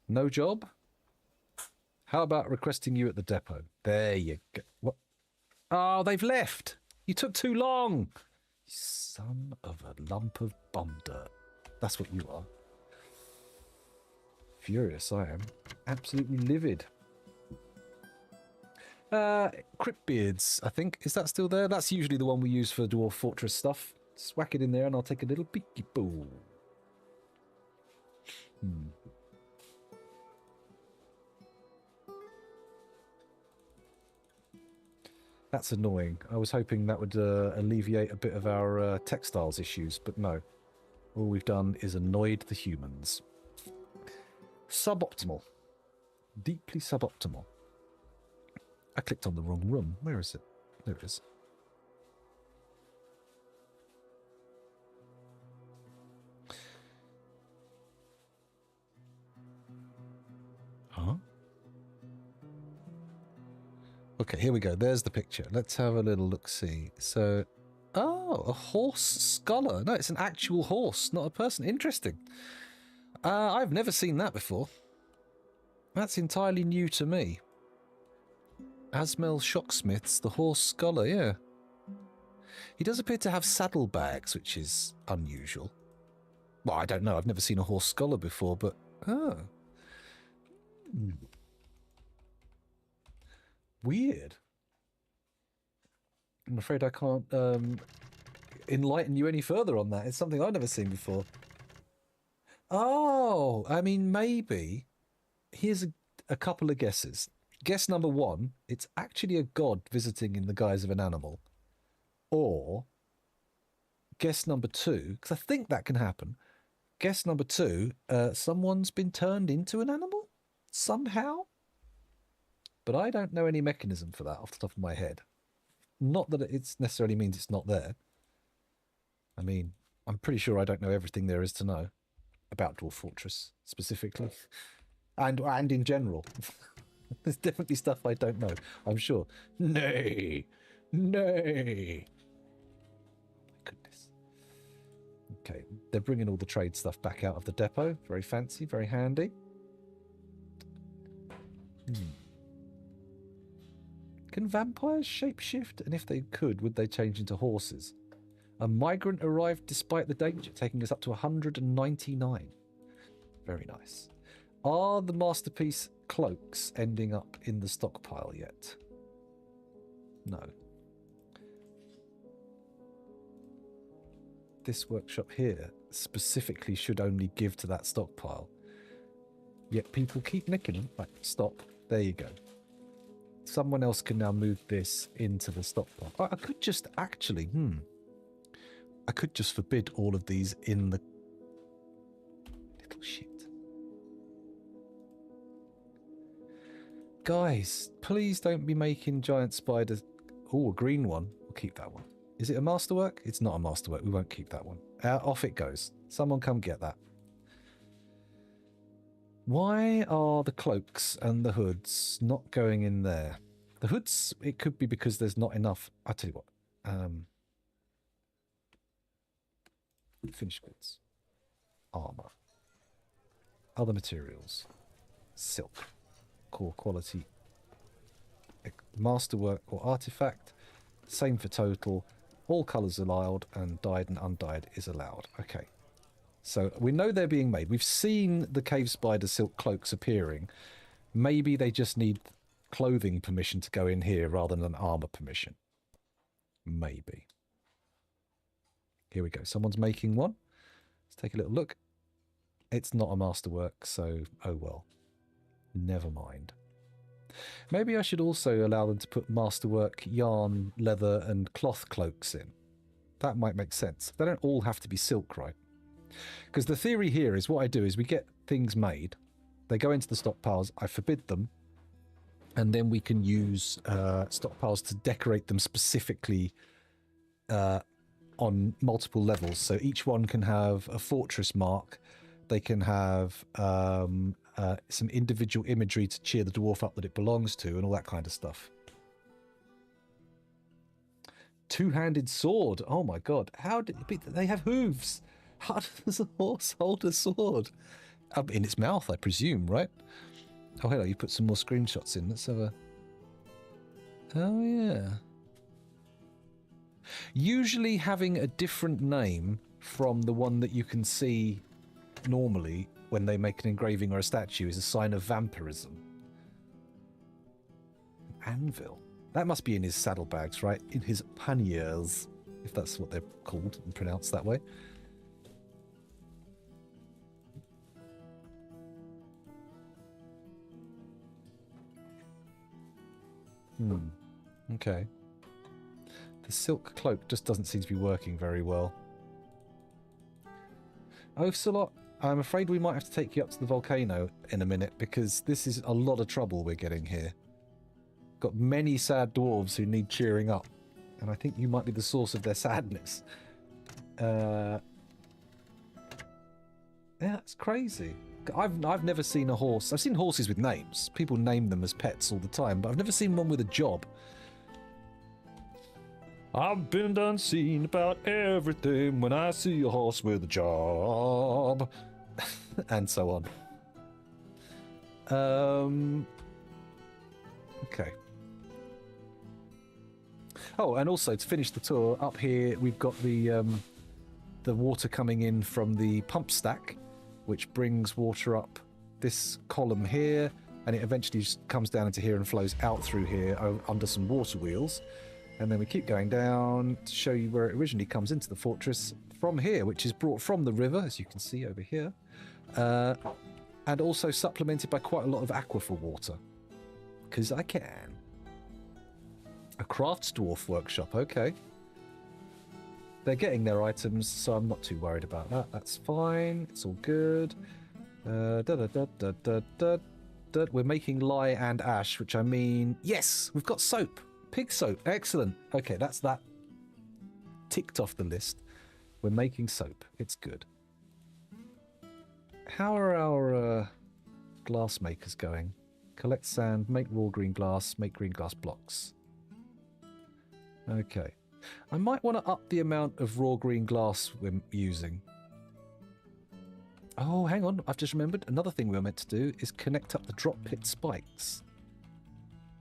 No job? How about requesting you at the depot? There you go. What? Oh, they've left. You took too long. Son of a lump of bum dirt. That's what you are. Furious I am. Absolutely livid. Cryptbeards, I think. Is that still there? That's usually the one we use for Dwarf Fortress stuff. Just whack it in there and I'll take a little peeky boo. That's annoying. I was hoping that would alleviate a bit of our textiles issues, but no. All we've done is annoyed the humans. Suboptimal. Deeply suboptimal. I clicked on the wrong room. Where is it? There it is. Huh? Okay, here we go. There's the picture. Let's have a little look-see. So, oh, a horse scholar. No, it's an actual horse, not a person. Interesting. I've never seen that before. That's entirely new to me. Asmel Shocksmiths, the horse scholar, yeah. He does appear to have saddlebags, which is unusual. Well, I don't know. I've never seen a horse scholar before, but... Oh. Weird. I'm afraid I can't enlighten you any further on that. It's something I've never seen before. Oh, I mean, maybe. Here's a couple of guesses. Guess number one, it's actually a god visiting in the guise of an animal. Or guess number two, because I think that can happen. Guess number two, someone's been turned into an animal somehow. But I don't know any mechanism for that off the top of my head. Not that it necessarily means it's not there. I mean, I'm pretty sure I don't know everything there is to know about Dwarf Fortress specifically, and in general. There's definitely stuff I don't know, I'm sure. Nay. My goodness. Okay, they're bringing all the trade stuff back out of the depot. Very fancy, very handy. Can vampires shapeshift? And if they could, would they change into horses? A migrant arrived despite the danger, taking us up to 199. Very nice. Are the masterpiece cloaks ending up in the stockpile yet? No. This workshop here specifically should only give to that stockpile. Yet people keep nicking them. Right, stop. There you go. Someone else can now move this into the stockpile. I could just actually, I could just forbid all of these in the... Little shit. Guys, please don't be making giant spiders. Oh, a green one. We'll keep that one. Is it a masterwork? It's not a masterwork. We won't keep that one. Off it goes. Someone come get that. Why are the cloaks and the hoods not going in there? The hoods, it could be because there's not enough. I'll tell you what. Finished goods. Armor. Other materials. Silk. Core quality. Masterwork or artifact. Same for total. All colours allowed, and dyed and undyed is allowed. Okay. So we know they're being made. We've seen the cave spider silk cloaks appearing. Maybe they just need clothing permission to go in here rather than armor permission. Maybe. Here we go. Someone's making one. Let's take a little look. It's not a masterwork, so oh well. Never mind. Maybe I should also allow them to put masterwork, yarn, leather, and cloth cloaks in. That might make sense. They don't all have to be silk, right? Because the theory here is what I do is we get things made, they go into the stockpiles, I forbid them, and then we can use stockpiles to decorate them specifically on multiple levels. So each one can have a fortress mark, they can have some individual imagery to cheer the dwarf up that it belongs to, and all that kind of stuff. Two-handed sword. Oh my god. How did it be? They have hooves. How does a horse hold a sword? In its mouth, I presume, right? Oh, hello, you put some more screenshots in. Let's have a... Oh, yeah. Usually having a different name from the one that you can see normally when they make an engraving or a statue is a sign of vampirism. Anvil. That must be in his saddlebags, right? In his panniers, if that's what they're called and pronounced that way. Okay. The silk cloak just doesn't seem to be working very well. Ocelot, I'm afraid we might have to take you up to the volcano in a minute, because this is a lot of trouble we're getting here. Got many sad dwarves who need cheering up, and I think you might be the source of their sadness. Yeah, it's crazy. I've never seen a horse. I've seen horses with names. People name them as pets all the time, but I've never seen one with a job. I've been done seen about everything when I see a horse with a job. And so on. Okay. Oh, and also to finish the tour, up here we've got the water coming in from the pump stack, which brings water up this column here, and it eventually just comes down into here and flows out through here under some water wheels. And then we keep going down to show you where it originally comes into the fortress from here, which is brought from the river, as you can see over here, and also supplemented by quite a lot of aquifer water. because I can. A crafts dwarf workshop, okay. They're getting their items, so I'm not too worried about that. That's fine. It's all good. We're making lye and ash, which I mean... Yes! We've got soap. Pig soap. Excellent. Okay, that's that. Ticked off the list. We're making soap. It's good. How are our glass makers going? Collect sand, make raw green glass, make green glass blocks. Okay. I might want to up the amount of raw green glass we're using. Oh, hang on. I've just remembered. Another thing we were meant to do is connect up the drop pit spikes.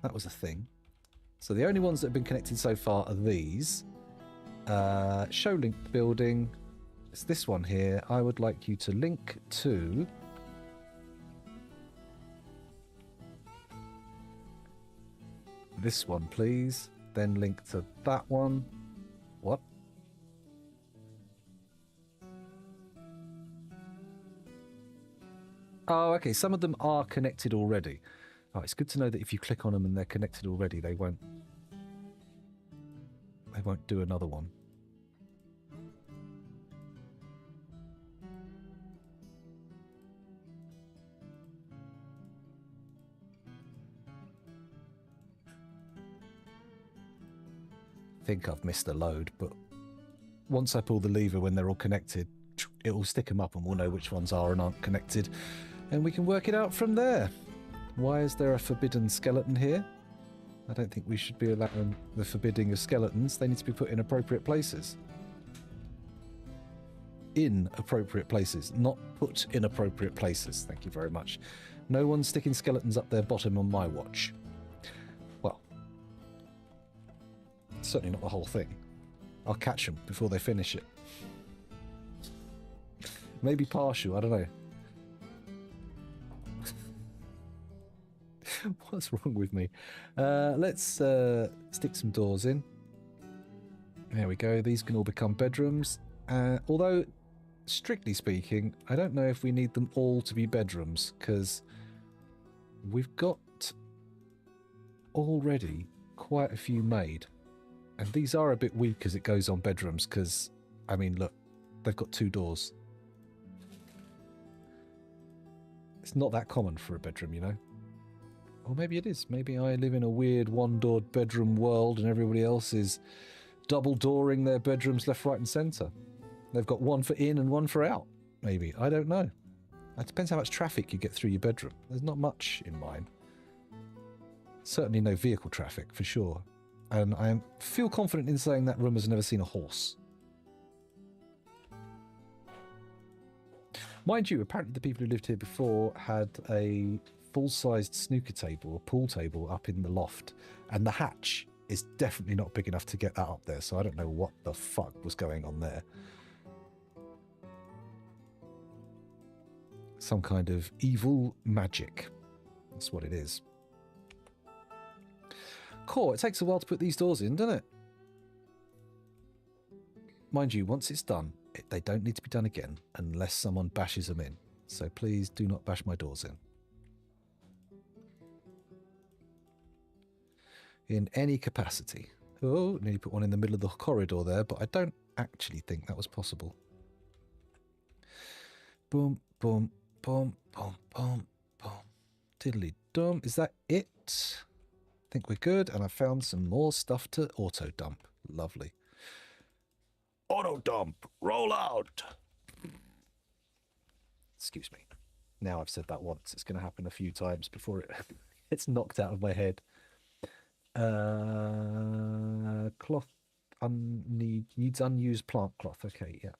That was a thing. So the only ones that have been connected so far are these. Show link building. It's this one here. I would like you to link to... this one, please. Then link to that one. What? Oh, okay. Some of them are connected already. Oh, it's good to know that if you click on them and they're connected already, they won't do another one. I think I've missed a load, but once I pull the lever when they're all connected, it will stick them up and we'll know which ones are and aren't connected, and we can work it out from there. Why is there a forbidden skeleton here? I don't think we should be allowing the forbidding of skeletons. They need to be put in appropriate places. In appropriate places, not put in appropriate places. Thank you very much. No one's sticking skeletons up their bottom on my watch. Well, certainly not the whole thing. I'll catch them before they finish it. Maybe partial, I don't know. What's wrong with me? Let's stick some doors in. There we go. These can all become bedrooms. Although, strictly speaking, I don't know if we need them all to be bedrooms, because we've got already quite a few made. And these are a bit weak as it goes on bedrooms, because, I mean, look, they've got 2 doors. It's not that common for a bedroom, you know? Or maybe it is. Maybe I live in a weird one-doored bedroom world and everybody else is double-dooring their bedrooms left, right and centre. They've got one for in and one for out, maybe. I don't know. It depends how much traffic you get through your bedroom. There's not much in mine. Certainly no vehicle traffic, for sure. And I feel confident in saying that room has never seen a horse. Mind you, apparently the people who lived here before had a full-sized snooker table or pool table up in the loft, and the hatch is definitely not big enough to get that up there, so I don't know what the fuck was going on there. Some kind of evil magic. That's what it is. Cool, it takes a while to put these doors in, doesn't it? Mind you, once it's done, they don't need to be done again unless someone bashes them in. So please do not bash my doors in. In any capacity. Oh, nearly put one in the middle of the corridor there, but I don't actually think that was possible. Boom, boom, boom, boom, boom, boom. Diddly dum. Is that it? I think we're good, and I found some more stuff to auto dump. Lovely. Auto dump, roll out. Excuse me. Now I've said that once. It's going to happen a few times before it gets knocked out of my head. Cloth needs unused plant cloth. Okay, yeah,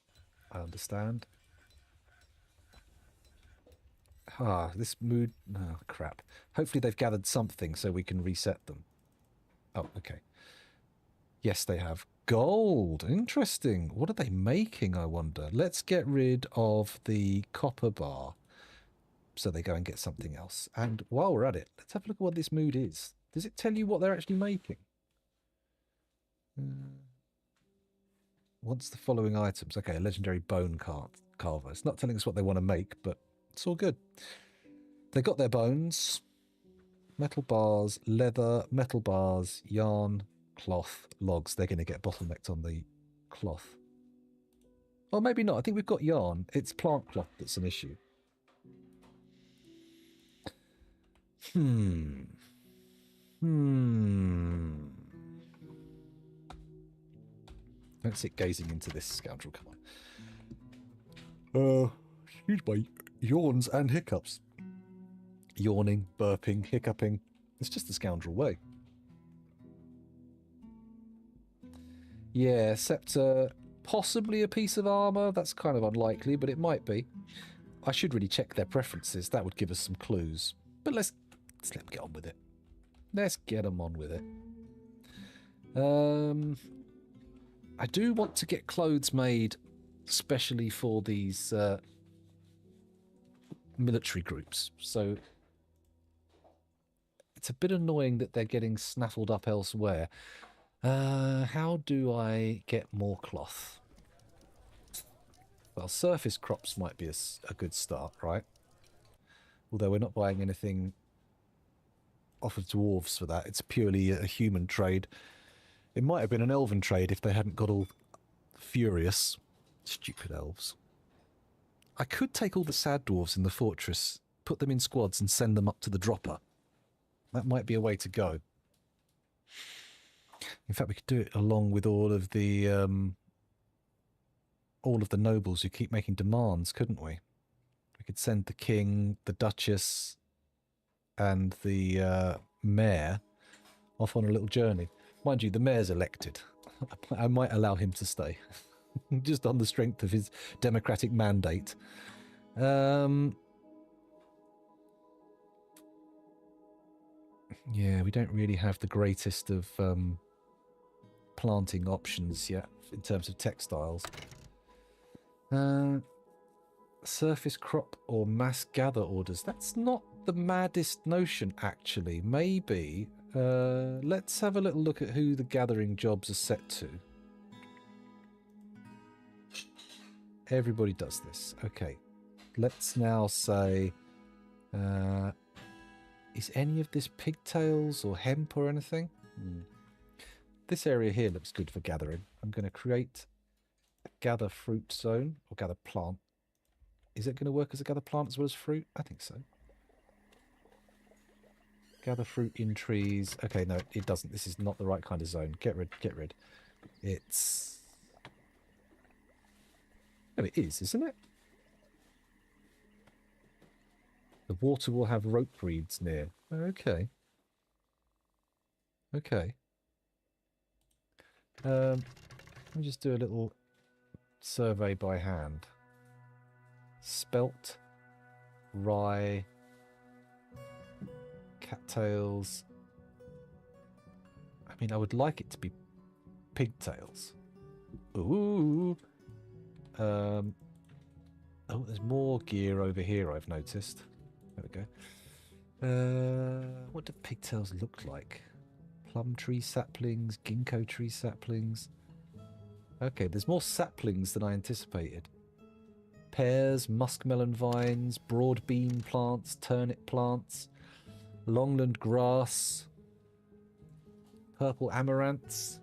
I understand. This mood. Oh, crap. Hopefully they've gathered something so we can reset them. Oh, okay. Yes, they have. Gold. Interesting. What are they making, I wonder? Let's get rid of the copper bar so they go and get something else. And while we're at it, let's have a look at what this mood is. Does it tell you what they're actually making? What's the following items? Okay, a legendary bone carver. It's not telling us what they want to make, but it's all good. They got their bones. metal bars, leather, metal bars, yarn, cloth, logs. They're going to get bottlenecked on the cloth. Or maybe not. I think we've got yarn. It's plant cloth that's an issue. Let's sit gazing into this scoundrel. Come on. Excuse my yawns and hiccups. Yawning, burping, hiccuping. It's just the scoundrel way. Yeah, scepter. Possibly a piece of armour. That's kind of unlikely, but it might be. I should really check their preferences. That would give us some clues. But let's let them get on with it. Let's get them on with it. I do want to get clothes made especially for these military groups. So it's a bit annoying that they're getting snaffled up elsewhere. How do I get more cloth? Well, surface crops might be a good start, right? Although we're not buying anything off of dwarves for that. It's purely a human trade. It might have been an elven trade if they hadn't got all furious. Stupid elves. I could take all the sad dwarves in the fortress, put them in squads and send them up to the dropper. That might be a way to go. In fact, we could do it along with all of the nobles who keep making demands, couldn't we? We could send the king, the duchess, and the mayor off on a little journey. Mind you, the mayor's elected. I might allow him to stay, just on the strength of his democratic mandate. Yeah, we don't really have the greatest of planting options yet in terms of textiles. Surface crop or mass gather orders. That's not the maddest notion, actually. Maybe. Let's have a little look at who the gathering jobs are set to. Everybody does this. Okay. Let's now say... is any of this pigtails or hemp or anything? This area here looks good for gathering. I'm going to create a gather fruit zone, or gather plant. Is it going to work as a gather plant as well as fruit? I think so. Gather fruit in trees. Okay, no, it doesn't. This is not the right kind of zone. Get rid. It's... No, it is, isn't it? The water will have rope reeds near. Okay. Okay. Let me just do a little survey by hand. Spelt, rye, cattails. I mean, I would like it to be pigtails. Ooh. Oh, there's more gear over here, I've noticed. There we go. What do pigtails look like? Plum tree saplings, ginkgo tree saplings. Okay, there's more saplings than I anticipated. Pears, muskmelon vines, broad bean plants, turnip plants, longland grass, purple amaranths.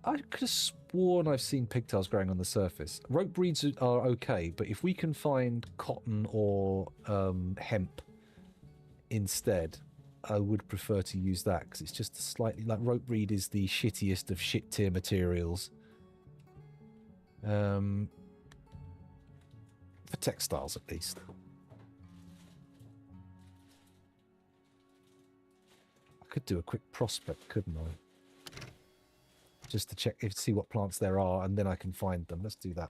I could have sworn I've seen pigtails growing on the surface. Rope reeds are okay, but if we can find cotton or hemp instead, I would prefer to use that, because it's just slightly like rope reed is the shittiest of shit tier materials. For textiles, at least. I could do a quick prospect, couldn't I? Just to check, see what plants there are, and then I can find them. Let's do that.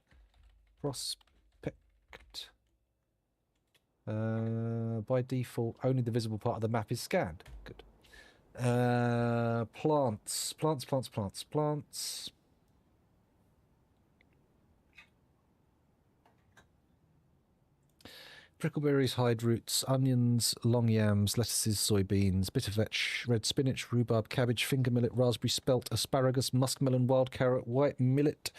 Prospect. By default, only the visible part of the map is scanned. Good. Plants. Prickleberries, hide roots, onions, long yams, lettuces, soybeans, bitter vetch, red spinach, rhubarb, cabbage, finger millet, raspberry spelt, asparagus, muskmelon, wild carrot, white millet,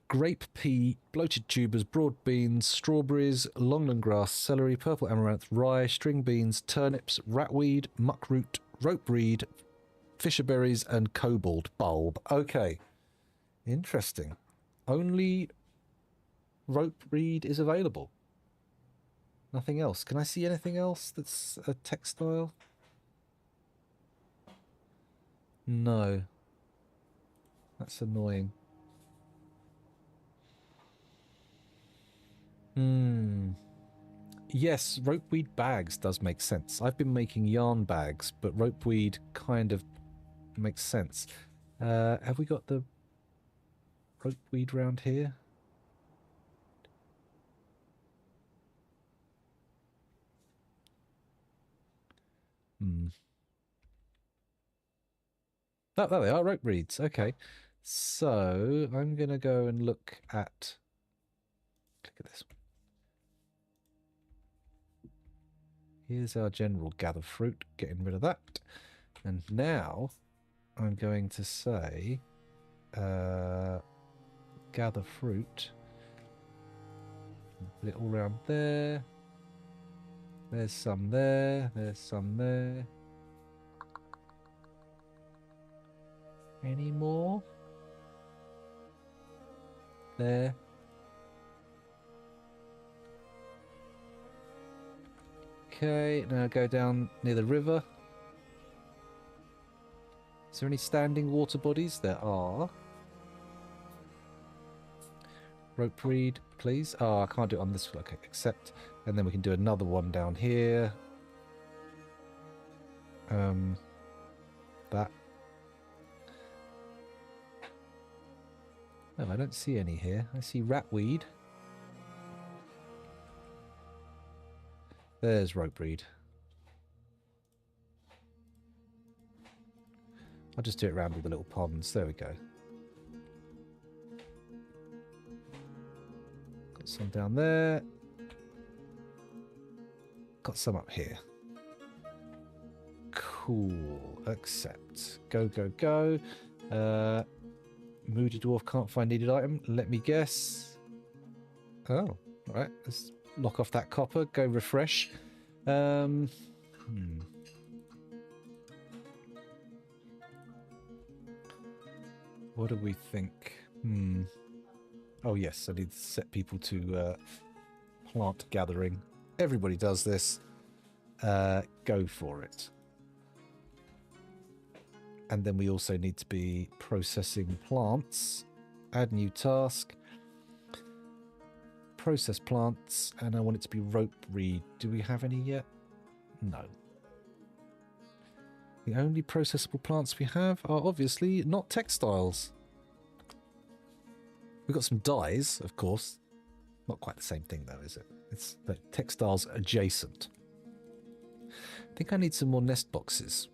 grape pea, bloated tubers, broad beans, strawberries, longland grass, celery, purple amaranth, rye, string beans, turnips, ratweed, muckroot, ropeweed, fisherberries, and cobalt bulb. Okay. Interesting. Only ropeweed is available. Nothing else. Can I see anything else that's a textile? No. That's annoying. Yes, ropeweed bags does make sense. I've been making yarn bags, but ropeweed kind of makes sense. Have we got the ropeweed round here? Oh, there they are, ropeweeds. Okay. So, I'm going to go and look at this one. Here's our general gather fruit, getting rid of that. And now I'm going to say gather fruit. Put it all around there. There's some there. There's some there. Any more? There. Okay, now go down near the river. Is there any standing water bodies? There are. Ropeweed, please. Oh, I can't do it on this. Okay, accept. And then we can do another one down here. That. No, I don't see any here. I see ratweed. There's ropeweed. I'll just do it around with the little ponds. There we go. Got some down there. Got some up here. Cool. Accept. Go, go, go. Moody Dwarf can't find needed item. Let me guess. Oh, alright. Let's lock off that copper. Go refresh. What do we think? Oh yes, I need to set people to plant gathering. Everybody does this. Go for it. And then we also need to be processing plants. Add new task. Process plants, and I want it to be ropeweed. Do we have any yet? No. The only processable plants we have are obviously not textiles. We've got some dyes, of course. Not quite the same thing though, is it? It's the textiles adjacent. I think I need some more nest boxes.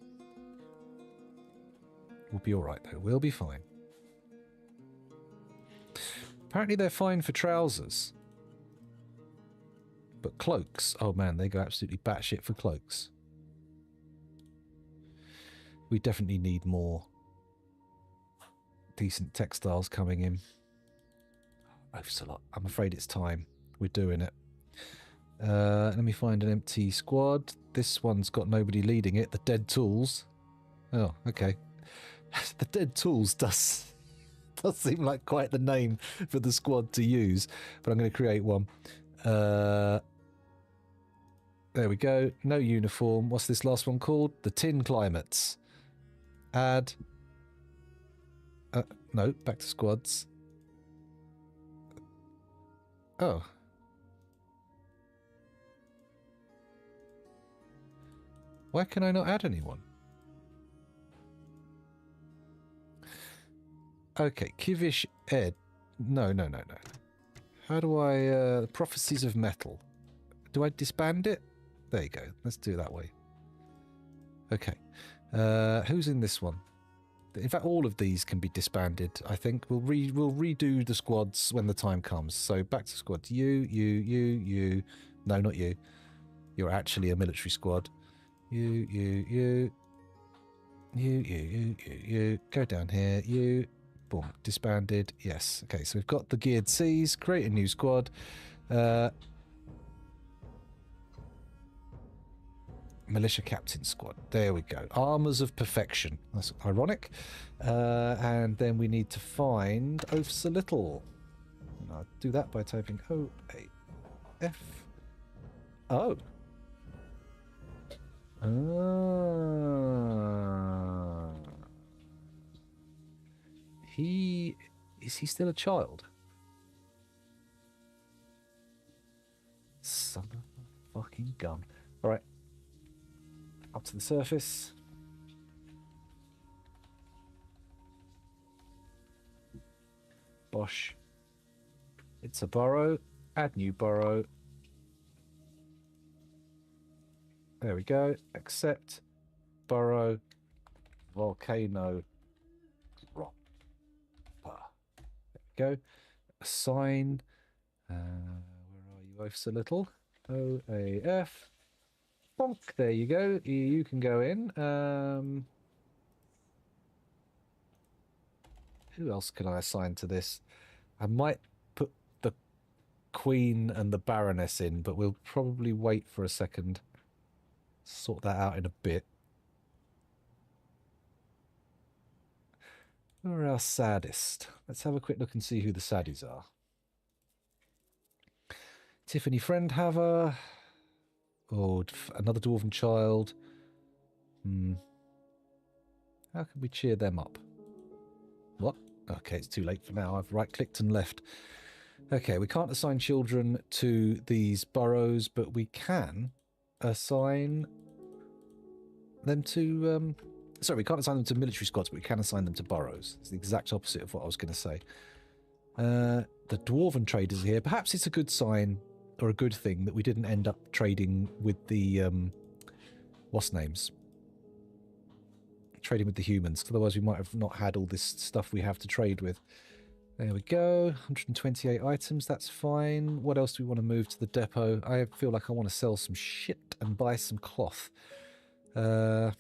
We'll be alright though, we'll be fine. Apparently they're fine for trousers. But cloaks, oh man, they go absolutely batshit for cloaks. We definitely need more decent textiles coming in. Oaf's a lot. I'm afraid it's time. We're doing it. Let me find an empty squad. This one's got nobody leading it. The Dead Tools. Oh, okay. The Dead Tools does seem like quite the name for the squad to use, but I'm going to create one. There we go. No uniform. What's this last one called? The Tin Climates. Add. No, back to squads. Oh. Why can I not add anyone? Okay, Kivish Ed. No. How do I... Prophecies of Metal. Do I disband it? There you go. Let's do it that way. Okay. Who's in this one? In fact, all of these can be disbanded, I think. We'll redo the squads when the time comes. So back to squads. You. No, not you. You're actually a military squad. You. Go down here. You. Boom. Disbanded. Yes. Okay, so we've got the Geared Seas. Create a new squad. Militia Captain Squad. There we go. Armors of Perfection. That's ironic. And then we need to find Oaths a Little. And I'll do that by typing O-A-F. Oh. Is he still a child? Son of a fucking gun. Alright. Up to the surface. Bosh. It's a burrow. Add new burrow. There we go. Accept. Burrow. Volcano. Rock. There we go. Assign. Where are you, Oaths a Little? OAF. Bonk. There you go. You can go in. Who else can I assign to this? I might put the Queen and the Baroness in, but we'll probably wait for a second. Sort that out in a bit. Who are our saddest? Let's have a quick look and see who the saddies are. Tiffany Friendhaver. Oh, another Dwarven Child. How can we cheer them up? What? Okay, it's too late for now. I've right-clicked and left. Okay, we can't assign children to these burrows, but we can assign them to... sorry, we can't assign them to military squads, but we can assign them to burrows. It's the exact opposite of what I was going to say. The Dwarven traders are here. Perhaps it's a good sign or a good thing that we didn't end up trading with the... what's names? Trading with the humans. Otherwise, we might have not had all this stuff we have to trade with. There we go. 128 items. That's fine. What else do we want to move to the depot? I feel like I want to sell some shit and buy some cloth. Okay,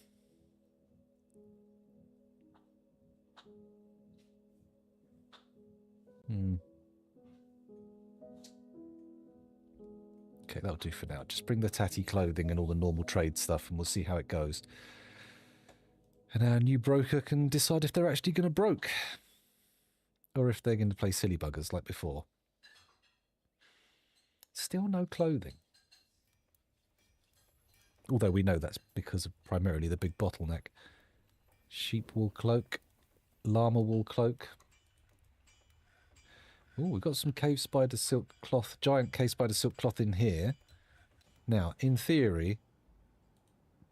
that'll do for now. Just bring the tatty clothing and all the normal trade stuff and we'll see how it goes. And our new broker can decide if they're actually going to broke. Or if they're going to play silly buggers like before. Still no clothing. Although we know that's because of primarily the big bottleneck. Sheep wool cloak. Llama wool cloak. Oh, we've got some cave spider silk cloth, giant cave spider silk cloth in here. Now, in theory,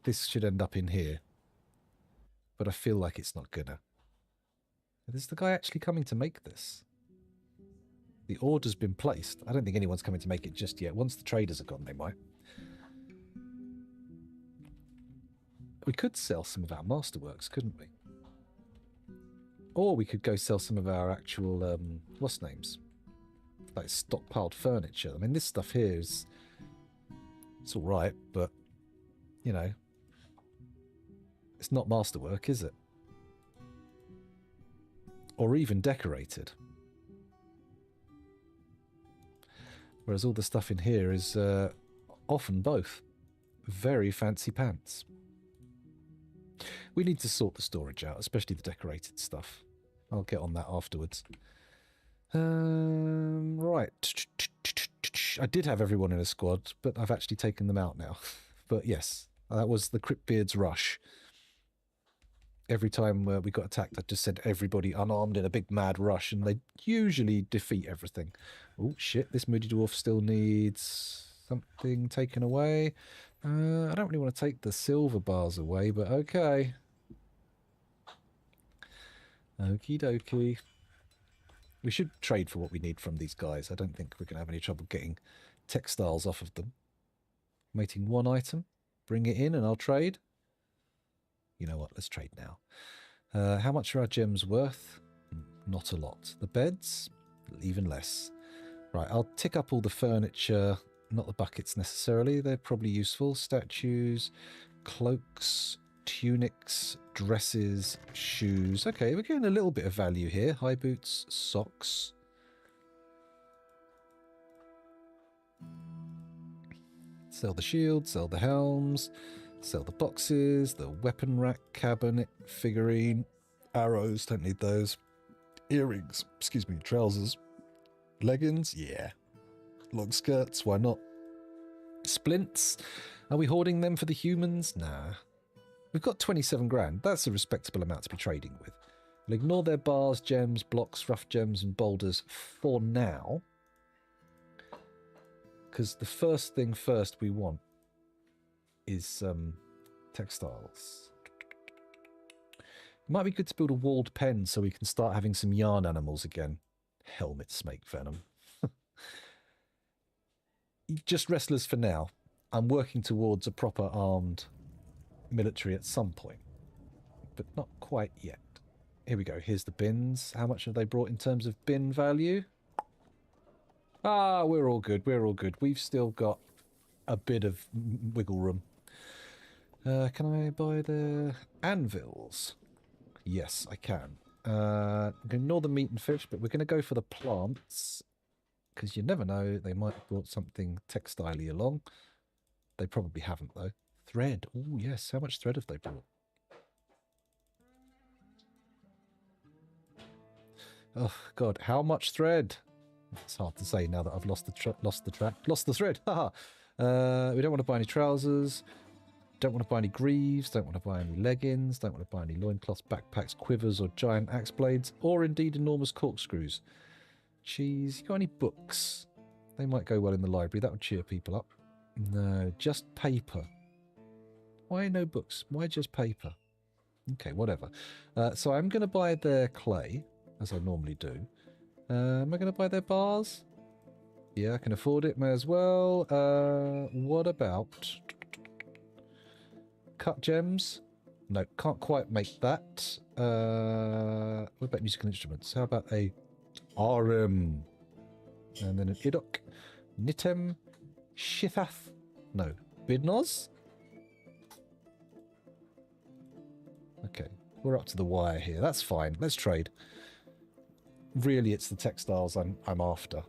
this should end up in here. But I feel like it's not gonna. Is the guy actually coming to make this? The order's been placed. I don't think anyone's coming to make it just yet. Once the traders are gone, they might. We could sell some of our masterworks, couldn't we? Or we could go sell some of our actual, what's names? Like stockpiled furniture. I mean, this stuff here is... It's alright, but, you know... It's not masterwork, is it? Or even decorated. Whereas all the stuff in here is often both. Very fancy pants. We need to sort the storage out, especially the decorated stuff. I'll get on that afterwards. Right. I did have everyone in a squad, but I've actually taken them out now. But yes, that was the Cryptbeards rush. Every time we got attacked, I just sent everybody unarmed in a big mad rush, and they usually defeat everything. Oh, shit, this Moody Dwarf still needs something taken away. I don't really want to take the silver bars away, but okay. Okie dokie. We should trade for what we need from these guys. I don't think we're going to have any trouble getting textiles off of them. Mating one item. Bring it in and I'll trade. You know what? Let's trade now. How much are our gems worth? Not a lot. The beds? Even less. Right, I'll tick up all the furniture. Not the buckets necessarily. They're probably useful. Statues, cloaks, Tunics, dresses, shoes. Okay, we're getting a little bit of value here. High boots, socks. Sell the shield, sell the helms, sell the boxes, the weapon rack, cabinet, figurine, arrows, don't need those. Earrings, excuse me, trousers. Leggings, yeah. Long skirts, why not? Splints, are we hoarding them for the humans? Nah. We've got 27 grand. That's a respectable amount to be trading with. We'll ignore their bars, gems, blocks, rough gems, and boulders for now. Because the first thing first we want is textiles. It might be good to build a walled pen so we can start having some yarn animals again. Helmets make venom. Just wrestlers for now. I'm working towards a proper armed military at some point, but not quite yet. Here we go. Here's the bins. How much have they brought in terms of bin value? Ah, we're all good. We're all good. We've still got a bit of wiggle room. Can I buy the anvils? Yes, I can. I'm going to ignore the meat and fish, but we're going to go for the plants because you never know. They might have brought something textile-y along. They probably haven't, though. Thread. Oh, yes. How much thread have they brought? Oh, God. How much thread? It's hard to say now that I've lost the thread. Haha. We don't want to buy any trousers. Don't want to buy any greaves. Don't want to buy any leggings. Don't want to buy any loincloths, backpacks, quivers, or giant axe blades, or indeed enormous corkscrews. Cheese. You got any books? They might go well in the library. That would cheer people up. No, just paper. Why no books? Why just paper? Okay, whatever. So I'm going to buy their clay, as I normally do. Am I going to buy their bars? Yeah, I can afford it. May as well. What about cut gems? No, can't quite make that. What about musical instruments? How about a Arim? And then an Idok. Nitem. Shithath. No. Bidnos? Okay, we're up to the wire here. That's fine. Let's trade. Really, it's the textiles I'm after.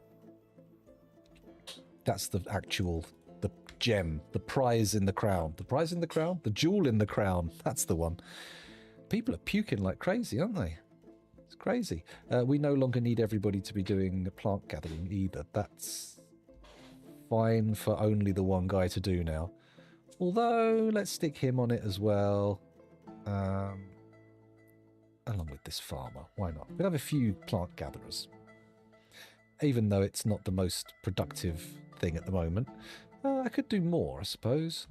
That's the actual, the gem, the prize in the crown. The prize in the crown? The jewel in the crown. That's the one. People are puking like crazy, aren't they? It's crazy. We no longer need everybody to be doing plant gathering either. That's fine for only the one guy to do now. Although, let's stick him on it as well. Along with this farmer. Why not? We'll have a few plant gatherers. Even though it's not the most productive thing at the moment. I could do more, I suppose.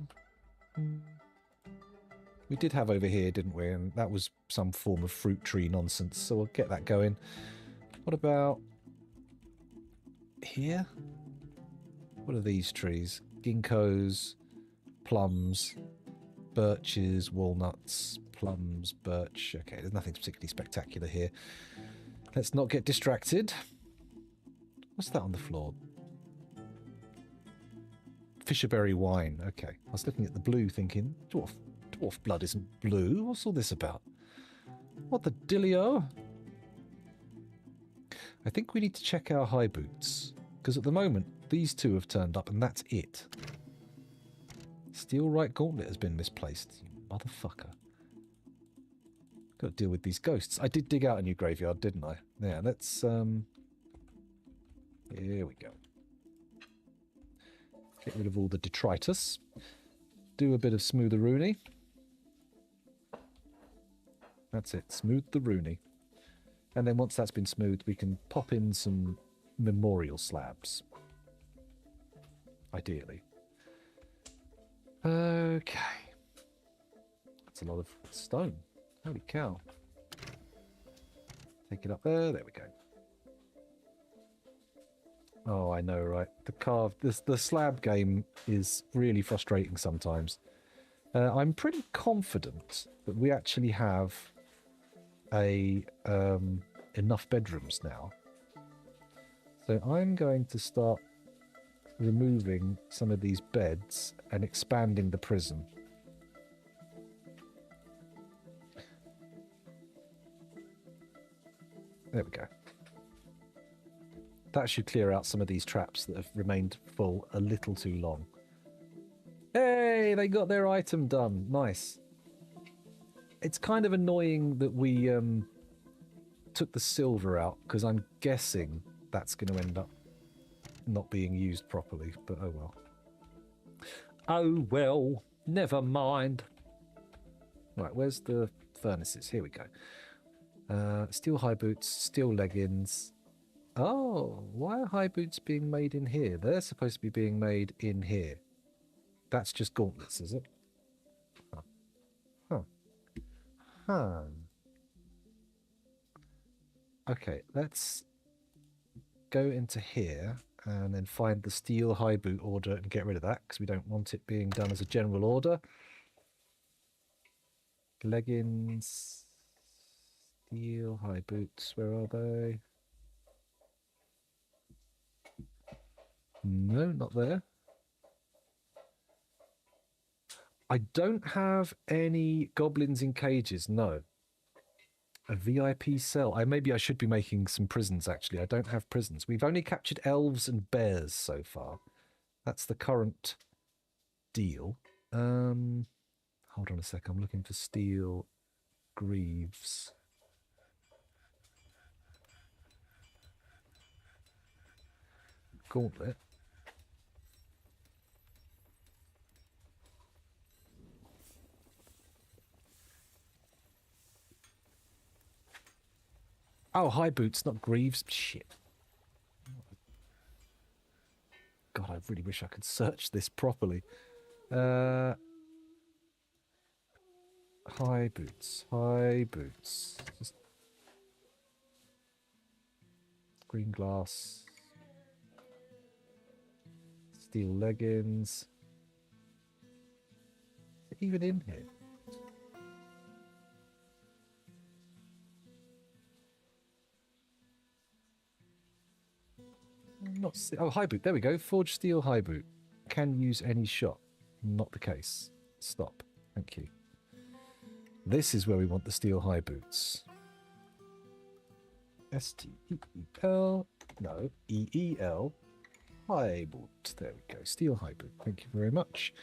We did have over here, didn't we? And that was some form of fruit tree nonsense, so we'll get that going. What about here? What are these trees? Ginkgos, plums, birches, walnuts, plums, birch. Okay, there's nothing particularly spectacular here. Let's not get distracted. What's that on the floor? Fisherberry wine. Okay. I was looking at the blue thinking, dwarf blood isn't blue. What's all this about? What the dillio? I think we need to check our high boots. Because at the moment, these two have turned up and that's it. Steel right gauntlet has been misplaced. You motherfucker. Got to deal with these ghosts. I did dig out a new graveyard, didn't I? Yeah, let's... Here we go. Get rid of all the detritus. Do a bit of smooth-a-rooney. That's it. Smooth the Rooney. And then once that's been smoothed, we can pop in some memorial slabs. Ideally. Okay. That's a lot of stone. Holy cow. Take it up there. There we go. Oh, I know, right? The slab game is really frustrating sometimes. I'm pretty confident that we actually have enough bedrooms now. So I'm going to start removing some of these beds and expanding the prison. There we go. That should clear out some of these traps that have remained full a little too long. Hey, they got their item done. Nice. It's kind of annoying that we took the silver out, because I'm guessing that's going to end up not being used properly, but oh well. Oh well, never mind. Right, where's the furnaces? Here we go. Steel high boots, steel leggings. Oh, why are high boots being made in here? They're supposed to be being made in here. That's just gauntlets, is it? Huh. Huh. Huh. Okay, let's go into here and then find the steel high boot order and get rid of that, because we don't want it being done as a general order. Leggings, steel high boots, where are they? No, not there. I don't have any goblins in cages, no. A VIP cell. Maybe I should be making some prisons, actually. I don't have prisons. We've only captured elves and bears so far. That's the current deal. Hold on a sec. I'm looking for steel greaves. Gauntlet. Oh, high boots, not greaves. Shit. God, I really wish I could search this properly. High boots. High boots. Just green glass. Steel leggings. Is it even in here? Not high boot. There we go. Forged steel high boot. Can use any shot. Not the case. Stop. Thank you. This is where we want the steel high boots. S-T-E-E-L. No. E-E-L. High boot. There we go. Steel high boot. Thank you very much.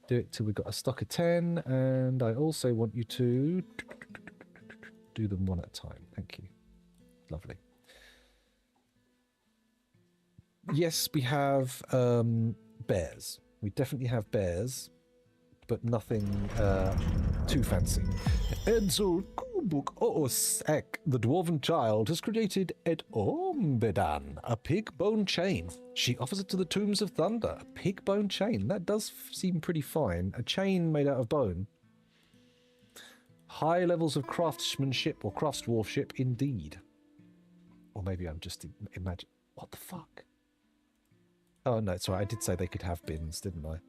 Do it till we've got a stock of 10. And I also want you to do them one at a time. Thank you. Lovely. Yes, we have bears. We definitely have bears, but nothing too fancy. Edsel Kubuk Oosek, the dwarven child, has created Et Ombedan, a pig bone chain. She offers it to the tombs of thunder. A pig bone chain. That does seem pretty fine. A chain made out of bone. High levels of craftsmanship or craftsdwarfship indeed. Or maybe I'm just imagining. What the fuck? Oh, no, sorry, I did say they could have bins, didn't I?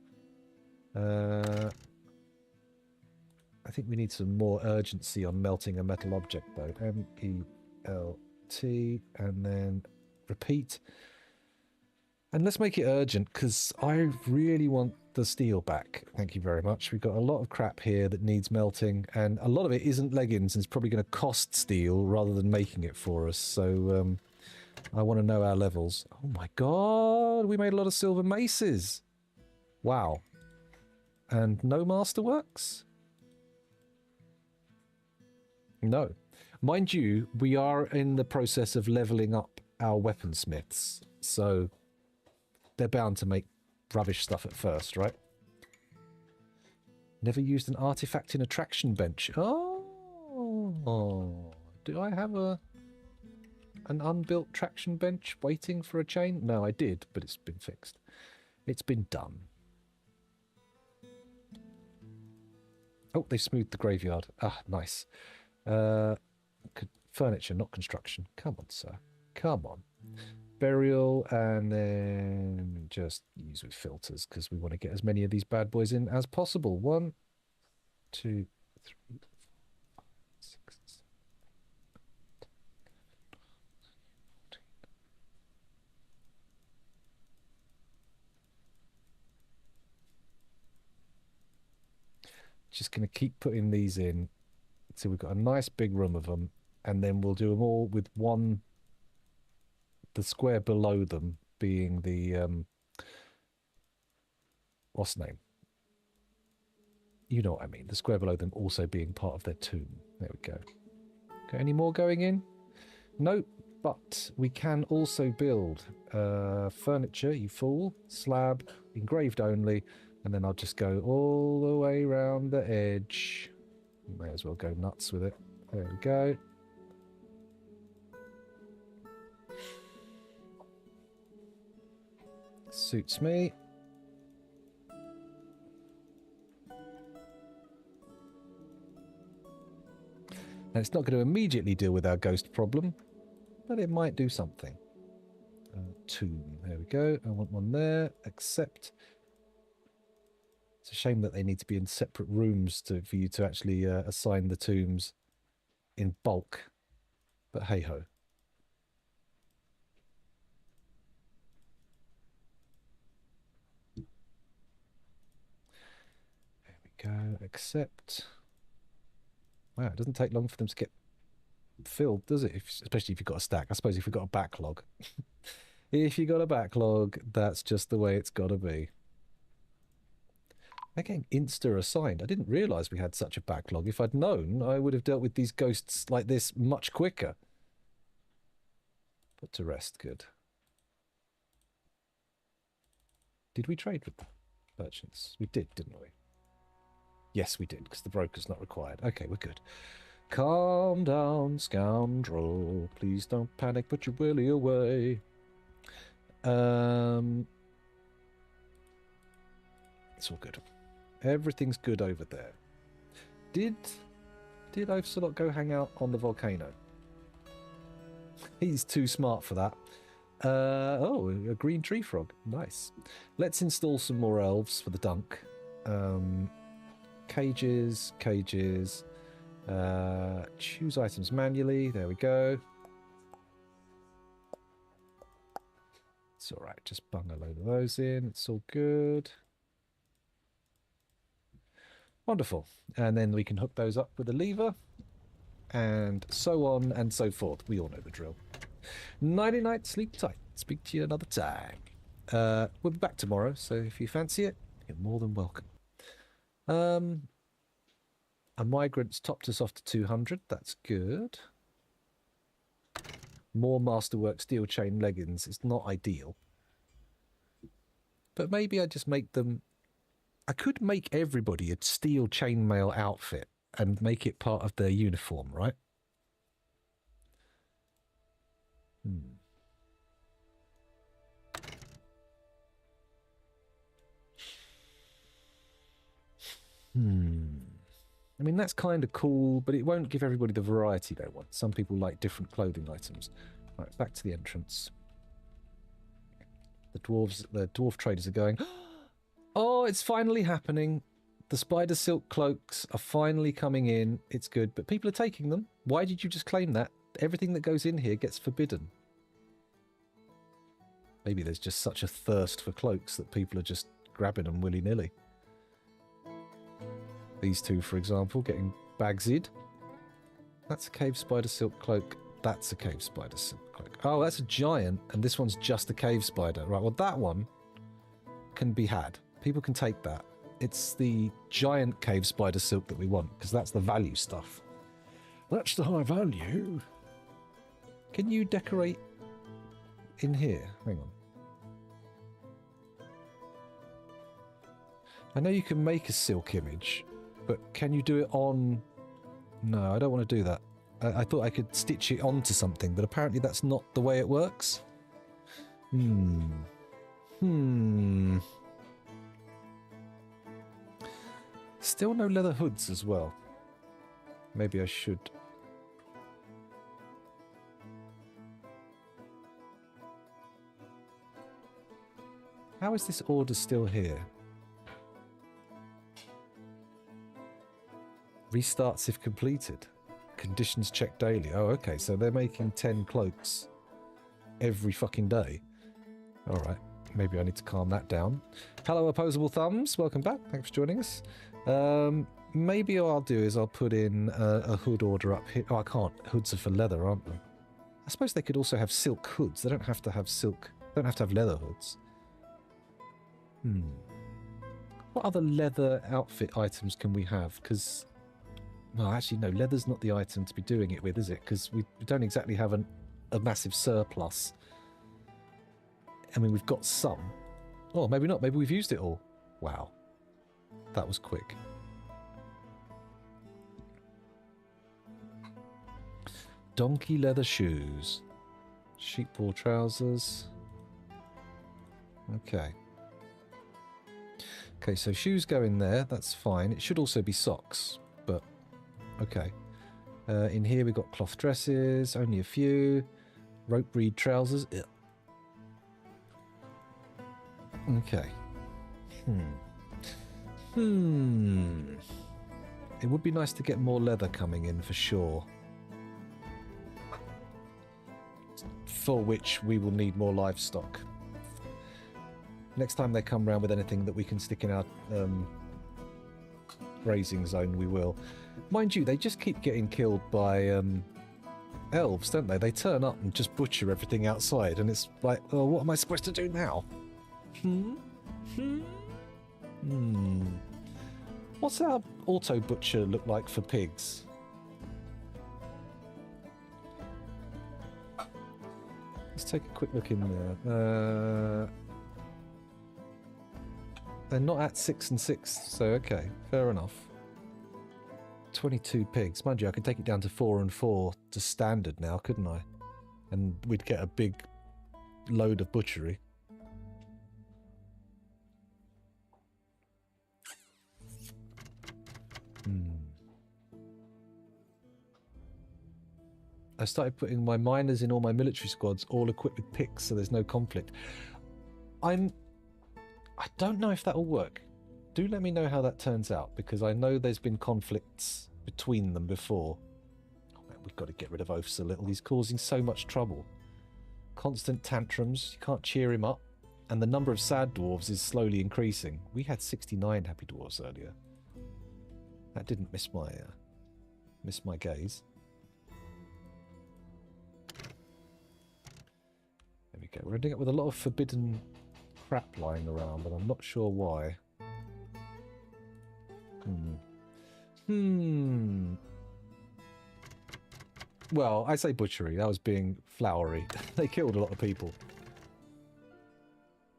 I think we need some more urgency on melting a metal object, though. M-E-L-T, and then repeat. And let's make it urgent, because I really want the steel back. Thank you very much. We've got a lot of crap here that needs melting, and a lot of it isn't leggings, and it's probably going to cost steel rather than making it for us, so... I want to know our levels. Oh my god, we made a lot of silver maces. Wow. And no masterworks? No. Mind you, we are in the process of leveling up our weaponsmiths, so they're bound to make rubbish stuff at first, right? Never used an artifact in a traction bench. Oh, do I have an unbuilt traction bench waiting for a chain? No, I did, but it's been fixed. It's been done. Oh, they smoothed the graveyard. Ah, nice. Furniture, not construction. Come on, sir. Come on. Burial, and then just use with filters, because we want to get as many of these bad boys in as possible. 1, 2, 3, 4, 5, 6, 7. Just going to keep putting these in until we've got a nice big room of them, and then we'll do them all with one, the square below them being the, what's the name? You know what I mean. The square below them also being part of their tomb. There we go. Got any more going in? Nope. But we can also build furniture, you fool, slab, engraved only, and then I'll just go all the way around the edge. May as well go nuts with it. There we go. Suits me. And it's not going to immediately deal with our ghost problem, but it might do something. Tomb, there we go. I want one there. Accept. It's a shame that they need to be in separate rooms for you to actually assign the tombs in bulk. But hey-ho. There we go. Accept. Wow, it doesn't take long for them to get filled, does it? Especially if you've got a stack. I suppose if you've got a backlog. If you've got a backlog, that's just the way it's got to be. They're getting insta-assigned. I didn't realise we had such a backlog. If I'd known, I would have dealt with these ghosts like this much quicker. Put to rest, good. Did we trade with the merchants? We did, didn't we? Yes, we did, because the broker's not required. Okay, we're good. Calm down, scoundrel. Please don't panic, put your willy away. It's all good. Everything's good over there. Did Ocelot go hang out on the volcano? He's too smart for that. Oh, a green tree frog. Nice. Let's install some more elves for the dunk. Cages. Choose items manually. There we go. It's all right. Just bung a load of those in. It's all good. Wonderful. And then we can hook those up with a lever. And so on and so forth. We all know the drill. Nighty night, sleep tight. Speak to you another time. We'll be back tomorrow, so if you fancy it, you're more than welcome. A migrant's topped us off to 200. That's good. More masterwork steel chain leggings. It's not ideal. But maybe I just make them... I could make everybody a steel chainmail outfit and make it part of their uniform, right? I mean, that's kind of cool, but it won't give everybody the variety they want. Some people like different clothing items. Right, back to the entrance. The dwarf traders are going, oh, it's finally happening. The spider silk cloaks are finally coming in. It's good, but people are taking them. Why did you just claim that? Everything that goes in here gets forbidden. Maybe there's just such a thirst for cloaks that people are just grabbing them willy-nilly. These two, for example, getting bagsied. That's a cave spider silk cloak. That's a cave spider silk cloak. Oh, that's a giant, and this one's just a cave spider. Right, well, that one can be had. People can take that. It's the giant cave spider silk that we want, because that's the value stuff. That's the high value. Can you decorate in here? Hang on. I know you can make a silk image, but can you do it on... No, I don't want to do that. I thought I could stitch it onto something, but apparently that's not the way it works. Still no leather hoods as well. Maybe I should. How is this order still here? Restarts if completed. Conditions checked daily. Oh, okay, so they're making 10 cloaks every fucking day. Alright, maybe I need to calm that down. Hello, Opposable Thumbs. Welcome back. Thanks for joining us. maybe what I'll do is I'll put in a hood order up here. Oh, I can't. Hoods are for leather, aren't they? I suppose they could also have silk hoods. They don't have to have silk. They don't have to have leather hoods. What other leather outfit items can we have? Because, well, actually, no, leather's not the item to be doing it with, is it? Because we don't exactly have a massive surplus. I mean, we've got some. Oh, maybe not. Maybe we've used it all. Wow. That was quick. Donkey leather shoes. Sheep wool trousers. Okay. Okay, so shoes go in there. That's fine. It should also be socks, but okay. In here we've got cloth dresses. Only a few. Rope breed trousers. Ugh. Okay. It would be nice to get more leather coming in for sure. For which we will need more livestock. Next time they come round with anything that we can stick in our grazing zone, we will. Mind you, they just keep getting killed by elves, don't they? They turn up and just butcher everything outside, and it's like, oh, what am I supposed to do now? What's our auto butcher look like for pigs? Let's take a quick look in there. They're not at 6 and 6, so okay, fair enough. 22 pigs. Mind you, I could take it down to 4 and 4 to standard now, couldn't I? And we'd get a big load of butchery. I started putting my miners in all my military squads, all equipped with picks, so there's no conflict. I don't know if that'll work. Do let me know how that turns out, because I know there's been conflicts between them before. Oh man, we've got to get rid of Oaths a little. He's causing so much trouble. Constant tantrums, you can't cheer him up, and the number of sad dwarves is slowly increasing. We had 69 happy dwarves earlier. That didn't miss my gaze. There we go. We're ending up with a lot of forbidden crap lying around, but I'm not sure why. Well, I say butchery. That was being flowery. They killed a lot of people.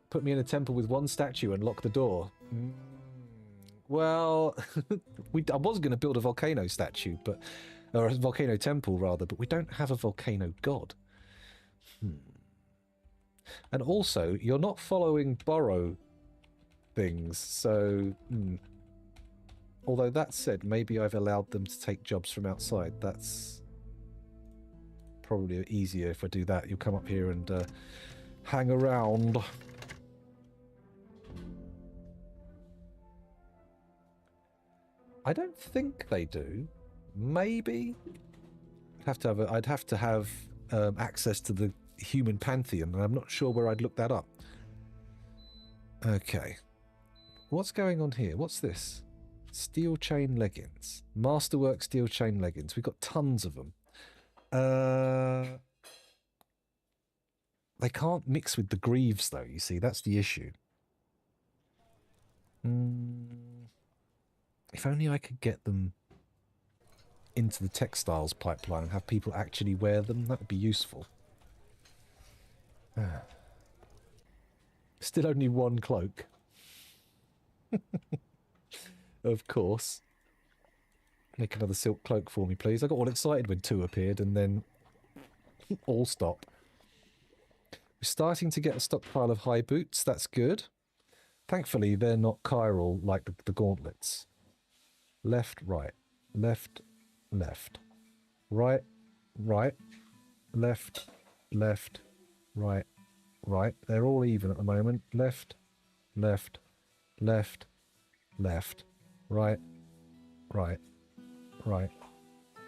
Put me in a temple with one statue and lock the door. Well, I was going to build a volcano statue, or a volcano temple rather, but we don't have a volcano god. And also, you're not following burrow things, so... Although that said, maybe I've allowed them to take jobs from outside. That's probably easier if I do that. You'll come up here and hang around. I don't think they do. Maybe. I'd have to have access to the human pantheon, and I'm not sure where I'd look that up. Okay. What's going on here? What's this? Steel chain leggings. Masterwork steel chain leggings. We've got tons of them. They can't mix with the greaves, though, you see. That's the issue. If only I could get them into the textiles pipeline and have people actually wear them, that would be useful. Still only one cloak. Of course. Make another silk cloak for me, please. I got all excited when 2 appeared and then all stop. We're starting to get a stockpile of high boots. That's good. Thankfully, they're not chiral like the gauntlets. Left, right. Left, left. Right, right. Left, left. Right, right. They're all even at the moment. Left, left, left, left. Right, right, right.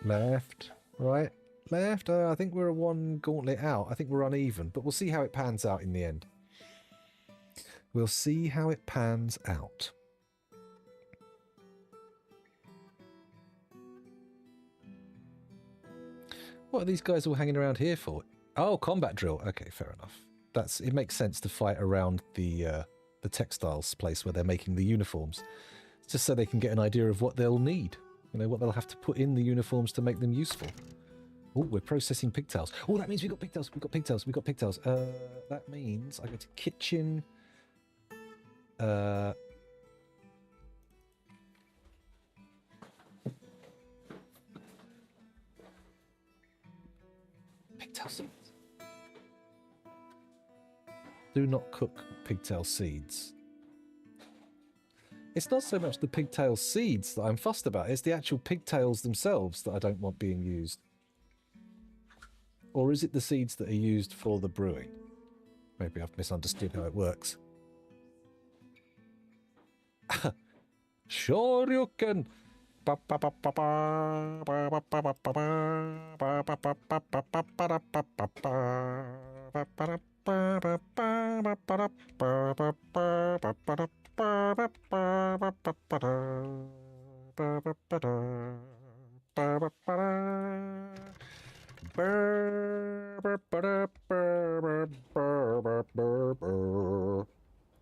Left, right, left. I think we're one gauntlet out. I think we're uneven, but we'll see how it pans out in the end. We'll see how it pans out. What are these guys all hanging around here for? Oh, combat drill. Okay, fair enough. It makes sense to fight around the textiles place where they're making the uniforms, just so they can get an idea of what they'll need. You know, what they'll have to put in the uniforms to make them useful. Oh, we're processing pigtails. Oh, that means we've got pigtails. We've got pigtails. We've got pigtails. That means I go to kitchen. Pigtail seeds. Do not cook pigtail seeds. It's not so much the pigtail seeds that I'm fussed about. It's the actual pigtails themselves that I don't want being used. Or is it the seeds that are used for the brewing? Maybe I've misunderstood how it works. Sure you can.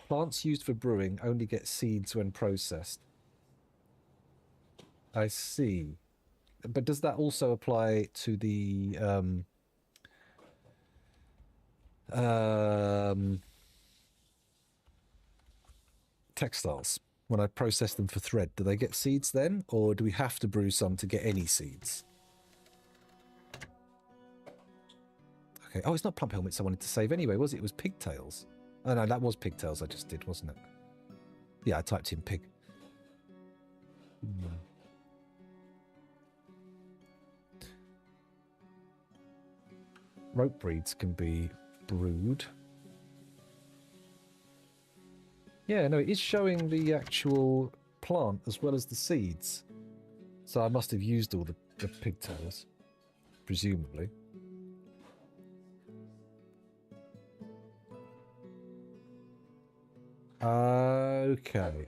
Plants used for brewing only get seeds when processed. I see. But does that also apply to the textiles? When I process them for thread, do they get seeds then? Or do we have to brew some to get any seeds? Okay. Oh, it's not plump helmets I wanted to save anyway, was it? It was pigtails. Oh, no, that was pigtails I just did, wasn't it? Yeah, I typed in pig. Rope breeds can be brewed. Yeah, no, it is showing the actual plant as well as the seeds. So I must have used all the pigtails, presumably. Okay.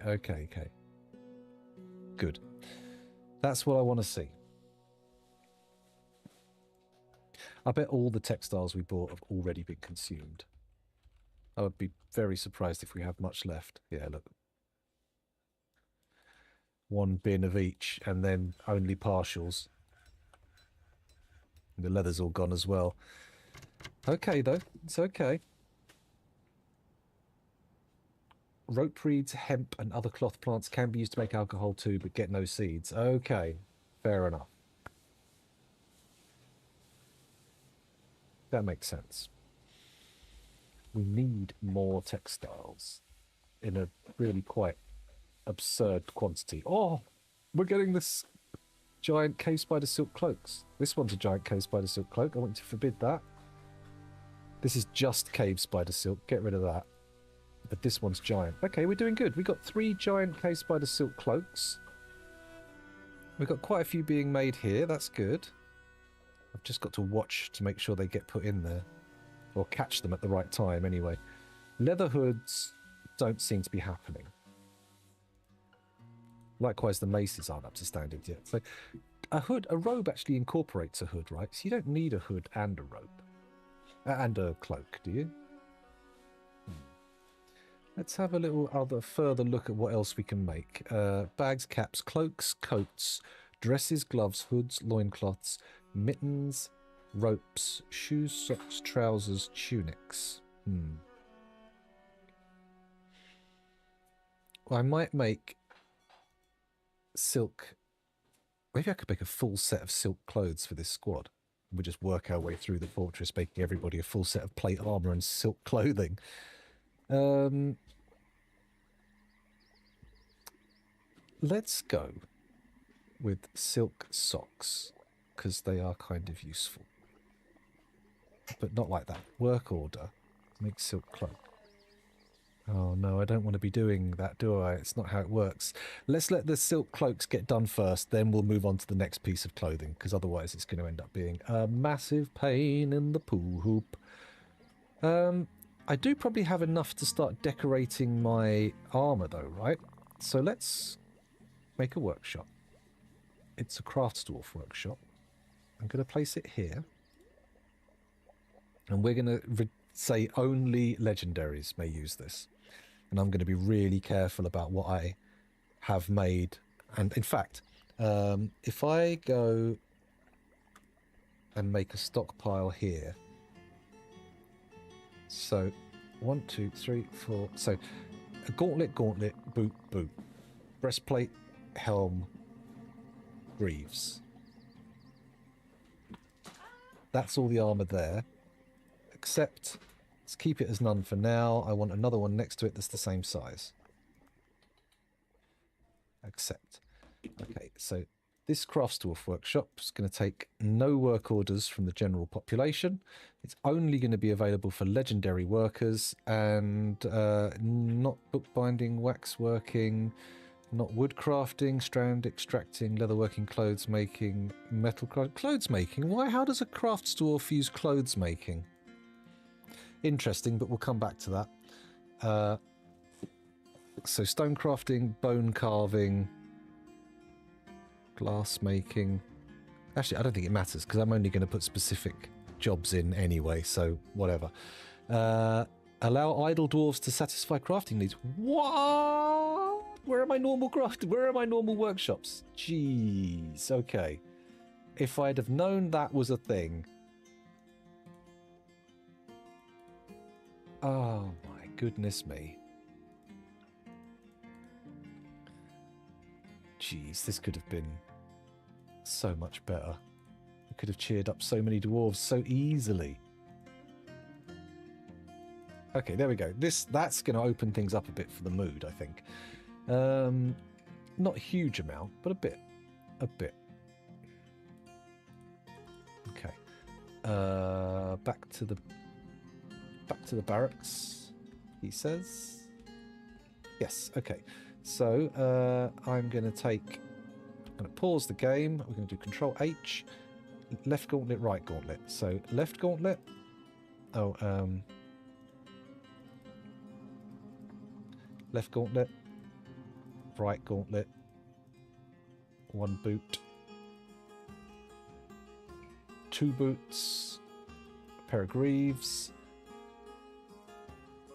Good. That's what I want to see. I bet all the textiles we bought have already been consumed. I would be very surprised if we have much left. Yeah, look. One bin of each, and then only partials. The leather's all gone as well. Okay, though. It's okay. Rope reeds, hemp, and other cloth plants can be used to make alcohol too, but get no seeds. Okay, fair enough. That makes sense. We need more textiles in a really quite absurd quantity. Oh, we're getting this giant cave spider silk cloaks. This one's a giant cave spider silk cloak. I want to forbid that. This is just cave spider silk. Get rid of that. But this one's giant. Okay, we're doing good. We got 3 giant cave spider silk cloaks. We've got quite a few being made here. That's good. I've just got to watch to make sure they get put in there. Or catch them at the right time, anyway. Leather hoods don't seem to be happening. Likewise, the maces aren't up to standard yet. So, a robe actually incorporates a hood, right? So you don't need a hood and a robe. And a cloak, do you? Let's have a little further look at what else we can make. Bags, caps, cloaks, coats, dresses, gloves, hoods, loincloths, mittens, ropes, shoes, socks, trousers, tunics. Well, I might make silk. Maybe I could make a full set of silk clothes for this squad. We'll just work our way through the fortress, making everybody a full set of plate armor and silk clothing. Let's go with silk socks, because they are kind of useful. But not like that. Work order. Make silk cloak. Oh no, I don't want to be doing that, do I? It's not how it works. Let's let the silk cloaks get done first, then we'll move on to the next piece of clothing, because otherwise it's going to end up being a massive pain in the poo hoop. I do probably have enough to start decorating my armour though, right? So let's make a workshop. It's a craftsdwarf workshop. I'm going to place it here. And we're going to say only legendaries may use this. And I'm going to be really careful about what I have made. And in fact, if I go and make a stockpile here. So 1, 2, 3, 4. So a gauntlet, boot, boot. Breastplate, helm, greaves. That's all the armour there. Except, let's keep it as none for now. I want another one next to it that's the same size. Accept. Okay, so this Craftsdwarf workshop is going to take no work orders from the general population. It's only going to be available for legendary workers and not bookbinding, waxworking, not wood crafting, strand extracting, leatherworking, clothes making, metal clothes making. Why? How does a Craftsdwarf use clothes making? Interesting, but we'll come back to that. So stone crafting, bone carving, glass making. Actually, I don't think it matters because I'm only going to put specific jobs in anyway, so whatever. Allow idle dwarves to satisfy crafting needs. What? Where are my normal Where are my normal workshops? Jeez, okay. If I'd have known that was a thing. Oh my goodness me. Jeez, this could have been so much better. We could have cheered up so many dwarves so easily. Okay, there we go. That's going to open things up a bit for the mood, I think. Not a huge amount, but a bit. Okay. Back to the barracks, he says. Yes, okay. So, I'm going to pause the game. We're going to do Control H, left gauntlet, right gauntlet. So, left gauntlet. Left gauntlet, right gauntlet, 1 boot, 2 boots, a pair of greaves,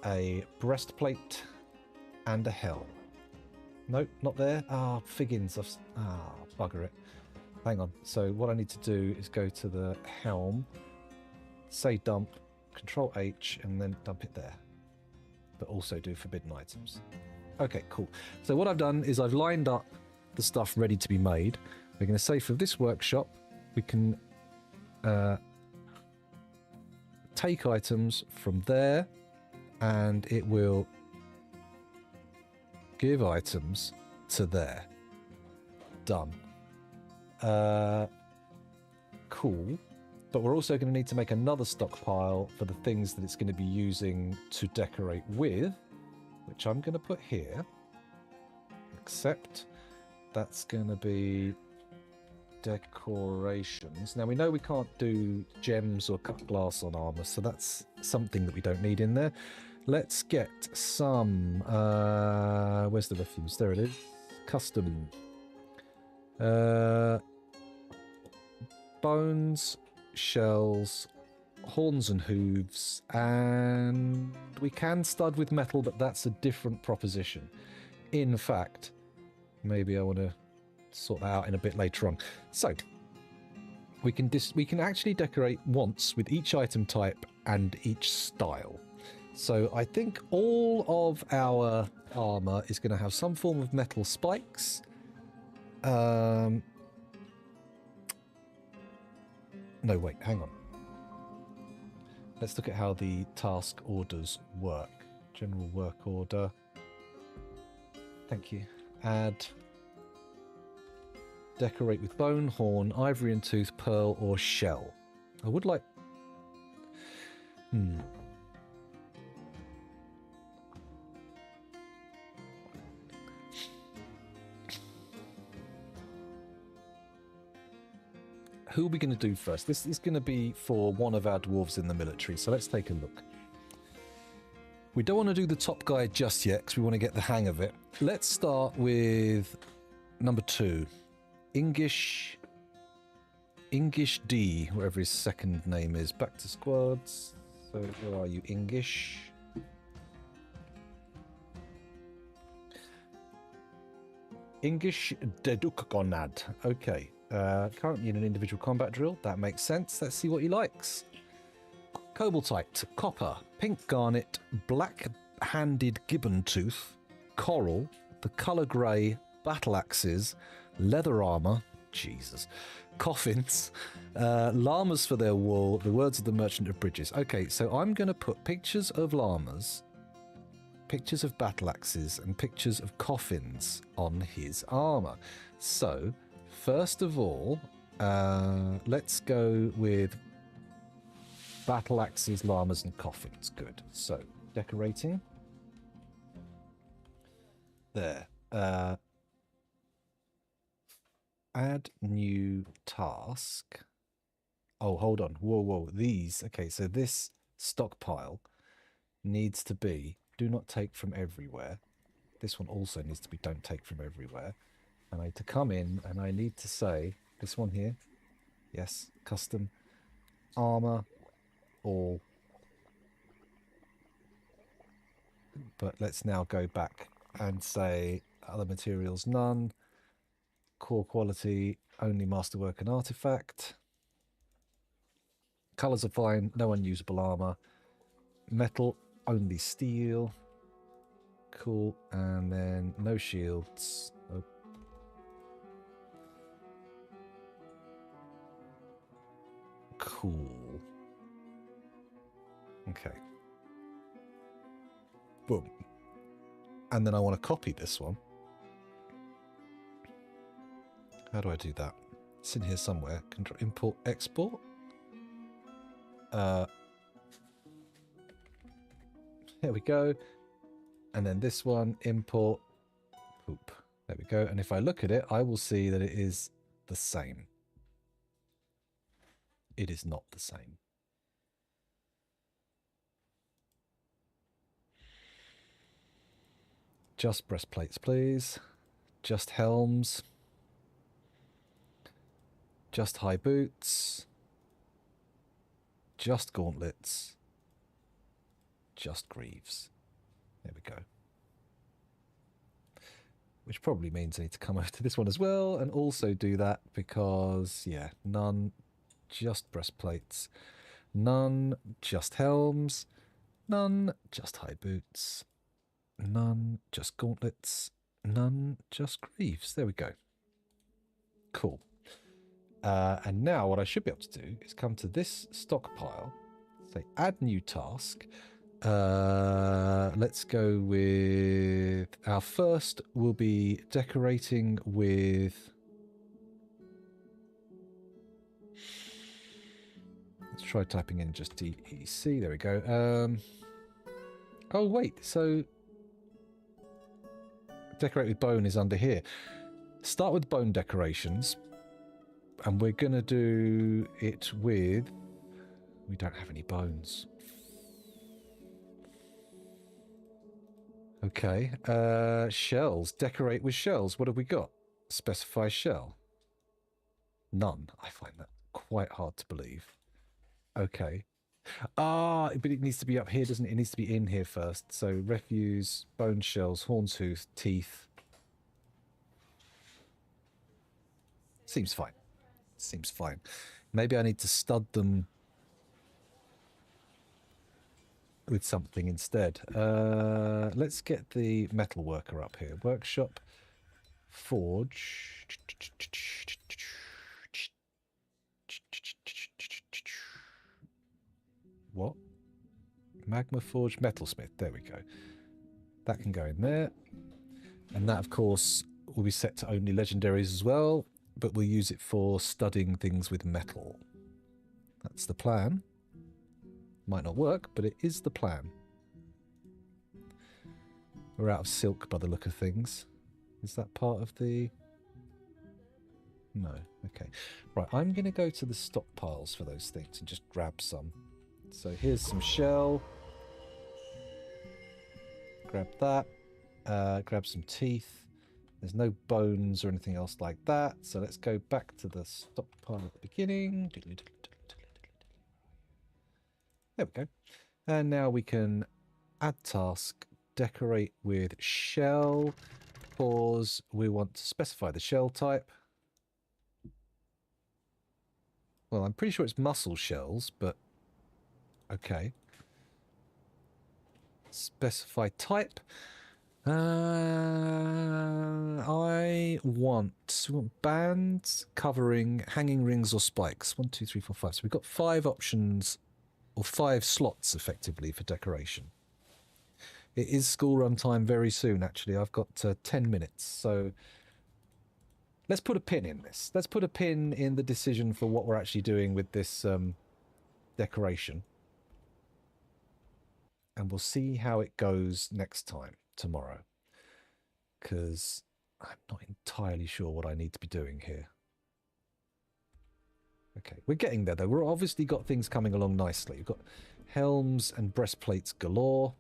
a breastplate, and a helm. Nope, not there. Ah, Figgins. Bugger it. Hang on. So what I need to do is go to the helm, say dump, Control H, and then dump it there. But also do forbidden items. Okay, cool. So what I've done is I've lined up the stuff ready to be made. We're going to say for this workshop, we can take items from there, and it will give items to there. Done. Cool. But we're also going to need to make another stockpile for the things that it's going to be using to decorate with, which I'm going to put here. Except that's going to be decorations. Now we know we can't do gems or cut glass on armor, so that's something that we don't need in there. Let's get some... where's the refuse? There it is. Custom. Bones, shells, horns and hooves, and we can stud with metal, but that's a different proposition. In fact, maybe I want to sort that out in a bit later on. So we can actually decorate once with each item type and each style. So I think all of our armor is going to have some form of metal spikes. No, wait, hang on. Let's look at how the task orders work. General work order. Thank you. Add. Decorate with bone, horn, ivory and tooth, pearl or shell. I would like... Who are we going to do first? This is going to be for one of our dwarves in the military, so let's take a look. We don't want to do the top guy just yet because we want to get the hang of it. Let's start with number 2. Ingish Ingish D, whatever his second name is. Back to squads. So where are you, Ingish? Ingish Dedukgonad. Okay. Currently in an individual combat drill. That makes sense. Let's see what he likes. Cobaltite, copper, pink garnet, black-handed gibbon tooth, coral, the colour grey, battle axes, leather armour, Jesus, coffins, llamas for their wool, the words of the Merchant of Bridges. Okay, so I'm going to put pictures of llamas, pictures of battle axes, and pictures of coffins on his armour. So, first of all, let's go with battle axes, llamas, and coffins. Good. So, decorating. There. Add new task. Oh, hold on. Whoa, whoa. These. Okay, so this stockpile needs to be do not take from everywhere. This one also needs to be don't take from everywhere. And I need to come in and I need to say, this one here. Yes, custom. Armor. All. But let's now go back and say other materials none, core quality only masterwork and artifact, colors are fine, no unusable armor, metal only steel, cool, and then no shields. Oh. Cool. Okay. Boom. And then I want to copy this one. How do I do that? It's in here somewhere. Control, import, export. Here we go. And then this one, import, poop. There we go. And if I look at it, I will see that it is the same. It is not the same. Just breastplates, please. Just helms. Just high boots. Just gauntlets. Just greaves. There we go. Which probably means I need to come over to this one as well and also do that because, yeah, none, just breastplates. None, just helms. None, just high boots. None, just gauntlets. None, just greaves. There we go. Cool. And now what I should be able to do is come to this stockpile, say add new task. Let's go with our first will be decorating with, let's try typing in just DEC. There we go. Oh wait, so decorate with bone is under here. Start with bone decorations, and we're gonna do it with, we don't have any bones. Okay, shells. Decorate with shells. What have we got? Specify shell. None. I find that quite hard to believe. Okay. Ah, but it needs to be up here, doesn't it? It needs to be in here first. So refuse, bone shells, horn tooth, teeth. Seems fine. Seems fine. Maybe I need to stud them with something instead. Let's get the metal worker up here. Workshop, forge. What? Magma forge, metalsmith. There we go. That can go in there. And that, of course, will be set to only legendaries as well, but we'll use it for studding things with metal. That's the plan. Might not work, but it is the plan. We're out of silk by the look of things. Is that part of the... No. Okay. Right, I'm going to go to the stockpiles for those things and just grab some. So here's some shell. Grab that. Grab some teeth. There's no bones or anything else like that. So let's go back to the stop pile at the beginning. There we go. And now we can add task, decorate with shell. Pause. We want to specify the shell type. Well, I'm pretty sure it's mussel shells, but okay. Specify type. I want bands, covering, hanging rings, or spikes. 1, 2, 3, 4, 5. So we've got 5 options, or 5 slots, effectively, for decoration. It is school run time very soon, actually. I've got 10 minutes, so let's put a pin in this. Let's put a pin in the decision for what we're actually doing with this decoration. And we'll see how it goes next time, tomorrow. Because I'm not entirely sure what I need to be doing here. Okay, we're getting there, though. We've obviously got things coming along nicely. We've got helms and breastplates galore.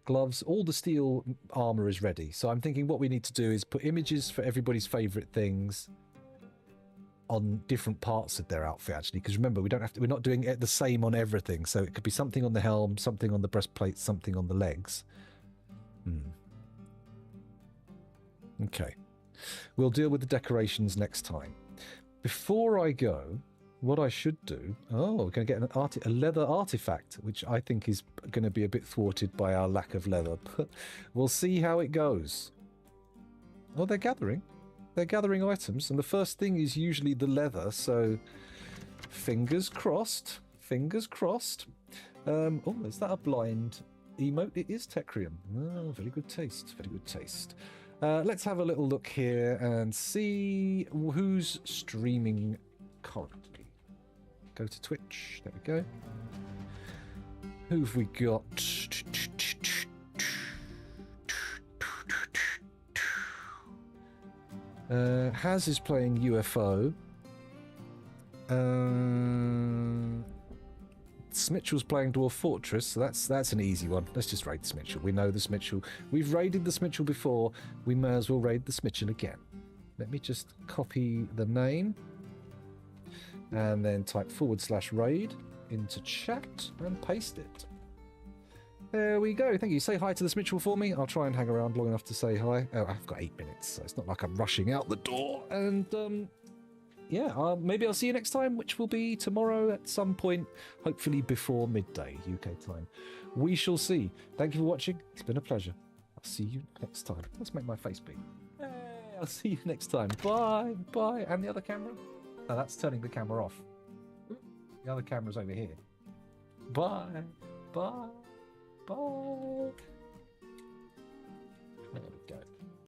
Gloves, all the steel armor is ready. So I'm thinking what we need to do is put images for everybody's favorite things on different parts of their outfit, actually, because remember, we're not doing it the same on everything. So it could be something on the helm, something on the breastplate, something on the legs. Okay. We'll deal with the decorations next time. Before I go, what I should do... Oh, we're going to get a leather artifact, which I think is going to be a bit thwarted by our lack of leather. But we'll see how it goes. Oh, they're gathering. They're gathering items, and the first thing is usually the leather, so fingers crossed. Fingers crossed. Oh, is that a blind emote? It is Tecrium. Oh, very good taste. Very good taste. Let's have a little look here and see who's streaming currently. Go to Twitch. There we go. Who've we got? Haz is playing UFO. Smitchell's playing Dwarf Fortress, so that's an easy one. Let's just raid the Smitchell. We know the Smitchell. We've raided the Smitchell before. We may as well raid the Smitchell again. Let me just copy the name and then type /raid into chat and paste it. There we go. Thank you. Say hi to the Smitchell for me. I'll try and hang around long enough to say hi. Oh, I've got 8 minutes, so it's not like I'm rushing out the door. And yeah, maybe I'll see you next time, which will be tomorrow at some point, hopefully before midday UK time. We shall see. Thank you for watching. It's been a pleasure. I'll see you next time. Let's make my face big. Hey, I'll see you next time. Bye. Bye. And the other camera? Oh, that's turning the camera off. The other camera's over here. Bye. Bye. Bye.